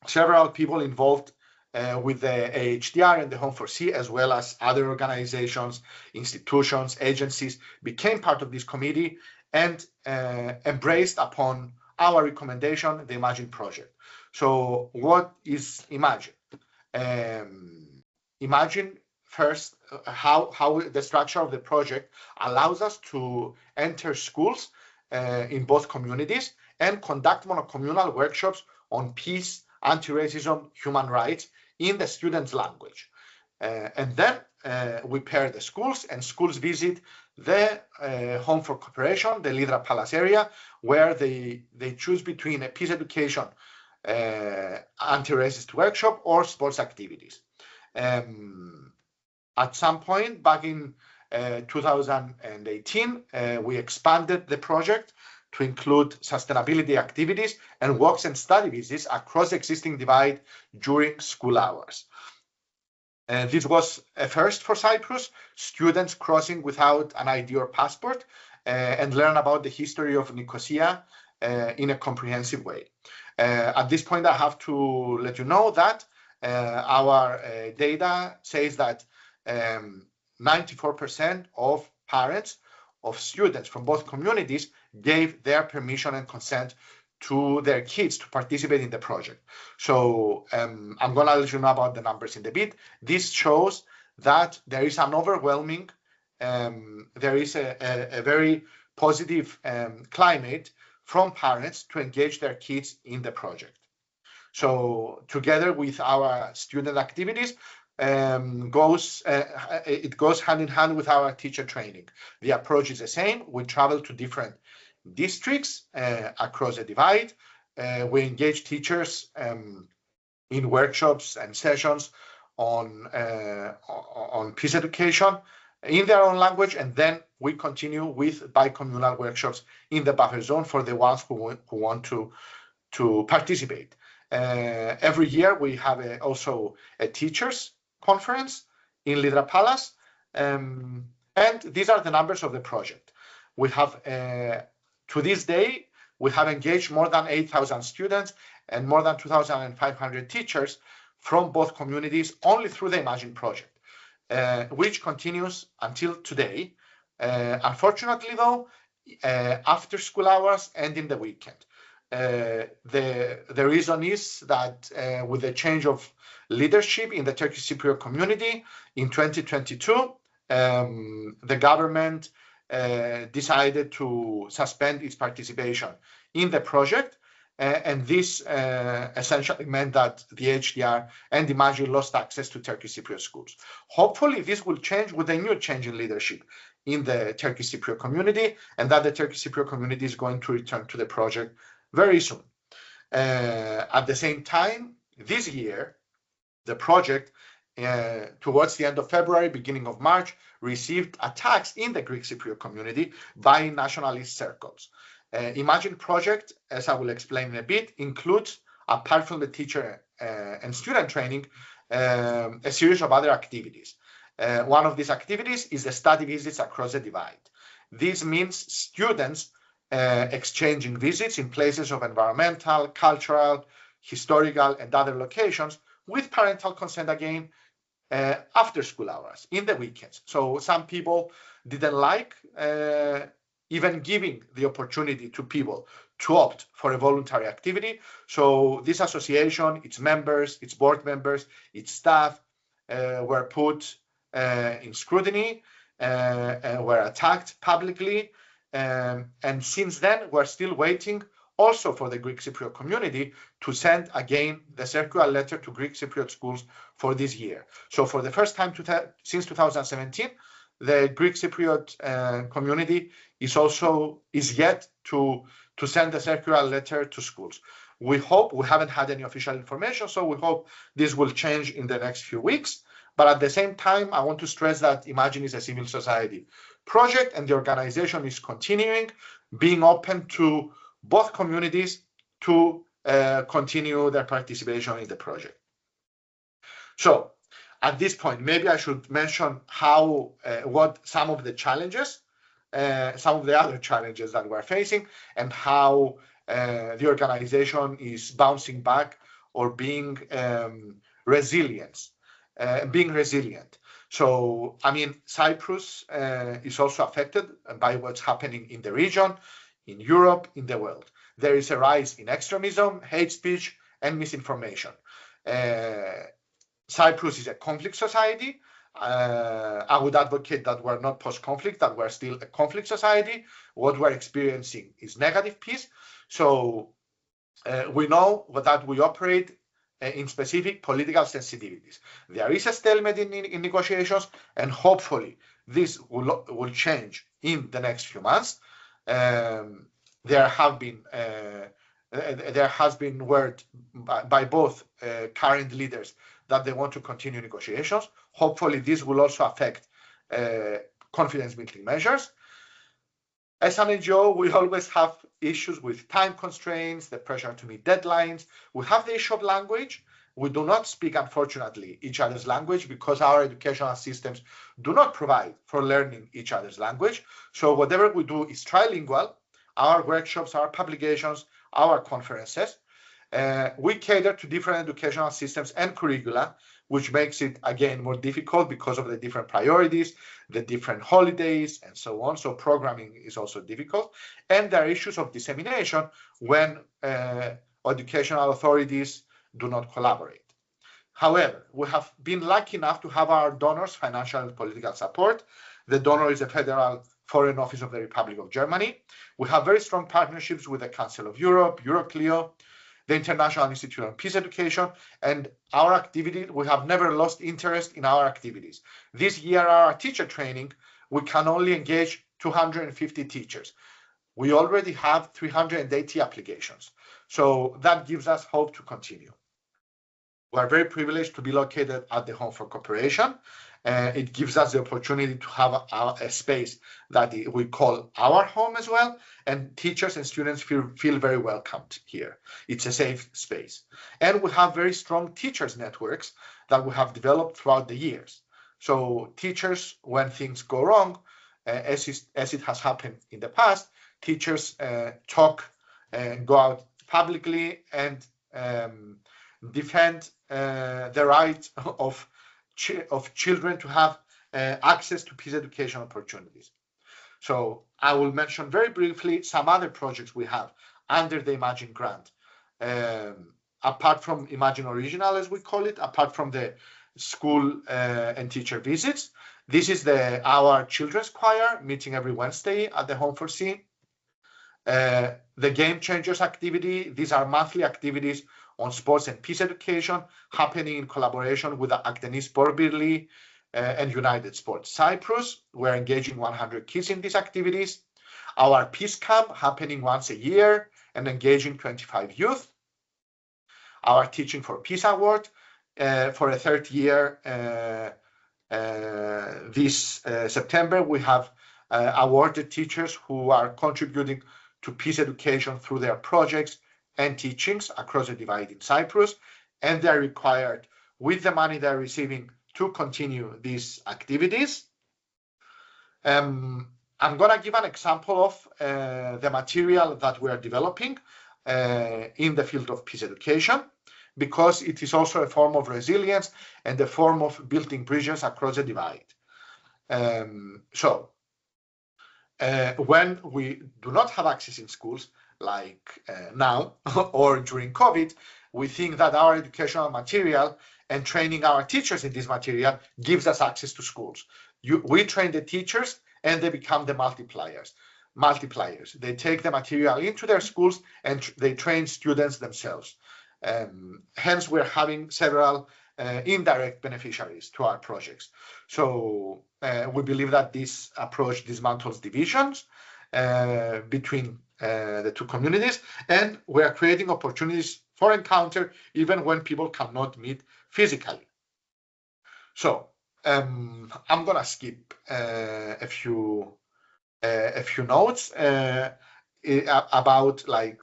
several people involved with the AHDR and the Home for C, as well as other organizations, institutions, agencies, became part of this committee and embraced upon our recommendation, the Imagine project. So what is Imagine? Imagine first how the structure of the project allows us to enter schools in both communities and conduct monocommunal workshops on peace, anti-racism, human rights in the students' language. And then we pair the schools, and schools visit the Home for Cooperation, the Lidra Palace area, where they choose between a peace education anti-racist workshop or sports activities. At some point back in 2018, we expanded the project to include sustainability activities and walks and study visits across the existing divide during school hours. This was a first for Cyprus, students crossing without an ID or passport and learn about the history of Nicosia in a comprehensive way. At this point, I have to let you know that our data says that 94% of parents of students from both communities gave their permission and consent to their kids to participate in the project. So I'm going to let you know about the numbers in a bit. This shows that there is an overwhelming, there is a very positive climate from parents to engage their kids in the project. So together with our student activities, goes hand in hand with our teacher training. The approach is the same. We travel to different districts across the divide. We engage teachers in workshops and sessions on peace education in their own language, and then we continue with bi-communal workshops in the buffer zone for the ones who want to participate. Every year we have also a teachers conference in Lydra Palace, and these are the numbers of the project. We have, to this day, we have engaged more than 8,000 students and more than 2,500 teachers from both communities only through the Imagine project, which continues until today. Unfortunately, though, after school hours and in the weekend. The reason is that with the change of leadership in the Turkish Cypriot community in 2022, the government decided to suspend its participation in the project, and this essentially meant that the HDR and Imagine lost access to Turkish Cypriot schools. Hopefully this will change with a new change in leadership in the Turkish Cypriot community, and that the Turkish Cypriot community is going to return to the project very soon. At the same time, this year, the project, towards the end of February, beginning of March, received attacks in the Greek Cypriot community by nationalist circles. Imagine project, as I will explain in a bit, includes, apart from the teacher and student training, a series of other activities. One of these activities is the study visits across the divide. This means students exchanging visits in places of environmental, cultural, historical, and other locations with parental consent again after school hours, in the weekends. So some people didn't like even giving the opportunity to people to opt for a voluntary activity. So this association, its members, its board members, its staff were put in scrutiny, were attacked publicly. And since then, we're still waiting also for the Greek Cypriot community to send again the circular letter to Greek Cypriot schools for this year. So for the first time since 2017, the Greek Cypriot community is yet to send the circular letter to schools. We haven't had any official information, so we hope this will change in the next few weeks. But at the same time, I want to stress that Imagine is a civil society project, and the organization is continuing, being open to both communities to continue their participation in the project. So at this point, maybe I should mention what some of the challenges, some of the other challenges that we're facing, and how the organization is bouncing back or being resilient. So, I mean, Cyprus is also affected by what's happening in the region, in Europe, in the world. There is a rise in extremism, hate speech, and misinformation. Cyprus is a conflict society. I would advocate that we're not post-conflict, that we're still a conflict society. What we're experiencing is negative peace. So we know that we operate in specific political sensitivities. There is a stalemate in negotiations, and hopefully this will change in the next few months. There has been word by both current leaders that they want to continue negotiations. Hopefully this will also affect confidence building measures. As an NGO, we always have issues with time constraints, the pressure to meet deadlines. We have the issue of language. We do not speak, unfortunately, each other's language because our educational systems do not provide for learning each other's language. So whatever we do is trilingual. Our workshops, our publications, our conferences. We cater to different educational systems and curricula, which makes it, again, more difficult because of the different priorities, the different holidays, and so on. So programming is also difficult. And there are issues of dissemination when educational authorities do not collaborate. However, we have been lucky enough to have our donors' financial and political support. The donor is the Federal Foreign Office of the Republic of Germany. We have very strong partnerships with the Council of Europe, Euroclio, the International Institute on Peace Education, and our activity, we have never lost interest in our activities. This year, our teacher training, we can only engage 250 teachers. We already have 380 applications. So that gives us hope to continue. We are very privileged to be located at the Home for Cooperation. It gives us the opportunity to have a space that we call our home as well, and teachers and students feel very welcomed here. It's a safe space. And we have very strong teachers networks that we have developed throughout the years. So teachers, when things go wrong, as it has happened in the past, teachers talk and go out publicly and defend the right of children to have access to peace education opportunities. So I will mention very briefly some other projects we have under the Imagine grant. Apart from Imagine Original, as we call it, apart from the school and teacher visits, this is our children's choir meeting every Wednesday at the Home for C. The Game Changers activity, these are monthly activities on sports and peace education happening in collaboration with the Actenis Sport Birliği and United Sports Cyprus. We're engaging 100 kids in these activities. Our Peace Camp happening once a year and engaging 25 youth. Our Teaching for Peace Award for a third year this September. We have awarded teachers who are contributing to peace education through their projects and teachings across the divide in Cyprus, and they are required with the money they're receiving to continue these activities. I'm going to give an example of the material that we are developing in the field of peace education, because it is also a form of resilience and a form of building bridges across the divide. When we do not have access in schools, like now or during COVID, we think that our educational material and training our teachers in this material gives us access to schools. We train the teachers and they become the multipliers. They take the material into their schools and they train students themselves. Hence, we're having several indirect beneficiaries to our projects. So we believe that this approach dismantles divisions between the two communities, and we are creating opportunities for encounter even when people cannot meet physically. So I'm gonna skip a few notes about like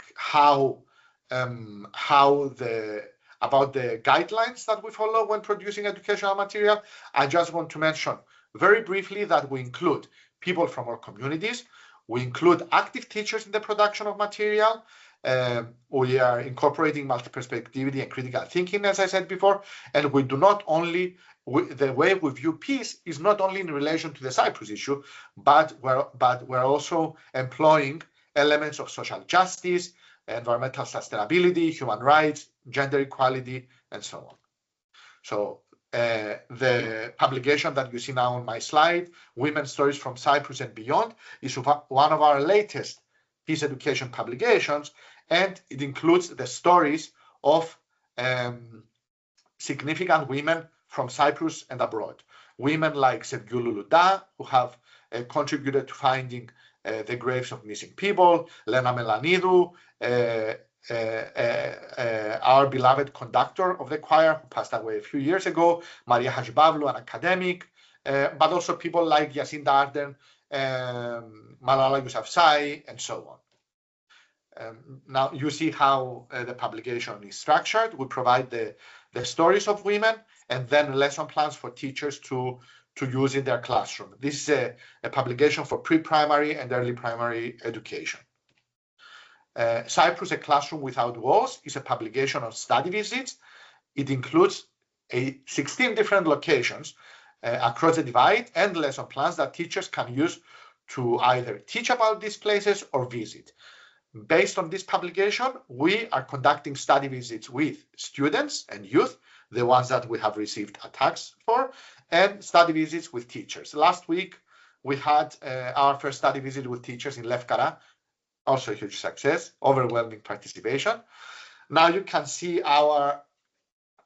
about the guidelines that we follow when producing educational material. I just want to mention very briefly that we include people from our communities. We include active teachers in the production of material. We are incorporating multi-perspectivity and critical thinking, as I said before. And we do not only, the way we view peace is not only in relation to the Cyprus issue, but we're also employing elements of social justice, environmental sustainability, human rights, gender equality, and so on. So the publication that you see now on my slide, Women's Stories from Cyprus and Beyond, is one of our latest peace education publications, and it includes the stories of significant women from Cyprus and abroad. Women like Sevgiulu Luda, who have contributed to finding the graves of missing people, Lena Melanidou, our beloved conductor of the choir who passed away a few years ago, Maria Hajibavlu, an academic, but also people like Yacinda Ardern, Malala Yousafzai, and so on. Now you see how the publication is structured. We provide the stories of women and then lesson plans for teachers to use in their classroom. This is a publication for pre-primary and early primary education. Cyprus, A Classroom Without Walls, is a publication of study visits. It includes 16 different locations across the divide and lesson plans that teachers can use to either teach about these places or visit. Based on this publication, we are conducting study visits with students and youth, the ones that we have received attacks for, and study visits with teachers. Last week, we had our first study visit with teachers in Lefkara, also a huge success, overwhelming participation. Now you can see our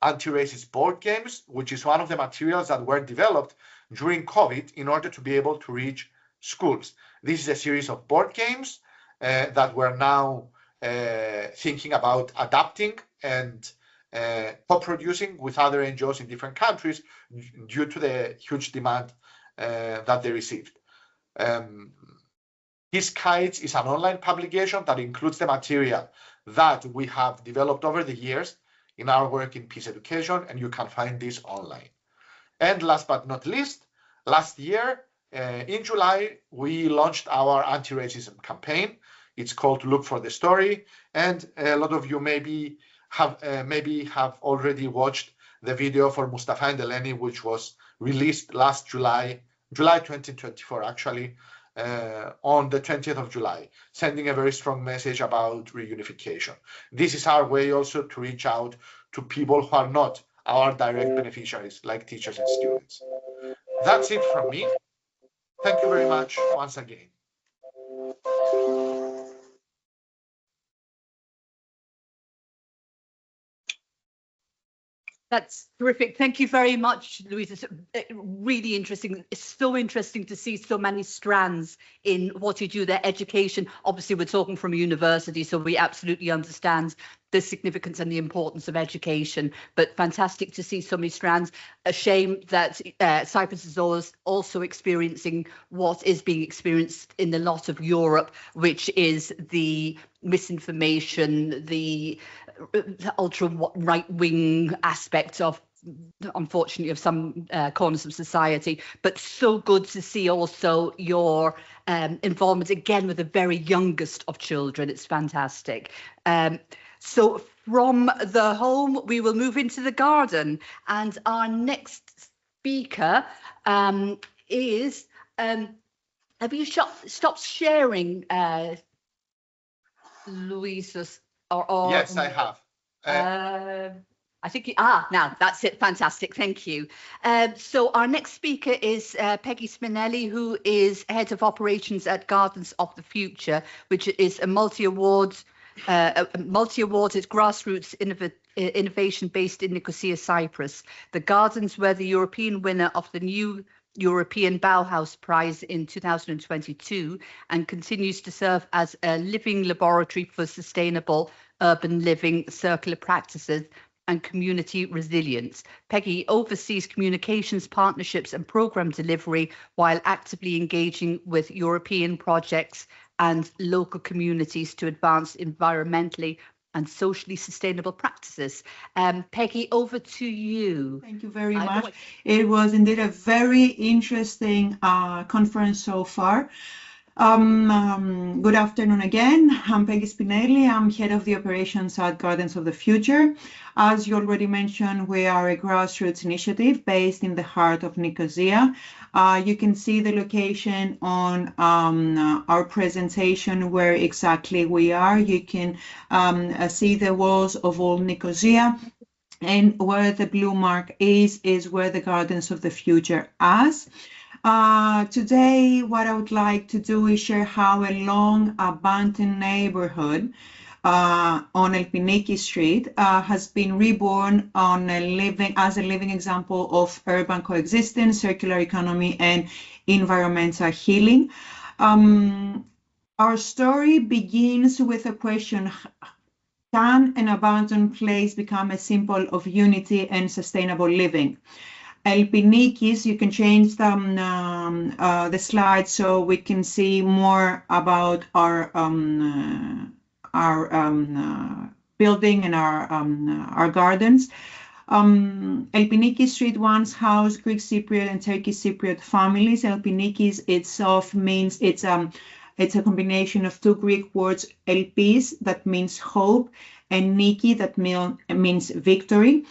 anti-racist board games, which is one of the materials that were developed during COVID in order to be able to reach schools. This is a series of board games that we're now thinking about adapting and co-producing with other NGOs in different countries due to the huge demand that they received. These Kites is an online publication that includes the material that we have developed over the years in our work in peace education, and you can find this online. And last but not least, last year in July, we launched our anti-racism campaign. It's called Look for the Story, and a lot of you maybe have already watched the video for Mustafa and Eleni, which was released last July 2024 actually, on the 20th of July, sending a very strong message about reunification. This is our way also to reach out to people who are not our direct beneficiaries, like teachers and students. That's it from me. Thank you very much once again. That's terrific. Thank you very much, Louisa. Really interesting. It's so interesting to see so many strands in what you do, their education. Obviously, we're talking from a university, so we absolutely understand the significance and the importance of education, but fantastic to see so many strands. A shame that Cyprus is also experiencing what is being experienced in a lot of Europe, which is the misinformation, the ultra right-wing aspect of, unfortunately, of some corners of society. But so good to see also your involvement again with the very youngest of children. It's fantastic. So from the home, we will move into the garden, and our next speaker is. Have you stopped sharing, Louisa's? Yes, I have. I think now that's it. Fantastic. Thank you. So our next speaker is Peggy Spinelli, who is head of operations at Gardens of the Future, which is a multi-awarded grassroots innovation based in Nicosia, Cyprus. The Gardens were the European winner of the new European Bauhaus Prize in 2022 and continues to serve as a living laboratory for sustainable urban living, circular practices and community resilience. Peggy oversees communications, partnerships and programme delivery while actively engaging with European projects and local communities to advance environmentally and socially sustainable practices. Peggy, over to you. Thank you very much. It was indeed a very interesting conference so far. Good afternoon again. I'm Peggy Spinelli. I'm head of the operations at Gardens of the Future. As you already mentioned, we are a grassroots initiative based in the heart of Nicosia. You can see the location on our presentation where exactly we are. You can see the walls of old Nicosia, and where the blue mark is where the Gardens of the Future is. Today, what I would like to do is share how a long abandoned neighborhood on Elpiniki Street has been reborn as a living example of urban coexistence, circular economy, and environmental healing. Our story begins with a question: can an abandoned place become a symbol of unity and sustainable living? Elpinikis, you can change the slide so we can see more about our building and our gardens. Elpiniki Street once housed Greek Cypriot and Turkish Cypriot families. Elpinikis itself means it's a combination of two Greek words, elpis, that means hope, and Niki, that means victory.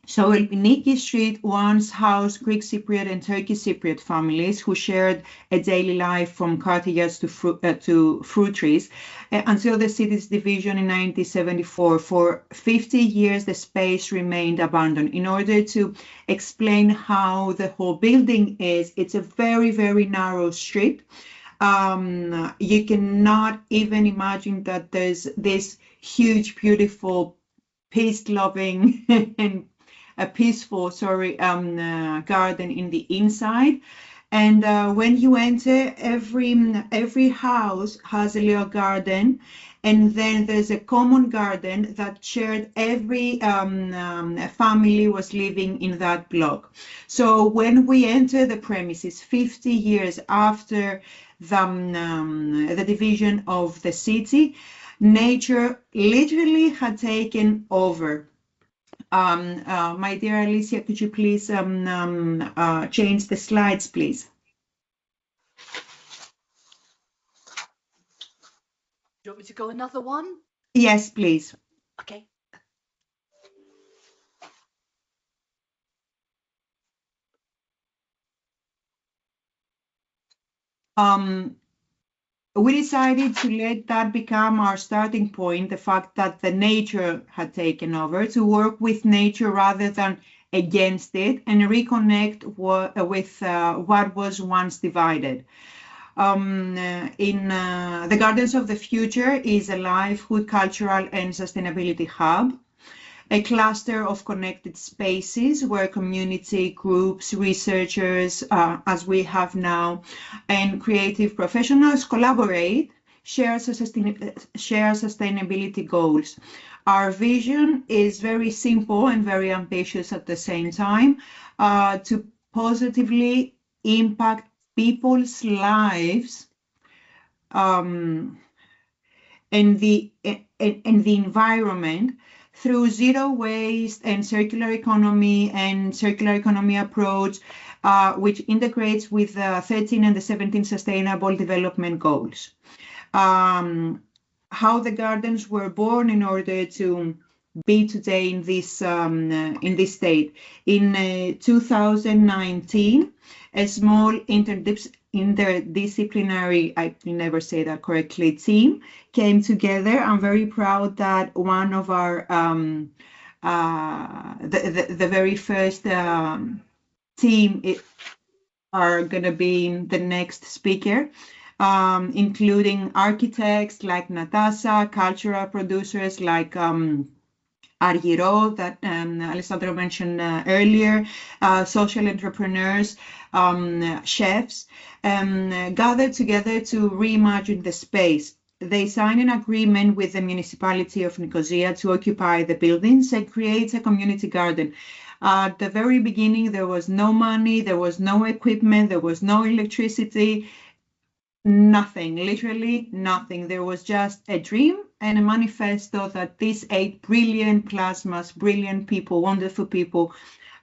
So Elpiniki Street once housed Greek Cypriot and Turkish Cypriot families who shared a daily life from courtyards to fruit trees until the city's division in 1974. For 50 years, the space remained abandoned. In order to explain how the whole building is, it's a very, very narrow street. You cannot even imagine that there's this huge, beautiful peace-loving and a peaceful, garden in the inside. And when you enter, every house has a little garden, and then there's a common garden that shared every family was living in that block. So when we enter the premises 50 years after the division of the city, nature literally had taken over. My dear Alicia, could you please change the slides, please? Do you want me to go another one? Yes, please. Okay. We decided to let that become our starting point, the fact that the nature had taken over, to work with nature rather than against it, and reconnect with what was once divided. The Gardens of the Future is a livelihood, cultural and sustainability hub, a cluster of connected spaces where community groups, researchers, as we have now, and creative professionals collaborate, share sustainability goals. Our vision is very simple and very ambitious at the same time, to positively impact people's lives and the environment through zero waste and circular economy approach, which integrates with the 13 and the 17 Sustainable Development Goals. How the gardens were born in order to be today in this state. In 2019, a small interdisciplinary, I can never say that correctly, team came together. I'm very proud that one of our, the very first team are going to be the next speaker, including architects like Natasha, cultural producers like Argiro, that Alessandro mentioned earlier, social entrepreneurs, chefs, gathered together to reimagine the space. They signed an agreement with the municipality of Nicosia to occupy the buildings and create a community garden. At the very beginning, there was no money, there was no equipment, there was no electricity, nothing, literally nothing. There was just a dream and a manifesto that these 8 brilliant plasmas, brilliant people, wonderful people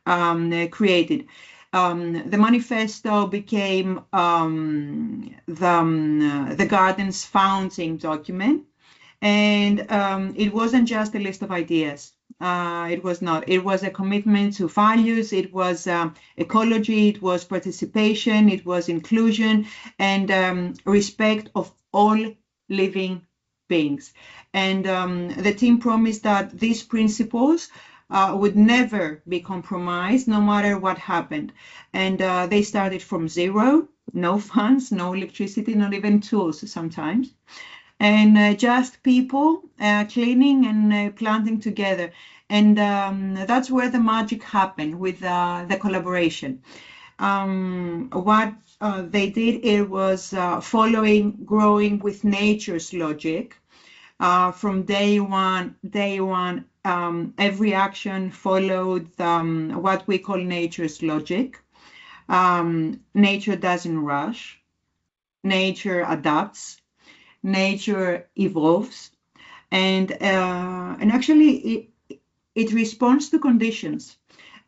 created. The manifesto became the garden's founding document, and it wasn't just a list of ideas. It was not. It was a commitment to values. It was ecology. It was participation. It was inclusion and respect of all living beings. And the team promised that these principles would never be compromised, no matter what happened. And they started from zero, no funds, no electricity, not even tools sometimes. And just people cleaning and planting together. And that's where the magic happened with the collaboration. What they did, it was growing with nature's logic. From day one, every action followed what we call nature's logic. Nature doesn't rush. Nature adapts. Nature evolves, and actually it responds to conditions.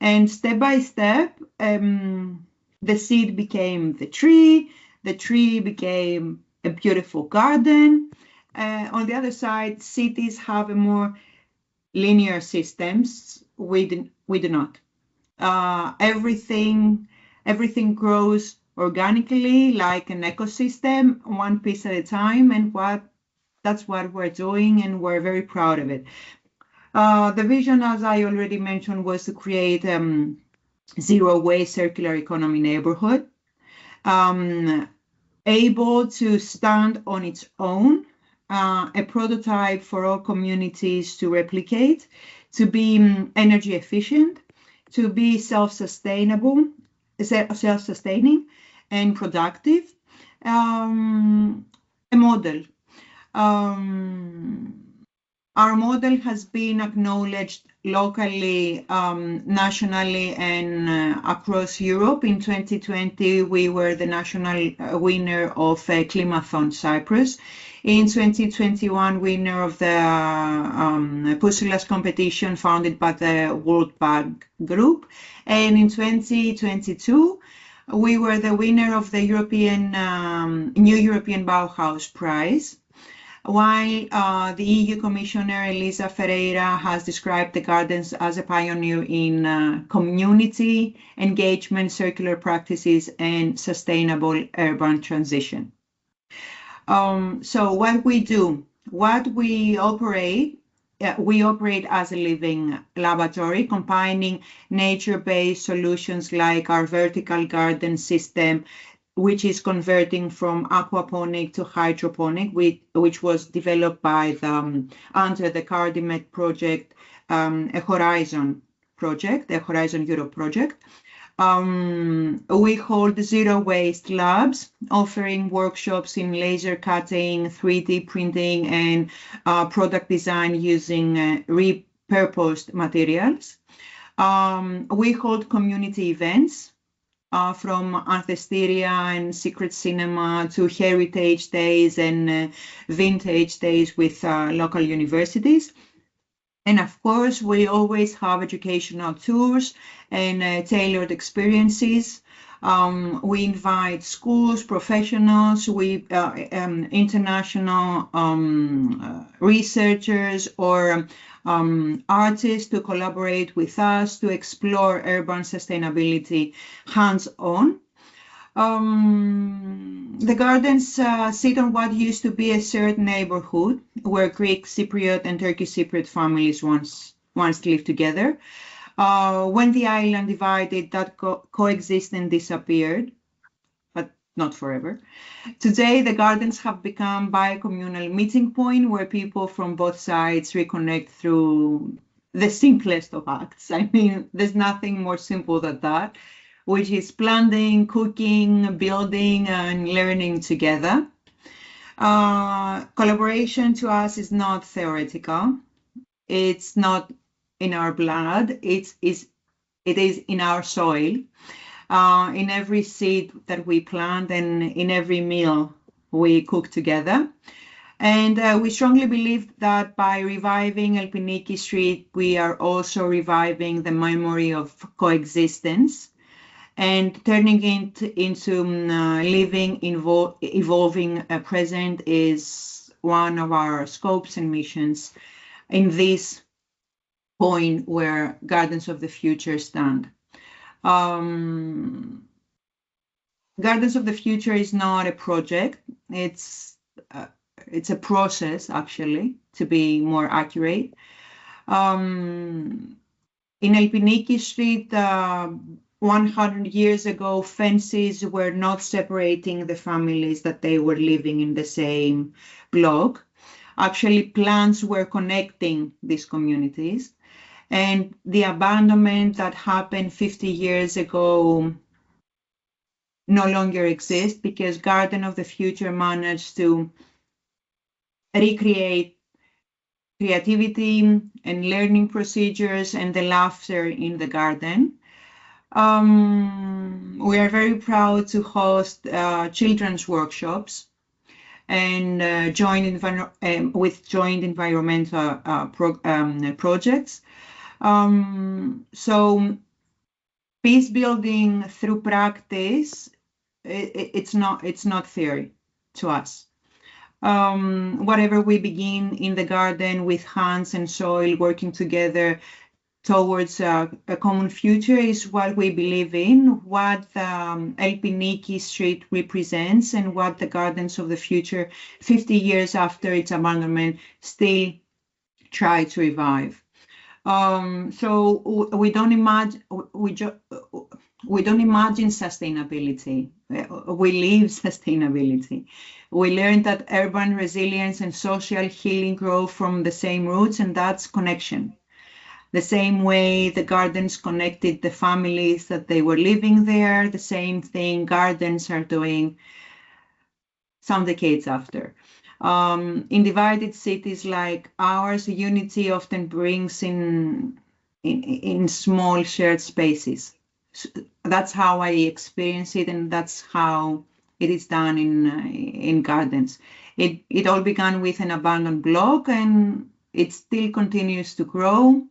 And step by step, the seed became the tree became a beautiful garden. On the other side, cities have a more linear systems. We do not. Everything grows organically, like an ecosystem, one piece at a time, and that's what we're doing, and we're very proud of it. The vision, as I already mentioned, was to create zero waste circular economy neighborhood, able to stand on its own, a prototype for all communities to replicate, to be energy efficient, to be self-sustaining and productive. A model. Our model has been acknowledged locally, nationally, and across Europe. In 2020, we were the national winner of Climathon Cyprus. In 2021, winner of the Pussylas competition founded by the World Bank Group. And in 2022, we were the winner of the New European Bauhaus Prize, while the EU Commissioner Elisa Ferreira has described the gardens as a pioneer in community engagement, circular practices, and sustainable urban transition. So what we do, we operate as a living laboratory, combining nature-based solutions like our vertical garden system, which is converting from aquaponic to hydroponic, which was developed by under the Cardimet project, a Horizon project, the Horizon Europe project. We hold zero waste labs, offering workshops in laser cutting, 3D printing, and product design using repurposed materials. We hold community events, from Ancesteria and Secret Cinema to Heritage Days and Vintage Days with local universities. And of course, we always have educational tours and tailored experiences. We invite schools, professionals, international researchers or artists to collaborate with us to explore urban sustainability hands-on. The gardens sit on what used to be a shared neighborhood where Greek Cypriot and Turkish Cypriot families once lived together. When the island divided, that coexistence disappeared, but not forever. Today, the gardens have become bi-communal meeting point where people from both sides reconnect through the simplest of acts. I mean, there's nothing more simple than that, which is planting, cooking, building, and learning together. Collaboration to us is not theoretical. It's not in our blood. It is in our soil, in every seed that we plant and in every meal we cook together. And we strongly believe that by reviving Elpiniki Street, we are also reviving the memory of coexistence and turning it into living, evolving present is one of our scopes and missions in this point where Gardens of the Future stand. Gardens of the Future is not a project. It's a process, actually, to be more accurate. In Elpiniki Street, 100 years ago, fences were not separating the families that they were living in the same block. Actually, plants were connecting these communities. And the abandonment that happened 50 years ago no longer exists because Garden of the Future managed to recreate creativity and learning procedures and the laughter in the garden. We are very proud to host children's workshops and with joint environmental projects. So peace building through practice, it's not theory to us. Whatever we begin in the garden with hands and soil working together towards a common future is what we believe in, what Elpiniki Street represents, and what the Gardens of the Future, 50 years after its abandonment, still try to revive. So we don't imagine sustainability. We live sustainability. We learned that urban resilience and social healing grow from the same roots, and that's connection. The same way the gardens connected the families that they were living there, the same thing gardens are doing some decades after. In divided cities like ours, unity often brings in small shared spaces. That's how I experience it, and that's how it is done in gardens. It all began with an abandoned block, and it still continues to grow.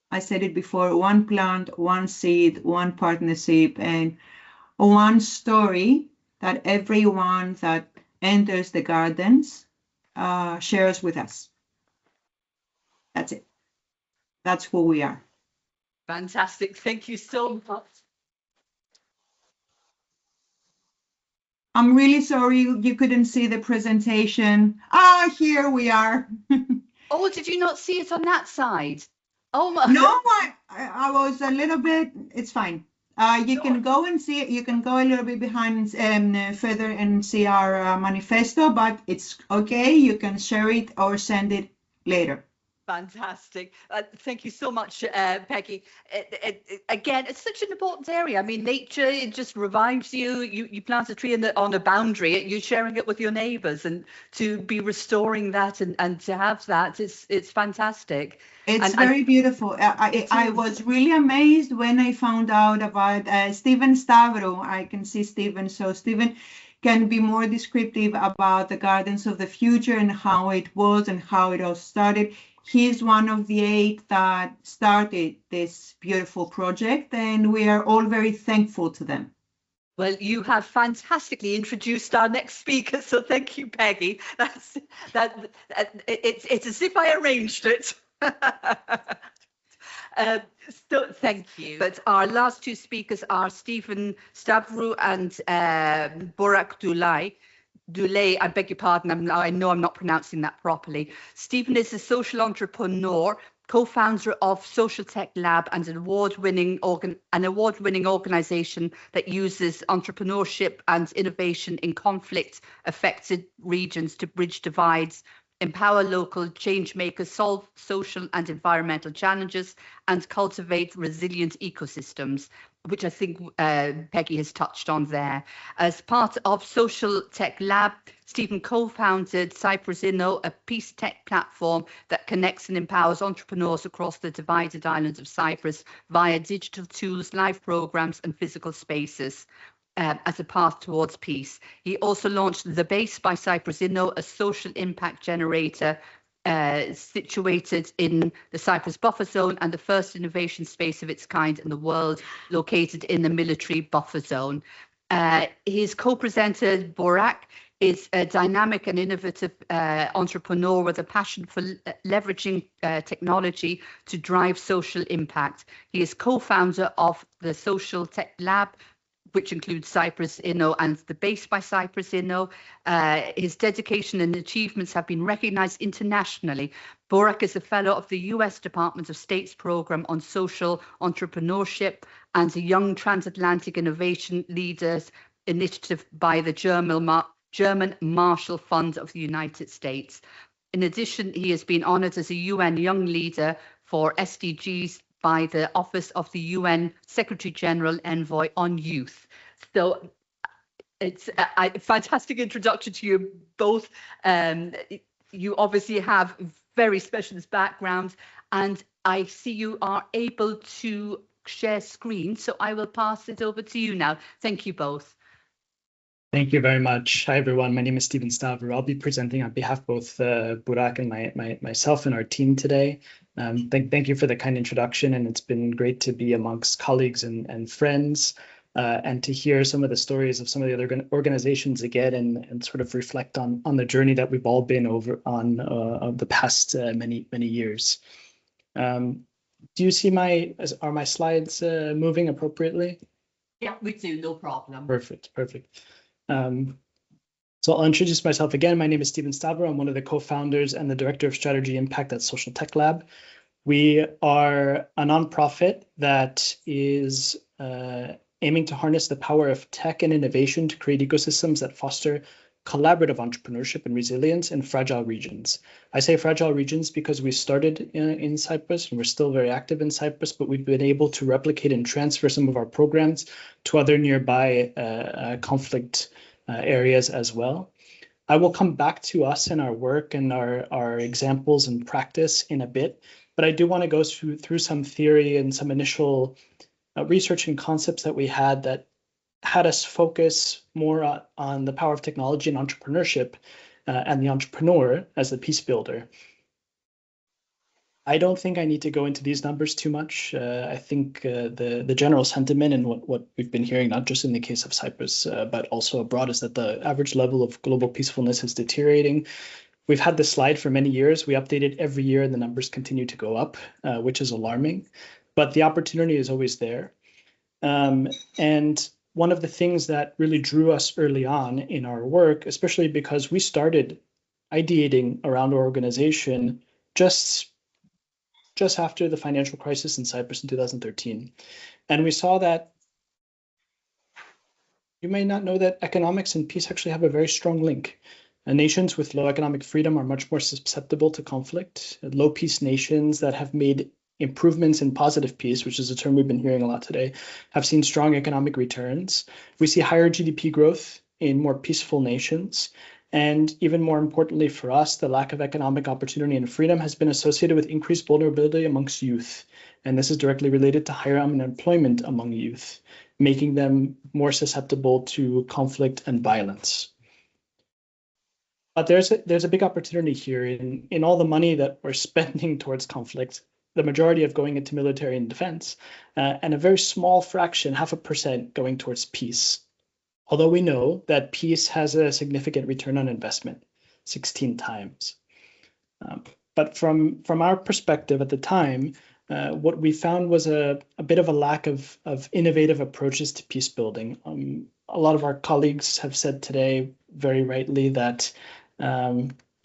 I said it before, one plant, one seed, one partnership, and one story that everyone that enters the gardens shares with us. That's it. That's who we are. Fantastic. Thank you so much. I'm really sorry you couldn't see the presentation. Here we are. Oh, did you not see it on that side? Oh my. No, I was a little bit, it's fine. You can go and see it. You can go a little bit behind further and see our manifesto, but it's okay. You can share it or send it later. Fantastic. Thank you so much, Peggy. Again, it's such an important area. I mean, nature, it just revives you. You plant a tree on a boundary, you're sharing it with your neighbours, and to be restoring that and to have that, it's fantastic. It's very beautiful. I was really amazed when I found out about Stephen Stavro. I can see Stephen. So Stephen can be more descriptive about the Gardens of the Future and how it was and how it all started. He's one of the 8 that started this beautiful project, and we are all very thankful to them. Well, you have fantastically introduced our next speaker, so thank you, Peggy. It's as if I arranged it. So thank you. But our last 2 speakers are Stephen Stavru and Burak Dulay, I beg your pardon, I know I'm not pronouncing that properly. Stephen is a social entrepreneur, co-founder of Social Tech Lab, and an award-winning organisation that uses entrepreneurship and innovation in conflict-affected regions to bridge divides, empower local change makers, solve social and environmental challenges, and cultivate resilient ecosystems, which I think Peggy has touched on there. As part of Social Tech Lab, Stephen co-founded Cyprus Inno, a peace tech platform that connects and empowers entrepreneurs across the divided island of Cyprus via digital tools, live programs, and physical spaces. As a path towards peace. He also launched The Base by Cyprus Inno, a social impact generator situated in the Cyprus buffer zone and the first innovation space of its kind in the world, located in the military buffer zone. His co-presenter, Burak, is a dynamic and innovative entrepreneur with a passion for leveraging technology to drive social impact. He is co-founder of the Social Tech Lab, which includes Cyprus Inno and The Base by Cyprus Inno. His dedication and achievements have been recognized internationally. Burak is a fellow of the US Department of State's Program on Social Entrepreneurship and a Young Transatlantic Innovation Leaders Initiative by the German Marshall Fund of the United States. In addition, he has been honored as a UN Young Leader for SDGs by the Office of the UN Secretary General Envoy on Youth. So it's a fantastic introduction to you both. You obviously have very specialist backgrounds, and I see you are able to share screen. So I will pass it over to you now. Thank you both. Thank you very much. Hi, everyone. My name is Stephen Stavru. I'll be presenting on behalf of both Burak and myself and our team today. Thank you for the kind introduction, and it's been great to be amongst colleagues and friends and to hear some of the stories of some of the other organizations again and sort of reflect on the journey that we've all been over on of the past many years. Do you see are my slides moving appropriately? Yeah, we do, no problem. Perfect. So I'll introduce myself again. My name is Stephen Stavro. I'm one of the co-founders and the Director of Strategy Impact at Social Tech Lab. We are a nonprofit that is aiming to harness the power of tech and innovation to create ecosystems that foster collaborative entrepreneurship and resilience in fragile regions. I say fragile regions because we started in Cyprus and we're still very active in Cyprus, but we've been able to replicate and transfer some of our programs to other nearby conflict areas as well. I will come back to us and our work and our examples and practice in a bit, but I do want to go through some theory and some initial research and concepts that we had that had us focus more on the power of technology and entrepreneurship and the entrepreneur as the peace builder. I don't think I need to go into these numbers too much. I think the general sentiment and what we've been hearing, not just in the case of Cyprus, but also abroad, is that the average level of global peacefulness is deteriorating. We've had this slide for many years. We update it every year and the numbers continue to go up, which is alarming, but the opportunity is always there. And one of the things that really drew us early on in our work, especially because we started ideating around our organization just after the financial crisis in Cyprus in 2013. And we saw that you may not know that economics and peace actually have a very strong link. Nations with low economic freedom are much more susceptible to conflict. Low peace nations that have made improvements in positive peace, which is a term we've been hearing a lot today, have seen strong economic returns. We see higher GDP growth in more peaceful nations. And even more importantly for us, the lack of economic opportunity and freedom has been associated with increased vulnerability amongst youth. And this is directly related to higher unemployment among youth, making them more susceptible to conflict and violence. But there's a big opportunity here in all the money that we're spending towards conflict, the majority of going into military and defense, and a very small fraction, 0.5%, going towards peace. Although we know that peace has a significant return on investment, 16 times. But from our perspective at the time, what we found was a bit of a lack of innovative approaches to peace building. A lot of our colleagues have said today, very rightly, that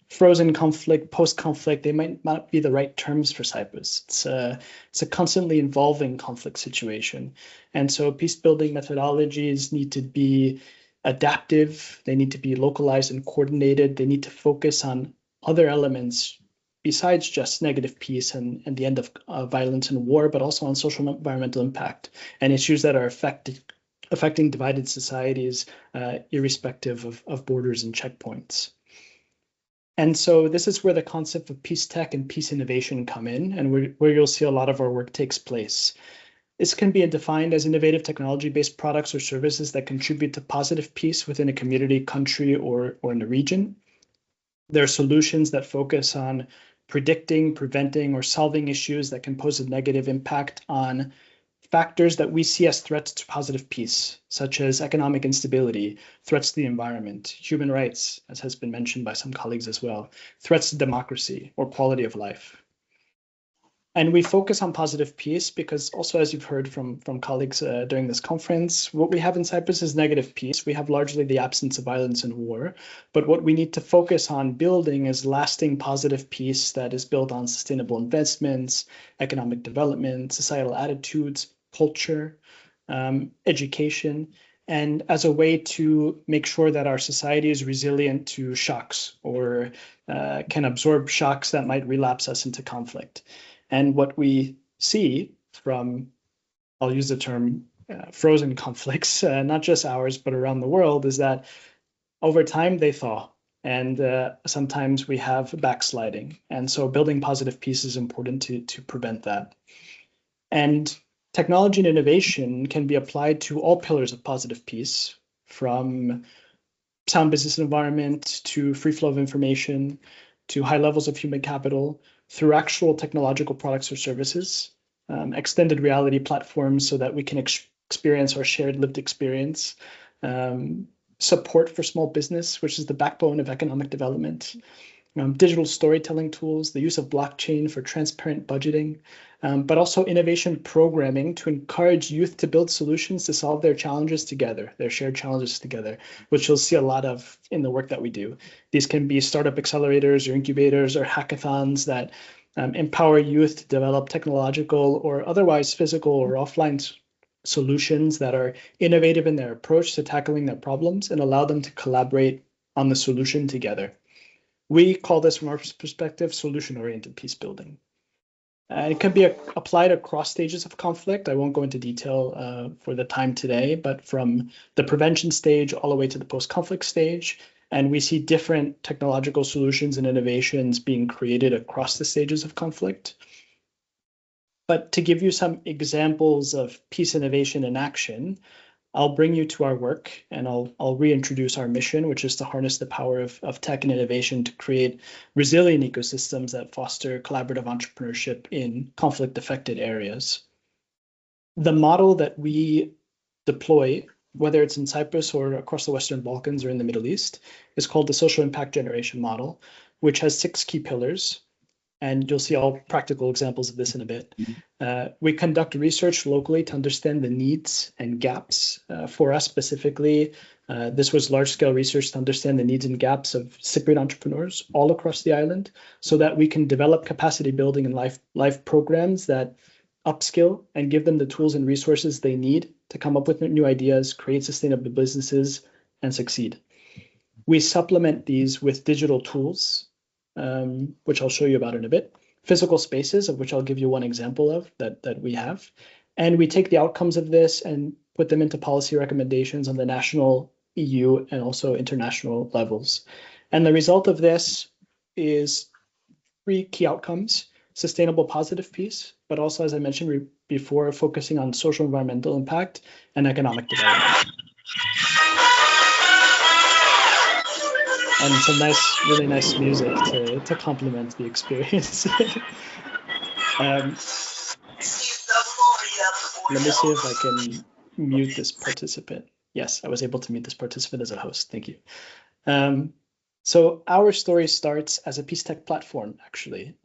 frozen conflict, post-conflict, they might not be the right terms for Cyprus. It's a constantly evolving conflict situation. And so peace-building methodologies need to be adaptive, they need to be localized and coordinated, they need to focus on other elements besides just negative peace and the end of violence and war, but also on social and environmental impact and issues that are affecting divided societies, irrespective of borders and checkpoints. And so this is where the concept of peace tech and peace innovation come in, and where you'll see a lot of our work takes place. This can be defined as innovative technology-based products or services that contribute to positive peace within a community, country, or in a region. There are solutions that focus on predicting, preventing, or solving issues that can pose a negative impact on factors that we see as threats to positive peace, such as economic instability, threats to the environment, human rights, as has been mentioned by some colleagues as well, threats to democracy or quality of life. And we focus on positive peace because also, as you've heard from colleagues during this conference, what we have in Cyprus is negative peace. We have largely the absence of violence and war, but what we need to focus on building is lasting positive peace that is built on sustainable investments, economic development, societal attitudes, culture, education, and as a way to make sure that our society is resilient to shocks or can absorb shocks that might relapse us into conflict. And what we see from, I'll use the term frozen conflicts, not just ours, but around the world, is that over time they thaw. And sometimes we have backsliding. And so building positive peace is important to prevent that. And technology and innovation can be applied to all pillars of positive peace, from sound business environment to free flow of information, to high levels of human capital, through actual technological products or services, extended reality platforms so that we can experience our shared lived experience, support for small business, which is the backbone of economic development, digital storytelling tools, the use of blockchain for transparent budgeting, but also innovation programming to encourage youth to build solutions to solve their challenges together, their shared challenges together, which you'll see a lot of in the work that we do. These can be startup accelerators or incubators or hackathons that empower youth to develop technological or otherwise physical or offline solutions that are innovative in their approach to tackling their problems and allow them to collaborate on the solution together. We call this, from our perspective, solution-oriented peace building. It can be applied across stages of conflict. I won't go into detail for the time today, but from the prevention stage all the way to the post-conflict stage. And we see different technological solutions and innovations being created across the stages of conflict. But to give you some examples of peace innovation in action, I'll bring you to our work, and I'll reintroduce our mission, which is to harness the power of tech and innovation to create resilient ecosystems that foster collaborative entrepreneurship in conflict-affected areas. The model that we deploy, whether it's in Cyprus or across the Western Balkans or in the Middle East, is called the social impact generation model, which has 6 key pillars. And you'll see all practical examples of this in a bit. We conduct research locally to understand the needs and gaps. For us specifically, this was large-scale research to understand the needs and gaps of Cypriot entrepreneurs all across the island, so that we can develop capacity building and life programs that upskill and give them the tools and resources they need to come up with new ideas, create sustainable businesses, and succeed. We supplement these with digital tools, which I'll show you about in a bit, physical spaces, of which I'll give you one example of that we have. And we take the outcomes of this and put them into policy recommendations on the national, EU, and also international levels. And the result of this is 3 key outcomes: sustainable positive peace, but also, as I mentioned before, focusing on social environmental impact and economic development. And some really nice music to complement the experience. Let me see if I can mute this participant. Yes, I was able to mute this participant as a host. Thank you. So our story starts as a peace tech platform, actually.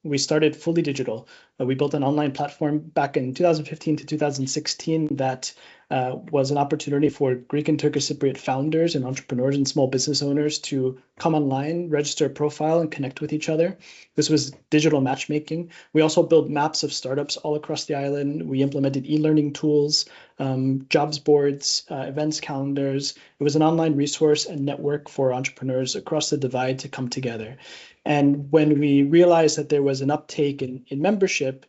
We started fully digital. We built an online platform back in 2015 to 2016 that was an opportunity for Greek and Turkish Cypriot founders and entrepreneurs and small business owners to come online, register a profile, and connect with each other. This was digital matchmaking. We also built maps of startups all across the island. We implemented e-learning tools, jobs boards, events calendars. It was an online resource and network for entrepreneurs across the divide to come together. And when we realized that there was an uptake in membership,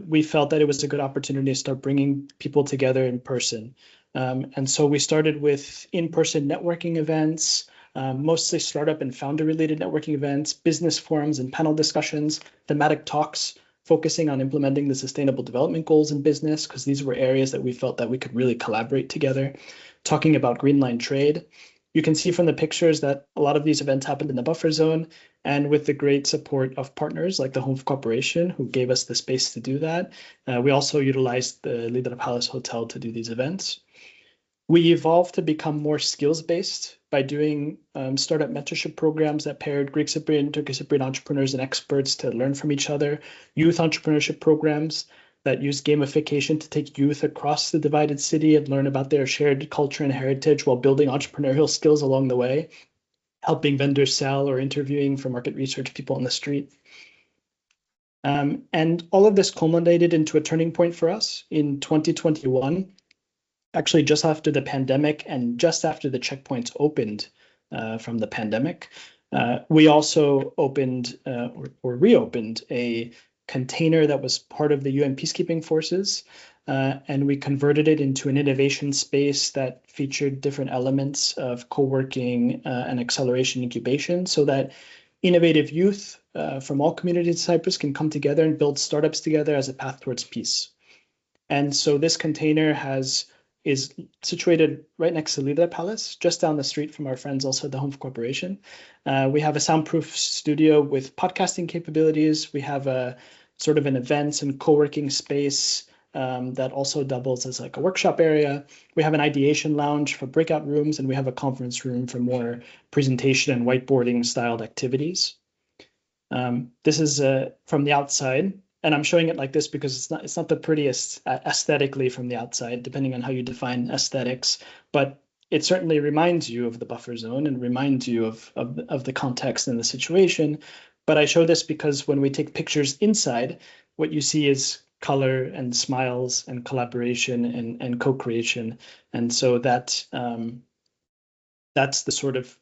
we felt that it was a good opportunity to start bringing people together in person. And so we started with in-person networking events, mostly startup and founder-related networking events, business forums and panel discussions, thematic talks, focusing on implementing the Sustainable Development Goals in business, because these were areas that we felt that we could really collaborate together, talking about green line trade. You can see from the pictures that a lot of these events happened in the buffer zone, and with the great support of partners like the Home Corporation, who gave us the space to do that. We also utilized the Lidra Palace Hotel to do these events. We evolved to become more skills-based by doing startup mentorship programs that paired Greek Cypriot and Turkish Cypriot entrepreneurs and experts to learn from each other, youth entrepreneurship programs that use gamification to take youth across the divided city and learn about their shared culture and heritage while building entrepreneurial skills along the way, helping vendors sell or interviewing for market research people on the street. And all of this culminated into a turning point for us in 2021, actually just after the pandemic and just after the checkpoints opened from the pandemic. We also opened or reopened a container that was part of the UN peacekeeping forces, and we converted it into an innovation space that featured different elements of co-working and acceleration incubation, so that innovative youth from all communities in Cyprus can come together and build startups together as a path towards peace. And so this container is situated right next to Lidra Palace, just down the street from our friends also at the Home Corporation. We have a soundproof studio with podcasting capabilities. We have a sort of an events and co-working space that also doubles as like a workshop area. We have an ideation lounge for breakout rooms, and we have a conference room for more presentation and whiteboarding styled activities. This is from the outside, and I'm showing it like this because it's not the prettiest aesthetically from the outside, depending on how you define aesthetics, but it certainly reminds you of the buffer zone and reminds you of the context and the situation. But I show this because when we take pictures inside, what you see is color and smiles and collaboration and co-creation. And so that's the sort of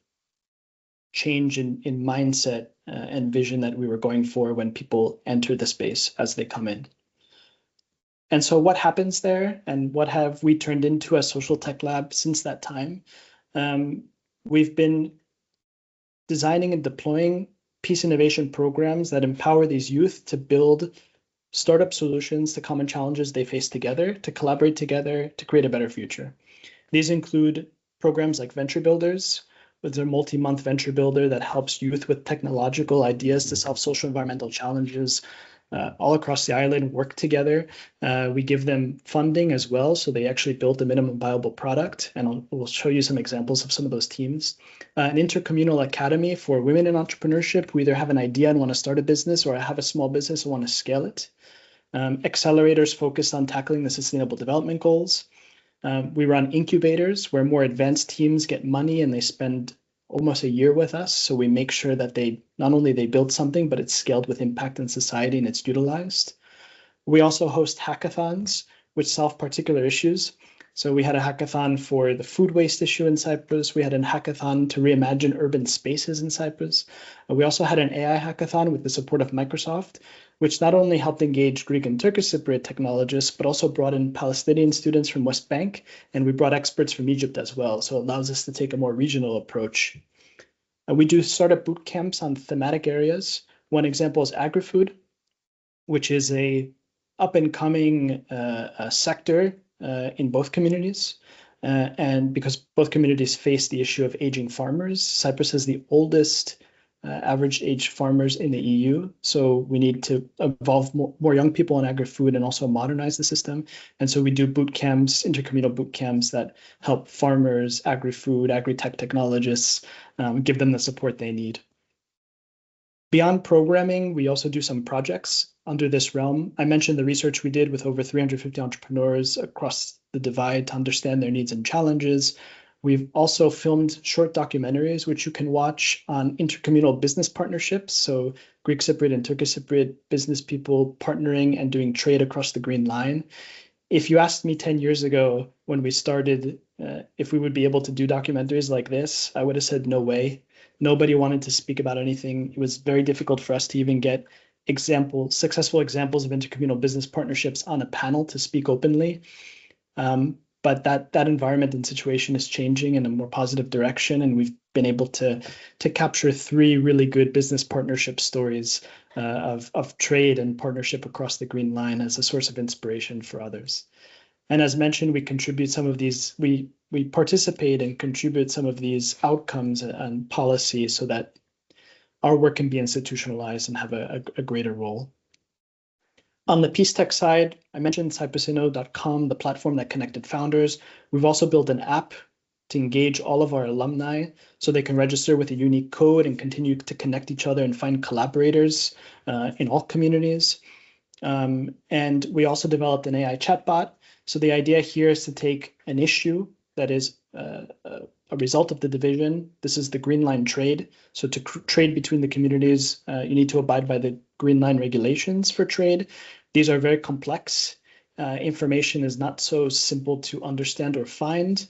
change in mindset and vision that we were going for when people enter the space as they come in. And so what happens there, and what have we turned into as Social Tech Lab since that time? We've been designing and deploying peace innovation programs that empower these youth to build startup solutions to common challenges they face together, to collaborate together, to create a better future. These include programs like Venture Builders, with their multi-month Venture Builder that helps youth with technological ideas to solve social environmental challenges all across the island work together. We give them funding as well, so they actually build a minimum viable product, and we'll show you some examples of some of those teams. An intercommunal academy for women in entrepreneurship who either have an idea and want to start a business, or have a small business and want to scale it. Accelerators focused on tackling the Sustainable Development Goals. We run incubators where more advanced teams get money and they spend almost a year with us. So we make sure that they not only they build something, but it's scaled with impact in society and it's utilized. We also host hackathons which solve particular issues. So we had a hackathon for the food waste issue in Cyprus. We had a hackathon to reimagine urban spaces in Cyprus. We also had an AI hackathon with the support of Microsoft, which not only helped engage Greek and Turkish Cypriot technologists, but also brought in Palestinian students from West Bank, and we brought experts from Egypt as well. So it allows us to take a more regional approach. We do startup boot camps on thematic areas. One example is agri-food, which is a up-and-coming sector in both communities. And because both communities face the issue of aging farmers, Cyprus has the oldest average age farmers in the EU. So we need to involve more young people in agri-food and also modernize the system. And so we do boot camps, intercommunal boot camps that help farmers, agri-food, agri-tech technologists, give them the support they need. Beyond programming, we also do some projects under this realm. I mentioned the research we did with over 350 entrepreneurs across the divide to understand their needs and challenges. We've also filmed short documentaries, which you can watch on intercommunal business partnerships. So Greek Cypriot and Turkish Cypriot business people partnering and doing trade across the Green Line. If you asked me 10 years ago when we started, if we would be able to do documentaries like this, I would have said no way. Nobody wanted to speak about anything. It was very difficult for us to even get successful examples of intercommunal business partnerships on a panel to speak openly. But that environment and situation is changing in a more positive direction, and we've been able to capture 3 really good business partnership stories of trade and partnership across the Green Line as a source of inspiration for others. And as mentioned, we contribute some of these, we participate and contribute some of these outcomes and policy so that our work can be institutionalized and have a greater role. On the Peace Tech side, I mentioned cyprusinno.com, the platform that connected founders. We've also built an app to engage all of our alumni so they can register with a unique code and continue to connect each other and find collaborators in all communities. And we also developed an AI chatbot. So the idea here is to take an issue that is a result of the division. This is the Green Line trade. So to trade between the communities, you need to abide by the Green Line regulations for trade. These are very complex. Information is not so simple to understand or find,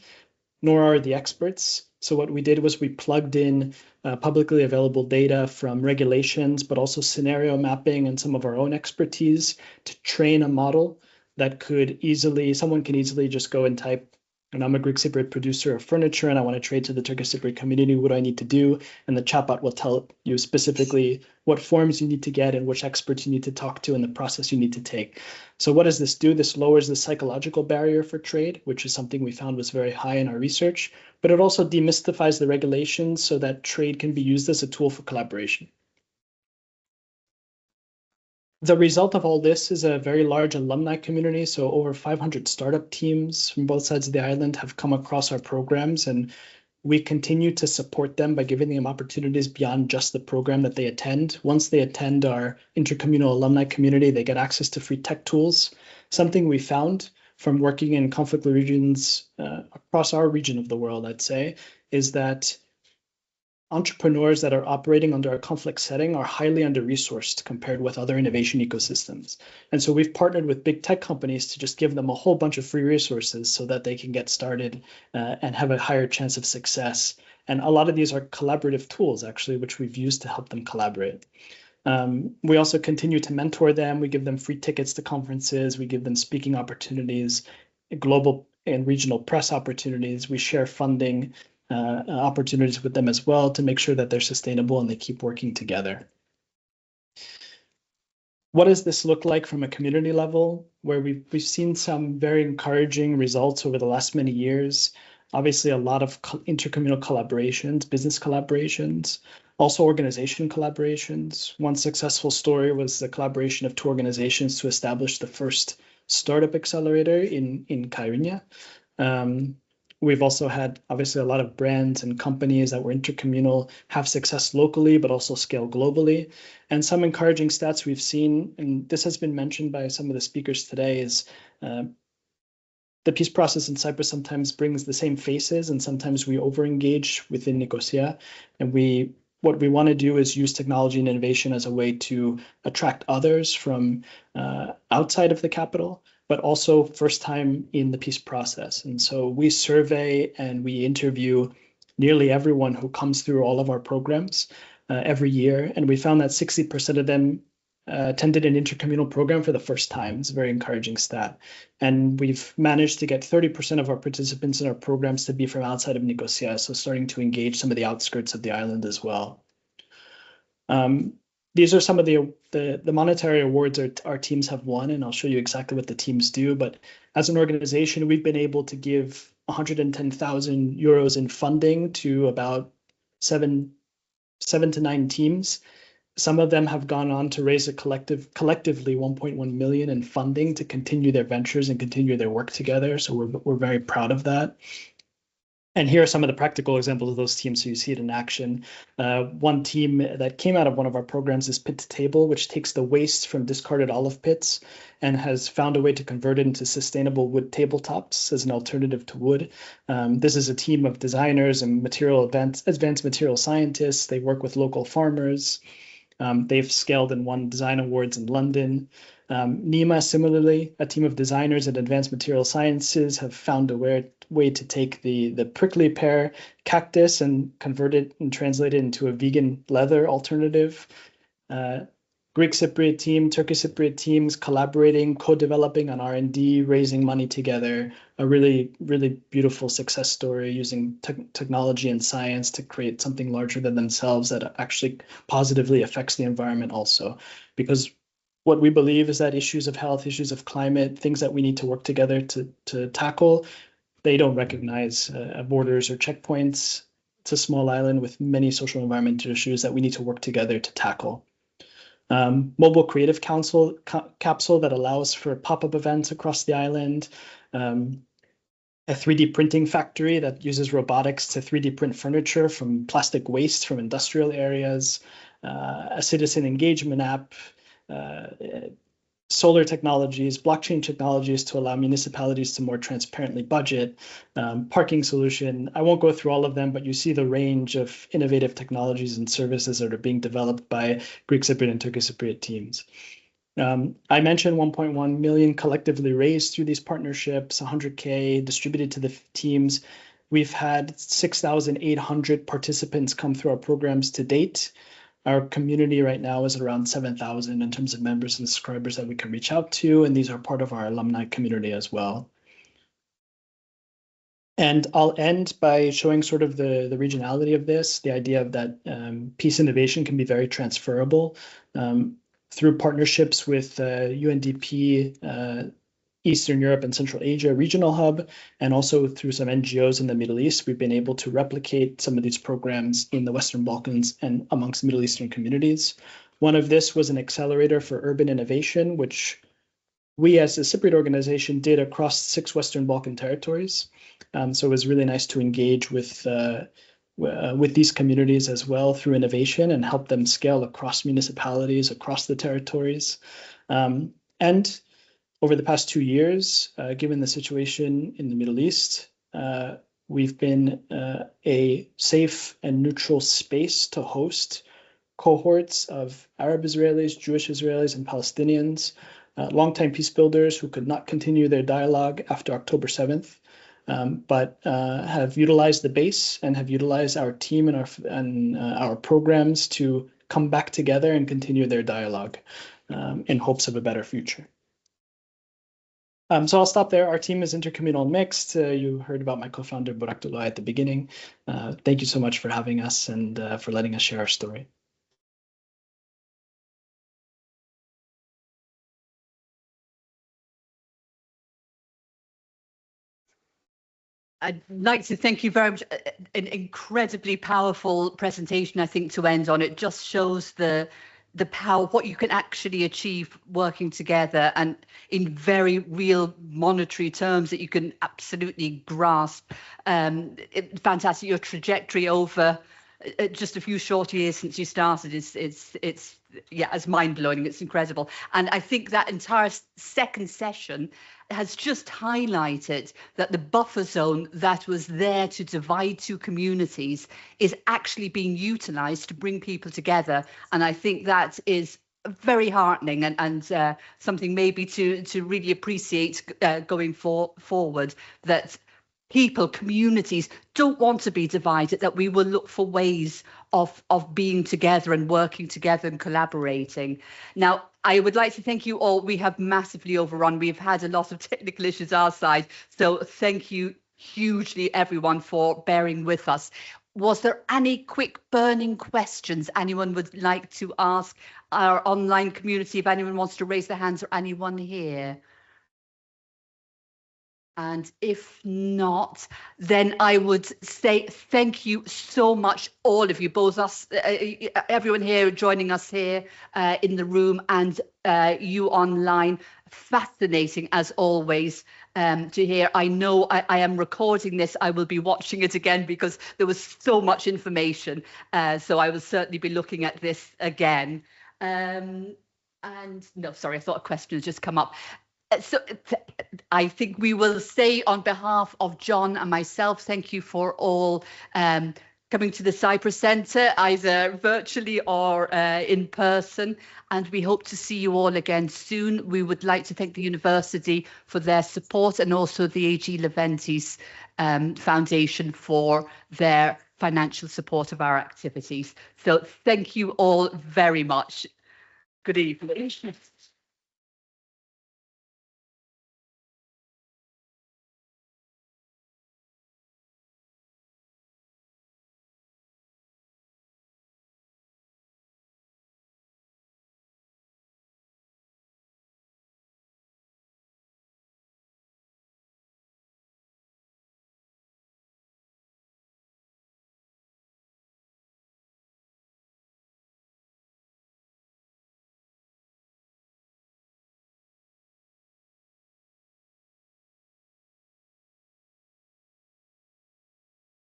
nor are the experts. So what we did was we plugged in publicly available data from regulations, but also scenario mapping and some of our own expertise to train a model that someone can easily just go and type, and I'm a Greek Cypriot producer of furniture and I want to trade to the Turkish Cypriot community. What do I need to do? And the chatbot will tell you specifically what forms you need to get and which experts you need to talk to and the process you need to take. So what does this do? This lowers the psychological barrier for trade, which is something we found was very high in our research, but it also demystifies the regulations so that trade can be used as a tool for collaboration. The result of all this is a very large alumni community. So over 500 startup teams from both sides of the island have come across our programs, and we continue to support them by giving them opportunities beyond just the program that they attend. Once they attend our intercommunal alumni community, they get access to free tech tools. Something we found from working in conflict regions across our region of the world, I'd say, is that entrepreneurs that are operating under a conflict setting are highly under-resourced compared with other innovation ecosystems. And so we've partnered with big tech companies to just give them a whole bunch of free resources so that they can get started and have a higher chance of success. And a lot of these are collaborative tools, actually, which we've used to help them collaborate. We also continue to mentor them. We give them free tickets to conferences. We give them speaking opportunities, global and regional press opportunities. We share funding opportunities with them as well to make sure that they're sustainable and they keep working together. What does this look like from a community level, where we've seen some very encouraging results over the last many years? Obviously, a lot of intercommunal collaborations, business collaborations, also organization collaborations. One successful story was the collaboration of 2 organizations to establish the first startup accelerator in Kyrenia. We've also had, obviously, a lot of brands and companies that were intercommunal have success locally, but also scale globally. And some encouraging stats we've seen, and this has been mentioned by some of the speakers today, is the peace process in Cyprus sometimes brings the same faces, and sometimes we over-engage within Nicosia. And what we want to do is use technology and innovation as a way to attract others from outside of the capital, but also first time in the peace process. And so we survey and we interview nearly everyone who comes through all of our programs every year. And we found that 60% of them attended an intercommunal program for the first time. It's a very encouraging stat. And we've managed to get 30% of our participants in our programs to be from outside of Nicosia, so starting to engage some of the outskirts of the island as well. These are some of the monetary awards our teams have won, and I'll show you exactly what the teams do. But as an organization, we've been able to give 110,000 euros in funding to about seven to 9 teams. Some of them have gone on to raise collectively 1.1 million in funding to continue their ventures and continue their work together. So we're very proud of that. And here are some of the practical examples of those teams, so you see it in action. One team that came out of one of our programs is Pit to Table, which takes the waste from discarded olive pits and has found a way to convert it into sustainable wood tabletops as an alternative to wood. This is a team of designers and advanced material scientists. They work with local farmers. They've scaled and won design awards in London. NEMA, similarly, a team of designers and advanced material sciences have found a way to take the prickly pear cactus and convert it and translate it into a vegan leather alternative. Greek Cypriot team, Turkish Cypriot teams collaborating, co-developing on R&D, raising money together. A really, really beautiful success story using technology and science to create something larger than themselves that actually positively affects the environment also. Because what we believe is that issues of health, issues of climate, things that we need to work together to tackle, they don't recognize borders or checkpoints. It's a small island with many social environmental issues that we need to work together to tackle. Mobile Creative Capsule that allows for pop-up events across the island. A 3D printing factory that uses robotics to 3D print furniture from plastic waste from industrial areas. A citizen engagement app. Solar technologies, blockchain technologies to allow municipalities to more transparently budget, parking solution. I won't go through all of them, but you see the range of innovative technologies and services that are being developed by Greek Cypriot and Turkish Cypriot teams. I mentioned 1.1 million collectively raised through these partnerships, 100K distributed to the teams. We've had 6,800 participants come through our programs to date. Our community right now is around 7,000 in terms of members and subscribers that we can reach out to, and these are part of our alumni community as well. And I'll end by showing sort of the regionality of this, the idea of that peace innovation can be very transferable through partnerships with UNDP, Eastern Europe and Central Asia Regional Hub, and also through some NGOs in the Middle East. We've been able to replicate some of these programs in the Western Balkans and amongst Middle Eastern communities. One of this was an accelerator for urban innovation, which we as a Cypriot organization did across 6 Western Balkan territories. So it was really nice to engage with these communities as well through innovation and help them scale across municipalities, across the territories. And over the past 2 years, given the situation in the Middle East, We've been a safe and neutral space to host cohorts of Arab Israelis, Jewish Israelis, and Palestinians, longtime peace builders who could not continue their dialogue after October 7th, but have utilized the base and have utilized our team and our programs to come back together and continue their dialogue in hopes of a better future. So I'll stop there. Our team is intercommunal and mixed. You heard about my co-founder, Burak Dulay, at the beginning. Thank you so much for having us and for letting us share our story. I'd like to thank you very much. An incredibly powerful presentation, I think, to end on. It just shows the power, what you can actually achieve working together, and in very real monetary terms that you can absolutely grasp. Fantastic. Your trajectory over just a few short years since you started it's mind-blowing. It's incredible. And I think that entire second session has just highlighted that the buffer zone that was there to divide two communities is actually being utilized to bring people together. And I think that is very heartening and something maybe to really appreciate going forward, that people, communities don't want to be divided, that we will look for ways of being together and working together and collaborating. Now, I would like to thank you all. We have massively overrun. We've had a lot of technical issues our side. So thank you hugely, everyone, for bearing with us. Was there any quick burning questions anyone would like to ask our online community? If anyone wants to raise their hands, or anyone here? And if not, then I would say thank you so much, all of you, both us, everyone here joining us here in the room, and you online. Fascinating as always to hear. I know I am recording this. I will be watching it again because there was so much information. So I will certainly be looking at this again. And no, sorry, I thought a question had just come up. So I think we will say on behalf of John and myself, thank you for all coming to the Cyprus Centre, either virtually or in person, and we hope to see you all again soon. We would like to thank the university for their support, and also the A.G. Leventis Foundation for their financial support of our activities. So thank you all very much. Good evening.